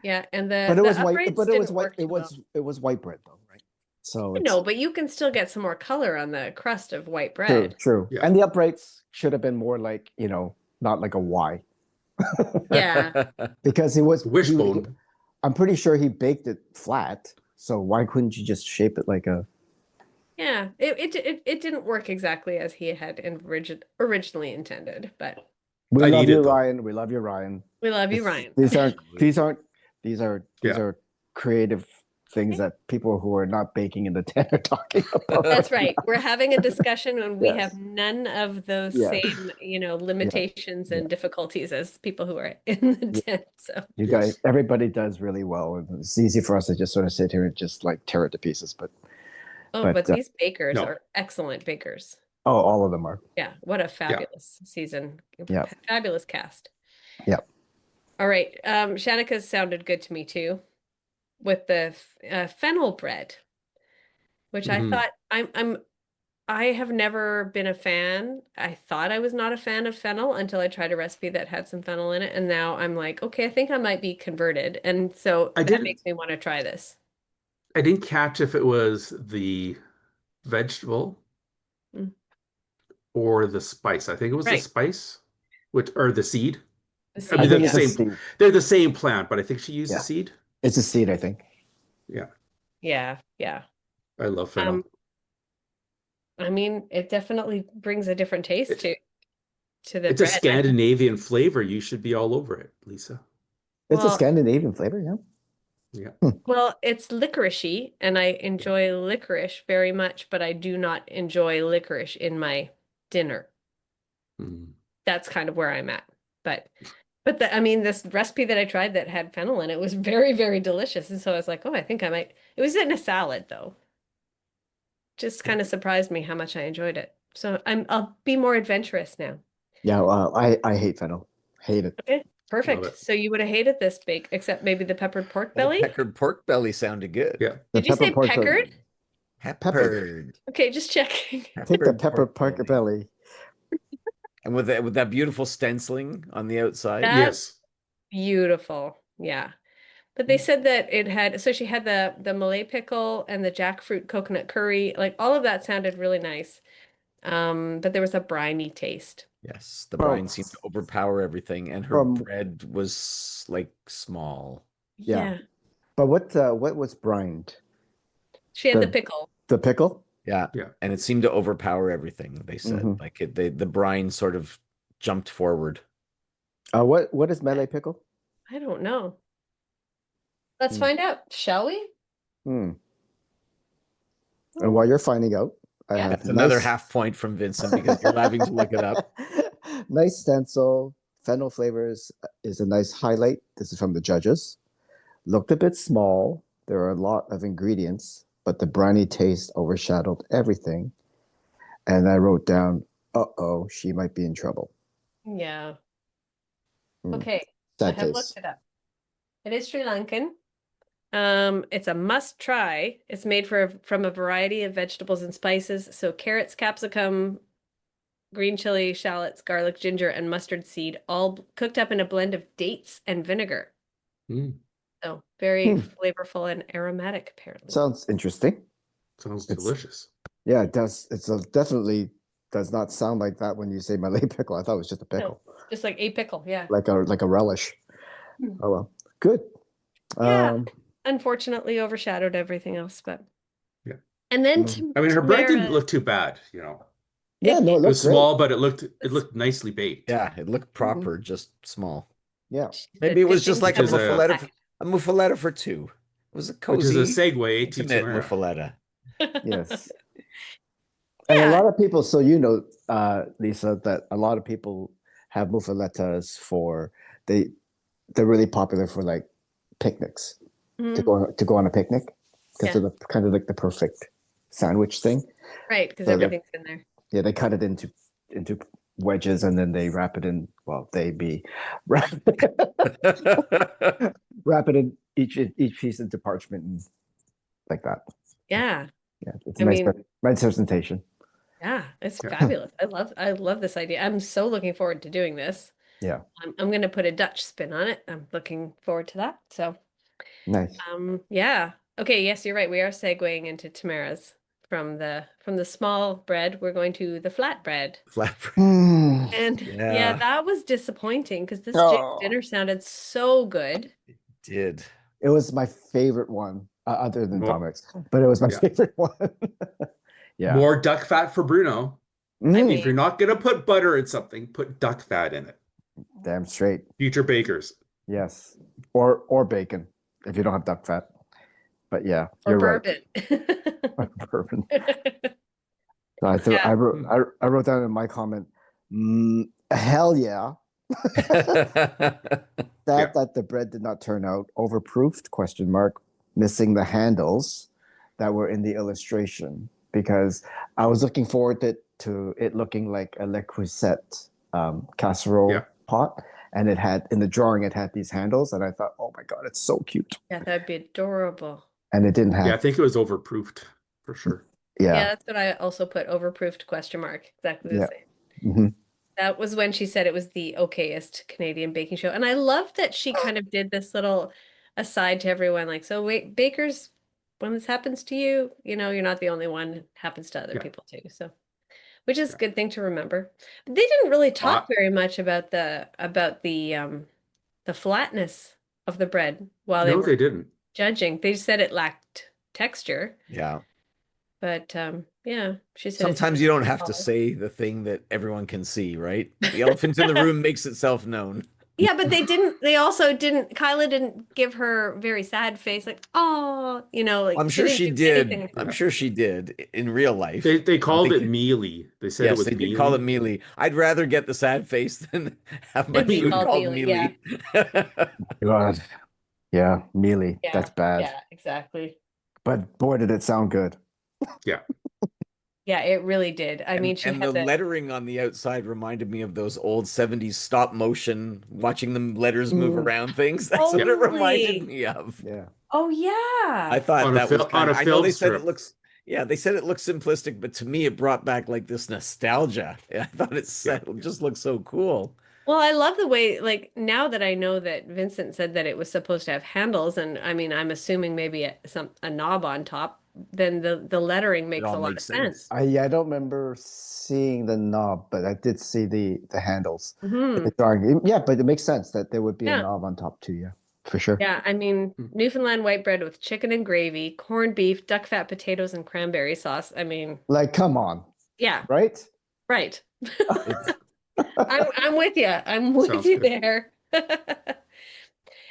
Speaker 3: Yeah, and
Speaker 1: but it
Speaker 3: the
Speaker 1: was white.
Speaker 3: uprights
Speaker 1: But it was
Speaker 3: didn't
Speaker 1: white.
Speaker 3: work too well.
Speaker 1: It was white bread though, right? So
Speaker 3: No, but you can still get some more color on the crust of white
Speaker 1: true,
Speaker 3: bread.
Speaker 1: true.
Speaker 4: Yeah.
Speaker 1: And the uprights should have been more like not like a Y,
Speaker 3: Yeah.
Speaker 1: because he was
Speaker 4: Wishbone.
Speaker 1: I'm pretty sure he baked it flat. So why couldn't you just shape it like a?
Speaker 3: Yeah. It didn't work exactly as he had originally intended, but
Speaker 1: We
Speaker 4: I'd
Speaker 1: love
Speaker 4: eat
Speaker 1: you,
Speaker 4: it, though.
Speaker 1: Ryan. We love you, Ryan.
Speaker 3: we love you, Ryan.
Speaker 1: These are creative
Speaker 4: Yeah.
Speaker 1: things that people who are not baking in the tent are talking about.
Speaker 3: That's right. We're having a discussion when we have
Speaker 1: Yes.
Speaker 3: none of those
Speaker 1: Yes.
Speaker 3: same, limitations
Speaker 1: Yeah.
Speaker 3: and difficulties as people who are in the
Speaker 1: Yeah.
Speaker 3: tent. So
Speaker 1: You
Speaker 4: Yes.
Speaker 1: guys, everybody does really well, and it's easy for us to just sort of sit here and just like tear it to pieces. But
Speaker 3: but these bakers
Speaker 4: No.
Speaker 3: are excellent bakers.
Speaker 1: all of them are.
Speaker 3: Yeah, what a fabulous season.
Speaker 1: Yeah.
Speaker 3: Fabulous cast.
Speaker 1: Yeah.
Speaker 3: All right. Shanika's sounded good to me too, with the fennel bread, which I
Speaker 4: Mhm.
Speaker 3: thought I have never been a fan. I thought I was not a fan of fennel until I tried a recipe that had some fennel in it, and now I'm like, okay, I think I might be converted, and so
Speaker 4: I
Speaker 3: that
Speaker 4: didn't
Speaker 3: makes me want to try this.
Speaker 4: I didn't catch if it was the vegetable
Speaker 3: Mm.
Speaker 4: or the spice. I think it was the
Speaker 3: Right.
Speaker 4: spice, or the seed.
Speaker 3: The
Speaker 4: I mean,
Speaker 1: I
Speaker 3: seed,
Speaker 4: they're
Speaker 1: think
Speaker 4: the
Speaker 1: it's a
Speaker 4: same.
Speaker 1: seed.
Speaker 4: They're the same plant, but I think she used the
Speaker 1: Yeah.
Speaker 4: seed.
Speaker 1: It's a seed, I think.
Speaker 4: Yeah,
Speaker 3: yeah.
Speaker 4: I love fennel.
Speaker 3: I mean, it definitely brings a different taste
Speaker 4: It-
Speaker 3: to the
Speaker 4: it's a
Speaker 3: bread.
Speaker 4: Scandinavian flavor. You should be all over it, Lisa.
Speaker 1: It's a
Speaker 3: Well,
Speaker 1: Scandinavian flavor, yeah.
Speaker 4: Yeah.
Speaker 3: well, it's licoricey, and I enjoy licorice very much, but I do not enjoy licorice in my dinner.
Speaker 4: Mm.
Speaker 3: That's kind of where I'm at. But I mean, this recipe that I tried that had fennel in it was very, very delicious. And so I was like, oh, I think I might. It was in a salad though. Just kind of surprised me how much I enjoyed it. So I'll be more adventurous now.
Speaker 1: Yeah, I hate fennel. Hate it.
Speaker 3: Okay,
Speaker 4: Love
Speaker 3: perfect.
Speaker 4: it.
Speaker 3: So you would have hated this bake, except maybe the peppered pork
Speaker 2: Well,
Speaker 3: belly.
Speaker 2: peckered pork belly sounded good.
Speaker 4: Yeah.
Speaker 1: The
Speaker 3: Did you say
Speaker 1: pork belly.
Speaker 3: peckered?
Speaker 2: Peppered.
Speaker 3: Okay, just checking.
Speaker 1: Take the
Speaker 2: Peppered
Speaker 1: pepper
Speaker 2: pork
Speaker 1: pork
Speaker 2: belly.
Speaker 1: belly.
Speaker 2: And with that beautiful stenciling on the outside.
Speaker 3: That-
Speaker 4: Yes.
Speaker 3: Beautiful. Yeah. But they said that it had, so she had the Malay pickle and the jackfruit coconut curry, like all of that sounded really nice. But there was a briny taste.
Speaker 2: Yes, the
Speaker 1: Oh.
Speaker 2: brine seemed to overpower everything, and her
Speaker 1: From-
Speaker 2: bread was like small.
Speaker 1: Yeah.
Speaker 3: Yeah.
Speaker 1: But what was brined?
Speaker 3: She had the
Speaker 1: The-
Speaker 3: pickle.
Speaker 1: The pickle?
Speaker 2: Yeah,
Speaker 4: Yeah.
Speaker 2: and it seemed to overpower everything. They said
Speaker 1: Mhm.
Speaker 2: like the brine sort of jumped forward.
Speaker 1: What is Malay pickle?
Speaker 3: I don't know. Let's
Speaker 1: Hmm.
Speaker 3: find out, shall we?
Speaker 1: Hmm. And while you're finding out, I
Speaker 3: Yeah.
Speaker 1: have
Speaker 2: That's another
Speaker 1: nice-
Speaker 2: half point from Vincent because you're having to look it up.
Speaker 1: Nice stencil. Fennel flavors is a nice highlight. This is from the judges. Looked a bit small. There are a lot of ingredients, but the briny taste overshadowed everything. And I wrote down, uh-oh, she might be in trouble.
Speaker 3: Yeah.
Speaker 1: Hmm.
Speaker 3: Okay. I
Speaker 1: Sad
Speaker 3: have
Speaker 1: taste.
Speaker 3: looked it up. It is Sri Lankan. It's a must try. It's made from a variety of vegetables and spices. So carrots, capsicum, green chili, shallots, garlic, ginger, and mustard seed, all cooked up in a blend of dates and vinegar.
Speaker 4: Mm.
Speaker 3: So very
Speaker 1: Hmm.
Speaker 3: flavorful and aromatic, apparently.
Speaker 1: Sounds interesting.
Speaker 4: Sounds
Speaker 1: It's-
Speaker 4: delicious.
Speaker 1: Yeah, it does. Definitely does not sound like that when you say Malay pickle. I thought it was just a pickle,
Speaker 3: Just like a pickle, yeah.
Speaker 1: like a relish.
Speaker 3: Hmm.
Speaker 1: Oh well, good.
Speaker 3: Yeah. Unfortunately overshadowed everything else, but
Speaker 4: Yeah.
Speaker 3: And then
Speaker 1: Mhm.
Speaker 4: I mean, her bread didn't
Speaker 3: Tamara-
Speaker 4: look too bad, you know.
Speaker 1: Yeah, no, it
Speaker 4: It was
Speaker 1: looks great.
Speaker 4: small, but it looked nicely baked.
Speaker 2: Yeah, it looked proper, just small.
Speaker 1: Yeah,
Speaker 3: she said
Speaker 2: Maybe it was just
Speaker 3: dipping
Speaker 2: like a
Speaker 4: Which is a-
Speaker 2: muffaletta, a muffaletta for two. It was a
Speaker 4: Which is
Speaker 2: cozy,
Speaker 4: a segue to
Speaker 2: intimate
Speaker 4: Tamara.
Speaker 2: muffaletta.
Speaker 1: yes. And a
Speaker 3: Yeah.
Speaker 1: lot of people, so Lisa, that a lot of people have muffalettas they're really popular for like picnics to
Speaker 3: Mhm.
Speaker 1: go on a picnic because
Speaker 3: Yeah.
Speaker 1: they're kind of like the perfect sandwich thing.
Speaker 3: Right, because
Speaker 1: So
Speaker 3: everything's in there.
Speaker 1: Yeah, they cut it into wedges and then they wrap it in. Well, wrap wrap it in each piece into parchment and like that.
Speaker 3: Yeah.
Speaker 1: Yeah, it's
Speaker 3: I
Speaker 1: a nice
Speaker 3: mean-
Speaker 1: nice presentation.
Speaker 3: Yeah, it's
Speaker 4: Yeah.
Speaker 3: fabulous. I love this idea. I'm so looking forward to doing this.
Speaker 1: Yeah,
Speaker 3: I'm going to put a Dutch spin on it. I'm looking forward to that. So,
Speaker 1: nice.
Speaker 3: yeah. Okay, yes, you're right. We are segueing into Tamara's from the small bread. We're going to the flat bread.
Speaker 2: Flat.
Speaker 3: And yeah,
Speaker 2: Yeah.
Speaker 3: that was disappointing because this
Speaker 1: Oh.
Speaker 3: Jake's dinner sounded so good.
Speaker 2: Did.
Speaker 1: It was my favorite one, other than
Speaker 4: More-
Speaker 1: Dominic's, but it was my
Speaker 4: Yeah.
Speaker 1: favorite one. Yeah.
Speaker 4: More duck fat for Bruno.
Speaker 1: Mm,
Speaker 3: mean-
Speaker 4: If you're not gonna put butter in something, put duck fat in it.
Speaker 1: damn straight.
Speaker 4: Future bakers.
Speaker 1: Yes. Or bacon if you don't have duck fat. But yeah,
Speaker 3: Or
Speaker 1: you're right.
Speaker 3: bourbon.
Speaker 1: Bourbon. So I thought
Speaker 3: Yeah.
Speaker 1: I wrote down in my comment, hell yeah.
Speaker 4: Yeah.
Speaker 1: That the bread did not turn out overproofed, question mark, missing the handles that were in the illustration, because I was looking forward to it looking like a Le Creuset casserole
Speaker 4: Yeah.
Speaker 1: pot, and it had, in the drawing, it had these handles, and I thought, oh my God, it's so cute.
Speaker 3: Yeah, that'd be adorable.
Speaker 1: And it didn't
Speaker 4: Yeah, I
Speaker 1: have,
Speaker 4: think it was overproofed for sure.
Speaker 3: Yeah,
Speaker 1: yeah,
Speaker 3: that's what I also put, overproofed question mark. Exactly the
Speaker 1: yeah.
Speaker 3: same.
Speaker 1: Mhm.
Speaker 3: That was when she said it was the okayest Canadian baking show. And I love that she kind of did this little aside to everyone, like, so wait, bakers, when this happens to you, you know, you're not the only one. It happens to other
Speaker 4: Yeah.
Speaker 3: people too. So, which is a
Speaker 4: Yeah.
Speaker 3: good thing to remember. But they didn't really talk
Speaker 4: Uh,
Speaker 3: very much about the flatness of the bread while they
Speaker 4: no,
Speaker 3: were
Speaker 4: they didn't.
Speaker 3: judging. They said it lacked texture,
Speaker 2: Yeah.
Speaker 3: but yeah, she said it's
Speaker 2: Sometimes you don't have to
Speaker 3: solid.
Speaker 2: say the thing that everyone can see, right? The elephant in the room makes itself known.
Speaker 3: Yeah, but they also didn't, Kyla didn't give her very sad face, like, oh, you know, like
Speaker 2: I'm
Speaker 3: she
Speaker 2: sure
Speaker 3: didn't
Speaker 2: she
Speaker 3: do
Speaker 2: did.
Speaker 3: anything.
Speaker 2: I'm sure she did in real life.
Speaker 4: They called
Speaker 2: They
Speaker 4: it
Speaker 2: could-
Speaker 4: mealy. They said it
Speaker 2: Yes,
Speaker 4: was
Speaker 2: they did call it
Speaker 4: mealy.
Speaker 2: mealy. I'd rather get the sad face than have my
Speaker 3: Than be
Speaker 2: food
Speaker 3: called
Speaker 2: called
Speaker 3: mealy, yeah.
Speaker 2: mealy.
Speaker 1: God, yeah, mealy,
Speaker 3: Yeah,
Speaker 1: that's bad.
Speaker 3: yeah, exactly.
Speaker 1: But boy, did it sound good.
Speaker 4: Yeah.
Speaker 3: Yeah, it really did. I mean, she
Speaker 2: And
Speaker 3: had
Speaker 2: the lettering on the outside reminded me of those old 70s stop motion, watching the letters move around things. That's what it reminded
Speaker 3: Totally.
Speaker 2: me of.
Speaker 1: Yeah.
Speaker 3: Oh
Speaker 2: I
Speaker 3: yeah.
Speaker 2: thought that was
Speaker 4: On
Speaker 2: kind
Speaker 4: a
Speaker 2: of, I know
Speaker 4: film
Speaker 2: they said it
Speaker 4: strip.
Speaker 2: looks, yeah, they said it looks simplistic, but to me it brought back like this nostalgia. I thought it just looked so cool.
Speaker 3: Well, I love the way, like, now that I know that Vincent said that it was supposed to have handles, and I mean, I'm assuming maybe a knob on top, then the lettering
Speaker 2: It
Speaker 3: makes
Speaker 2: all
Speaker 3: a lot of
Speaker 2: makes sense.
Speaker 3: sense.
Speaker 1: I don't remember seeing the knob, but I did see the handles in the
Speaker 3: Hmm.
Speaker 1: drawing. Yeah, but it makes sense that there would be a
Speaker 3: Yeah.
Speaker 1: knob on top too. Yeah, for sure.
Speaker 3: Yeah, I mean,
Speaker 4: Hmm.
Speaker 3: Newfoundland white bread with chicken and gravy, corned beef, duck fat potatoes, and cranberry sauce. I mean,
Speaker 1: Like, come on,
Speaker 3: yeah,
Speaker 1: right?
Speaker 3: right.
Speaker 2: It's
Speaker 3: I'm with you. I'm with
Speaker 4: Sounds
Speaker 3: you
Speaker 4: good.
Speaker 3: there.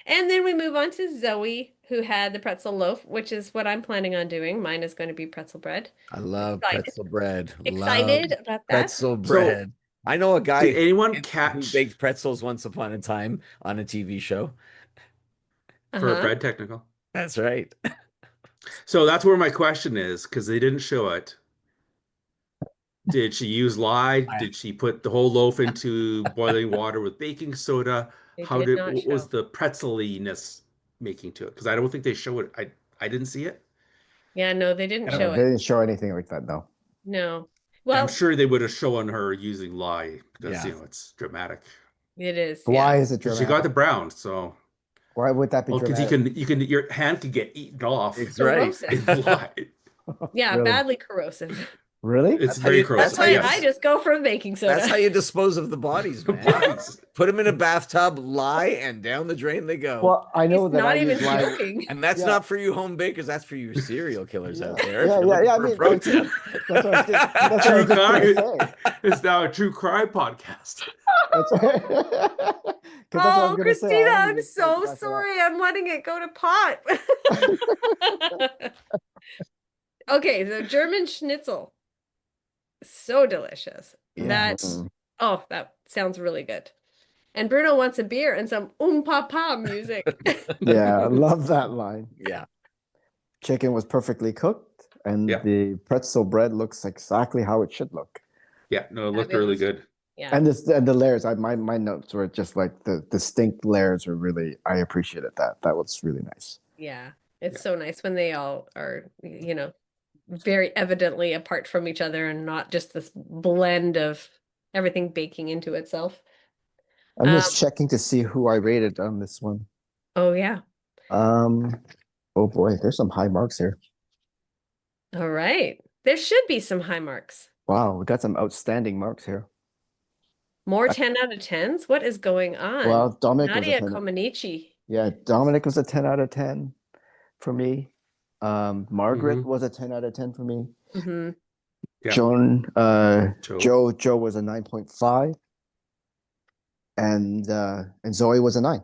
Speaker 3: And then we move on to Zoe, who had the pretzel loaf, which is what I'm planning on doing. Mine is going to be pretzel bread.
Speaker 2: I love
Speaker 3: Excited.
Speaker 2: pretzel bread.
Speaker 3: Excited
Speaker 2: Love
Speaker 3: about that.
Speaker 2: pretzel
Speaker 4: So,
Speaker 2: bread. I know a guy
Speaker 4: did anyone
Speaker 2: who
Speaker 4: catch
Speaker 2: baked pretzels once upon a time on a TV show.
Speaker 4: for a
Speaker 3: Uh-huh.
Speaker 4: bread technical?
Speaker 2: That's right.
Speaker 4: So that's where my question is, because they didn't show it. Did she use lye? Did she put the whole loaf into boiling water with baking soda?
Speaker 3: They
Speaker 4: How
Speaker 3: did
Speaker 4: did
Speaker 3: not
Speaker 4: what was
Speaker 3: show.
Speaker 4: the pretzeliness making to it? Because I don't think they show it. I didn't see it.
Speaker 3: Yeah, no, they didn't
Speaker 1: No,
Speaker 3: show
Speaker 1: they
Speaker 3: it.
Speaker 1: didn't show anything like that. No.
Speaker 3: No.
Speaker 4: I'm
Speaker 3: Well,
Speaker 4: sure they would have shown her using lye because
Speaker 2: Yeah.
Speaker 4: it's dramatic.
Speaker 3: it is.
Speaker 1: Why
Speaker 3: Yeah.
Speaker 1: is it
Speaker 4: Because
Speaker 1: dramatic?
Speaker 4: she got the brown, so
Speaker 1: Why would that be
Speaker 4: well, because
Speaker 1: dramatic?
Speaker 4: your hand could get eaten off
Speaker 2: It's right.
Speaker 3: Corrosive.
Speaker 4: in lye.
Speaker 3: Yeah,
Speaker 1: Really?
Speaker 3: badly corrosive.
Speaker 1: Really?
Speaker 4: It's
Speaker 2: That's how
Speaker 4: very
Speaker 2: you-
Speaker 3: That's
Speaker 4: corrosive.
Speaker 3: why
Speaker 2: Yes.
Speaker 3: I just go for baking soda.
Speaker 2: That's how you dispose of the bodies, man.
Speaker 4: Buns.
Speaker 2: Put them in a bathtub, lie, and down the drain they go.
Speaker 1: Well, I know
Speaker 3: He's
Speaker 1: that I
Speaker 3: not even
Speaker 1: use lye.
Speaker 3: joking.
Speaker 2: And that's
Speaker 1: Yeah.
Speaker 2: not for you home bakers. That's for you serial killers out there. If
Speaker 1: Yeah,
Speaker 2: you're
Speaker 1: yeah,
Speaker 2: looking
Speaker 1: yeah.
Speaker 2: for
Speaker 1: I
Speaker 2: a
Speaker 1: mean,
Speaker 2: pro tip.
Speaker 1: that's what I was just, that's what I
Speaker 4: True
Speaker 1: was just gonna
Speaker 4: crime.
Speaker 1: say.
Speaker 4: It's now a true crime podcast.
Speaker 1: That's because that's what I was
Speaker 3: Oh,
Speaker 1: gonna say.
Speaker 3: Christina,
Speaker 1: I
Speaker 3: I'm
Speaker 1: only use
Speaker 3: so
Speaker 1: baking soda.
Speaker 3: sorry. I'm letting it go to pot. Okay, so German schnitzel. So delicious.
Speaker 2: Yeah.
Speaker 3: That's that sounds really good. And Bruno wants a beer and some papa music.
Speaker 1: Yeah, I love that line.
Speaker 2: Yeah.
Speaker 1: Chicken was perfectly cooked, and
Speaker 4: Yeah.
Speaker 1: the pretzel bread looks exactly how it should look.
Speaker 4: Yeah, no, it looked really
Speaker 3: Fabulous.
Speaker 4: good.
Speaker 3: Yeah.
Speaker 1: And the layers, my notes were just like the distinct layers were really, I appreciated that. That was really nice.
Speaker 3: Yeah. It's
Speaker 4: Yeah.
Speaker 3: so nice when they all are, very evidently apart from each other and not just this blend of everything baking into itself.
Speaker 1: I'm just checking to see who I rated on this one.
Speaker 3: Oh yeah.
Speaker 1: Oh boy, there's some high marks here.
Speaker 3: All right. There should be some high marks.
Speaker 1: Wow, we got some outstanding marks here.
Speaker 3: More 10 out of 10s? What is going on?
Speaker 1: Well, Dominic was
Speaker 3: Nadia
Speaker 1: a 10.
Speaker 3: Comaneci.
Speaker 1: Yeah, Dominic was a 10 out of 10 for me. Margaret
Speaker 4: Mhm.
Speaker 1: was a 10 out of 10 for me.
Speaker 3: Hmm.
Speaker 4: Yeah.
Speaker 1: Joe was a 9.5. And Zoe was a 9.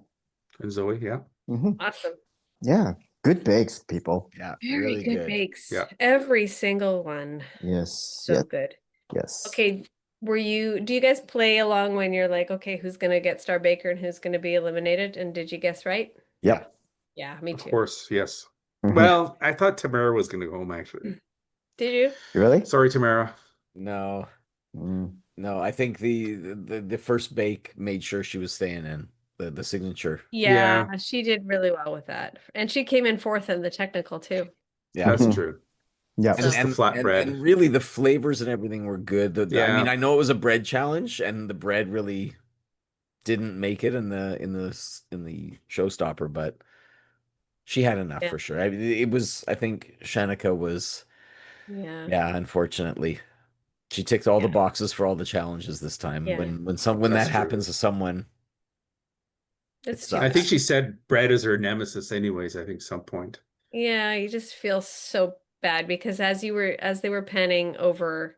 Speaker 4: And Zoe, yeah.
Speaker 1: Mhm.
Speaker 3: Awesome.
Speaker 1: Yeah. Good bakes, people.
Speaker 2: Yeah,
Speaker 3: Very
Speaker 2: really
Speaker 3: good
Speaker 2: good.
Speaker 3: bakes.
Speaker 4: Yeah.
Speaker 3: Every single one.
Speaker 1: Yes.
Speaker 3: So
Speaker 1: Yes.
Speaker 3: good.
Speaker 1: Yes.
Speaker 3: Okay, do you guys play along when you're like, okay, who's gonna get Star Baker and who's gonna be eliminated? And did you guess right?
Speaker 1: Yep.
Speaker 3: Yeah, me
Speaker 4: Of
Speaker 3: too.
Speaker 4: course, yes.
Speaker 1: Mhm.
Speaker 4: Well, I thought Tamara was going to go home, actually.
Speaker 3: Did you?
Speaker 1: Really?
Speaker 4: Sorry, Tamara.
Speaker 2: No,
Speaker 1: Mm.
Speaker 2: no, I think the first bake made sure she was staying in the signature.
Speaker 3: Yeah,
Speaker 4: Yeah.
Speaker 3: she did really well with that. And she came in fourth in the technical too.
Speaker 2: Yeah.
Speaker 4: That's
Speaker 1: Mhm.
Speaker 4: true.
Speaker 1: Yeah.
Speaker 4: It's just the flatbread.
Speaker 2: And really the flavors and everything were good. I mean,
Speaker 4: Yeah.
Speaker 2: I know it was a bread challenge, and the bread really didn't make it in the showstopper, but she had enough
Speaker 3: Yeah.
Speaker 2: for sure. I mean, it was. I think Shanika was.
Speaker 3: Yeah.
Speaker 2: Yeah, unfortunately, she ticked all the
Speaker 3: Yeah.
Speaker 2: boxes for all the challenges this time.
Speaker 3: Yeah.
Speaker 2: When
Speaker 4: That's
Speaker 2: that
Speaker 4: true.
Speaker 2: happens to someone, it
Speaker 3: It's too
Speaker 4: I
Speaker 3: bad.
Speaker 4: think
Speaker 2: sucks.
Speaker 4: she said bread is her nemesis anyways, I think some point.
Speaker 3: Yeah, you just feel so bad because as they were panning over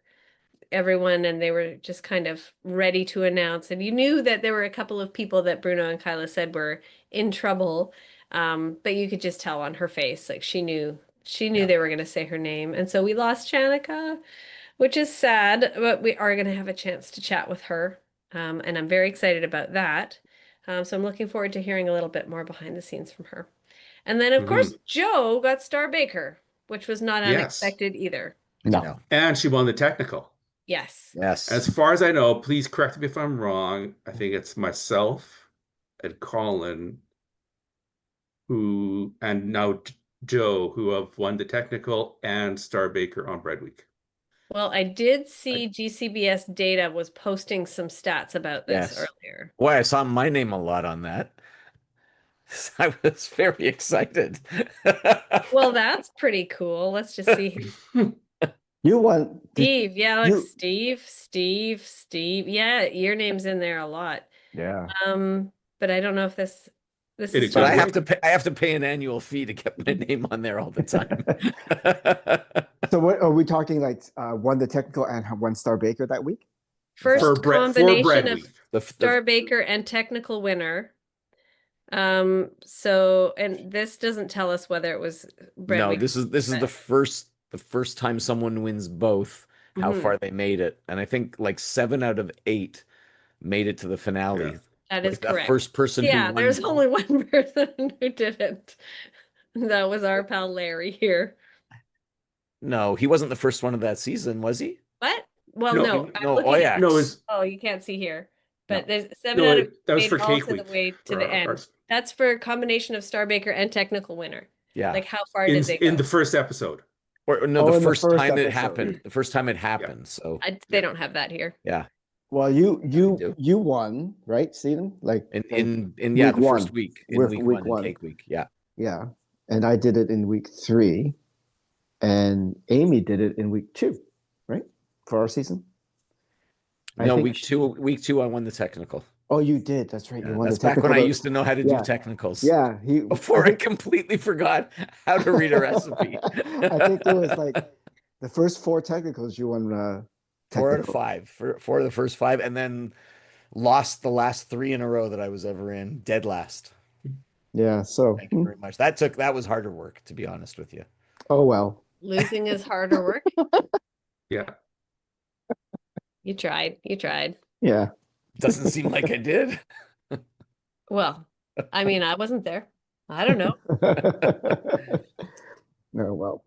Speaker 3: everyone and they were just kind of ready to announce, and you knew that there were a couple of people that Bruno and Kyla said were in trouble. But you could just tell on her face, like she knew
Speaker 2: Yeah.
Speaker 3: they were going to say her name. And so we lost Shanika, which is sad, but we are going to have a chance to chat with her. And I'm very excited about that. So I'm looking forward to hearing a little bit more behind the scenes from her. And then, of course,
Speaker 4: Hmm.
Speaker 3: Joe got Star Baker, which was not
Speaker 4: Yes.
Speaker 3: unexpected either.
Speaker 1: No.
Speaker 2: No.
Speaker 4: And she won the technical.
Speaker 3: Yes.
Speaker 4: As
Speaker 2: Yes.
Speaker 4: far as I know, please correct me if I'm wrong. I think it's myself and Colin and now Joe, who have won the technical and Star Baker on Bread Week.
Speaker 3: Well, I did
Speaker 4: I,
Speaker 3: see GCBS data was posting some stats about this
Speaker 2: Yes.
Speaker 3: earlier.
Speaker 2: Boy, I saw my name a lot on that. I was very excited.
Speaker 3: Well, that's pretty cool. Let's just see.
Speaker 1: You won.
Speaker 3: Steve, yeah, look,
Speaker 1: you?
Speaker 3: Steve. Yeah, your name's in there a lot.
Speaker 1: Yeah.
Speaker 3: But I don't know if this
Speaker 4: It
Speaker 3: is
Speaker 2: But
Speaker 3: Star
Speaker 2: I have
Speaker 4: exists.
Speaker 2: to
Speaker 3: Baker.
Speaker 2: pay. I have to pay an annual fee to get my name on there all the time.
Speaker 1: So what are we talking like won the technical and one Star Baker that week?
Speaker 3: First
Speaker 4: For
Speaker 3: combination
Speaker 4: Bread
Speaker 3: of
Speaker 4: Week.
Speaker 3: Star Baker and technical winner. So, and this doesn't tell us whether it was Bread
Speaker 2: No,
Speaker 3: Week.
Speaker 2: this is the first time someone wins both. How
Speaker 3: Mhm.
Speaker 2: far they made it, and I think like 7 out of 8 made it to the finale.
Speaker 4: Yeah.
Speaker 3: That is
Speaker 2: Like the
Speaker 3: correct.
Speaker 2: first person who
Speaker 3: Yeah,
Speaker 2: won.
Speaker 3: there's only one person who didn't. That was our pal Larry here.
Speaker 2: No, he wasn't the first one of that season, was he?
Speaker 3: What? Well,
Speaker 4: No,
Speaker 3: no, I'm
Speaker 2: No,
Speaker 3: looking at,
Speaker 4: no,
Speaker 2: Oyax.
Speaker 3: oh, you can't see here,
Speaker 2: No.
Speaker 3: but there's 7 out of 8
Speaker 4: that was
Speaker 3: made
Speaker 4: for
Speaker 3: it all
Speaker 4: Cake
Speaker 3: to the
Speaker 4: Week.
Speaker 3: way to the end. That's for a combination of Star Baker and technical winner.
Speaker 2: Yeah.
Speaker 3: Like how far did they
Speaker 4: In
Speaker 3: go?
Speaker 4: the first episode.
Speaker 2: Or no,
Speaker 1: Oh,
Speaker 2: the
Speaker 1: in the
Speaker 2: first
Speaker 1: first
Speaker 2: time it
Speaker 1: episode.
Speaker 2: happened. The first time it happened.
Speaker 4: Yeah.
Speaker 2: So
Speaker 3: They don't have that here.
Speaker 2: yeah.
Speaker 1: Well,
Speaker 2: do.
Speaker 1: you won, right, Stephen? Like
Speaker 2: In
Speaker 1: week
Speaker 2: the
Speaker 1: one.
Speaker 2: first week. In
Speaker 1: We're
Speaker 2: week
Speaker 1: week
Speaker 2: one in
Speaker 1: one.
Speaker 2: Cake Week. Yeah.
Speaker 1: Yeah. And I did it in week 3, and Amy did it in week 2, right? For our season.
Speaker 2: No, week two I won the technical.
Speaker 1: Oh, you did. That's right. You
Speaker 2: Yeah,
Speaker 1: won
Speaker 2: that's
Speaker 1: the
Speaker 2: back when
Speaker 1: technical.
Speaker 2: I used to know how to do
Speaker 1: Yeah.
Speaker 2: technicals.
Speaker 1: Yeah,
Speaker 2: Before I completely forgot how to read a recipe.
Speaker 1: I think it was like the first 4 technicals you won
Speaker 2: 4 out of
Speaker 1: technical.
Speaker 2: 5. 4 of the first 5, and then lost the last 3 in a row that I was ever in, dead last.
Speaker 1: Yeah, so
Speaker 2: Thank you very much. That was harder work, to be honest with you.
Speaker 1: oh well.
Speaker 3: Losing is harder work.
Speaker 4: Yeah.
Speaker 3: You tried.
Speaker 1: Yeah.
Speaker 2: Doesn't seem like I did.
Speaker 3: Well, I mean, I wasn't there. I don't know.
Speaker 1: No, well.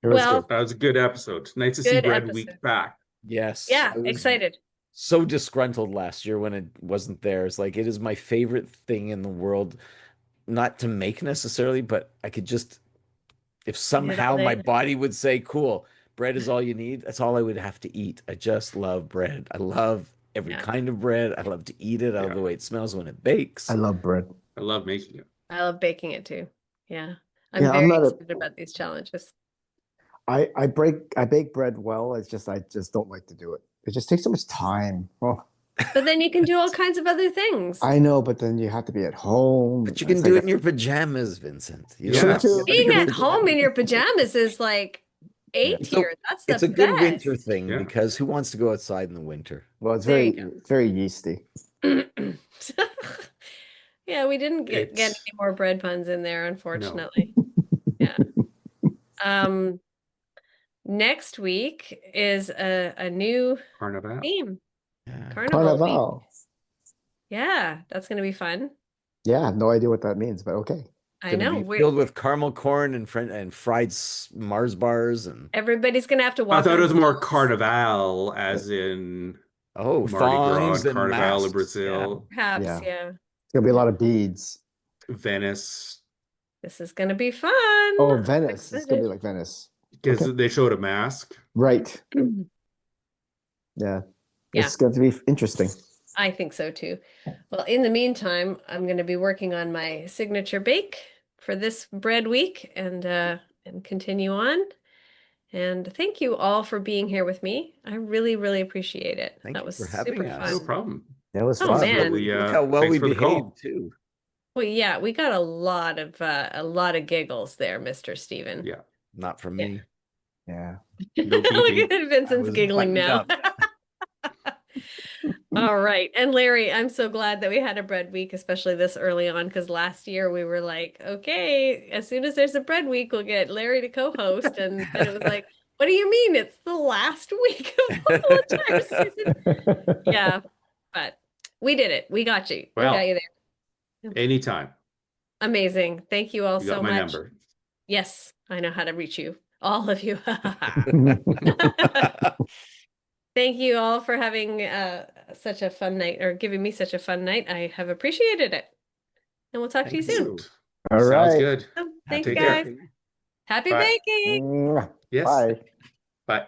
Speaker 1: It was
Speaker 3: Well,
Speaker 1: good.
Speaker 4: That was a good episode. Nice to see
Speaker 3: Good
Speaker 4: Bread
Speaker 3: episode.
Speaker 4: Week back.
Speaker 2: Yes.
Speaker 3: Yeah,
Speaker 2: I was
Speaker 3: excited.
Speaker 2: so disgruntled last year when it wasn't there. It's like it is my favorite thing in the world, not to make necessarily, but I could just, if somehow my
Speaker 3: day.
Speaker 2: body would say, cool, bread is all you need, that's all I would have to eat. I just love bread. I love every
Speaker 3: Yeah.
Speaker 2: kind of bread. I love to eat it. I love the way it smells when it bakes.
Speaker 1: I love bread.
Speaker 4: I love making it.
Speaker 3: I love baking it too. Yeah. I'm
Speaker 1: Yeah, I'm
Speaker 3: very
Speaker 1: not a-
Speaker 3: excited about these challenges.
Speaker 1: I bake bread well. It's just I just don't like to do it. It just takes so much time. Oh,
Speaker 3: But then you can do all kinds of other things.
Speaker 1: I know, but then you have to be at home.
Speaker 2: But you can
Speaker 1: It's
Speaker 2: do
Speaker 1: like
Speaker 2: it in your pajamas, Vincent. You
Speaker 4: Yeah.
Speaker 2: don't have to
Speaker 1: True.
Speaker 2: get
Speaker 3: Being
Speaker 2: your
Speaker 3: at home in
Speaker 2: pajamas.
Speaker 3: your pajamas is like A
Speaker 2: Yeah.
Speaker 3: tier. That's the
Speaker 2: It's a good
Speaker 3: best.
Speaker 2: winter thing
Speaker 4: Yeah.
Speaker 2: because who wants to go outside in the winter?
Speaker 1: Well, it's
Speaker 3: There you
Speaker 1: very very yeasty.
Speaker 3: Yeah, we didn't get
Speaker 4: It's-
Speaker 3: any more bread puns in there, unfortunately. Yeah. Next week is a new
Speaker 4: Carnival.
Speaker 3: theme.
Speaker 2: Yeah.
Speaker 3: Carnival theme.
Speaker 1: Carnival.
Speaker 3: Yeah, that's going to be fun.
Speaker 1: Yeah, no idea what that means, but okay.
Speaker 3: I
Speaker 2: Gonna
Speaker 3: know.
Speaker 2: be filled with caramel corn and fried Mars bars and
Speaker 3: Everybody's going to have to
Speaker 4: I
Speaker 3: walk
Speaker 4: thought it
Speaker 3: on
Speaker 4: was more
Speaker 3: stilts.
Speaker 4: carnival, as in Mardi Gras
Speaker 2: thongs
Speaker 4: and
Speaker 2: and
Speaker 4: Carnival in
Speaker 2: masks.
Speaker 4: Brazil,
Speaker 3: Perhaps,
Speaker 1: Yeah.
Speaker 3: yeah.
Speaker 1: It's gonna be a lot of beads.
Speaker 4: Venice,
Speaker 3: This is going to be fun.
Speaker 1: Oh,
Speaker 3: I'm
Speaker 1: Venice. It's gonna be
Speaker 3: excited.
Speaker 1: like Venice.
Speaker 4: because
Speaker 1: Okay.
Speaker 4: they showed a mask.
Speaker 1: Right. Yeah.
Speaker 3: Yeah.
Speaker 1: It's going to be interesting.
Speaker 3: I think so too. Well, in the meantime, I'm going to be working on my signature bake for this bread week and continue on. And thank you all for being here with me. I really, really appreciate it.
Speaker 2: Thank
Speaker 3: That
Speaker 2: you
Speaker 3: was
Speaker 2: for having
Speaker 3: super
Speaker 2: us.
Speaker 4: No
Speaker 3: fun.
Speaker 4: problem.
Speaker 1: It was
Speaker 3: Oh,
Speaker 1: fun.
Speaker 3: man.
Speaker 2: Look how well
Speaker 4: Thanks
Speaker 2: we
Speaker 4: for the call.
Speaker 2: behaved too.
Speaker 3: Well, yeah, we got a lot of giggles there, Mr. Steven.
Speaker 4: Yeah.
Speaker 2: Not from
Speaker 3: Yeah.
Speaker 2: me.
Speaker 1: Yeah.
Speaker 4: No
Speaker 3: Look
Speaker 4: beeping.
Speaker 3: at Vincent's
Speaker 2: was
Speaker 3: giggling
Speaker 2: buttoned
Speaker 3: now. All right. And Larry, I'm so glad that we had a bread week, especially this early on, because last year we were like, okay, as soon as there's a bread week, we'll get Larry to co-host. And then it was like, what do you mean? It's the last week of the whole entire season. Yeah, but we did it. We got you. We got
Speaker 4: Well,
Speaker 3: you there.
Speaker 4: anytime.
Speaker 3: Amazing. Thank you all
Speaker 4: You
Speaker 3: so
Speaker 4: got my
Speaker 3: much.
Speaker 4: number.
Speaker 3: Yes, I know how to reach you. All of you. Thank you all for having such a fun night or giving me such a fun night. I have appreciated it. And we'll talk to you soon.
Speaker 1: All
Speaker 4: Sounds
Speaker 1: right.
Speaker 4: good.
Speaker 3: Thanks,
Speaker 4: Take
Speaker 3: guys.
Speaker 4: care.
Speaker 3: Happy
Speaker 4: Bye.
Speaker 3: baking.
Speaker 1: Mwah.
Speaker 4: Yes.
Speaker 1: Bye.
Speaker 4: Bye.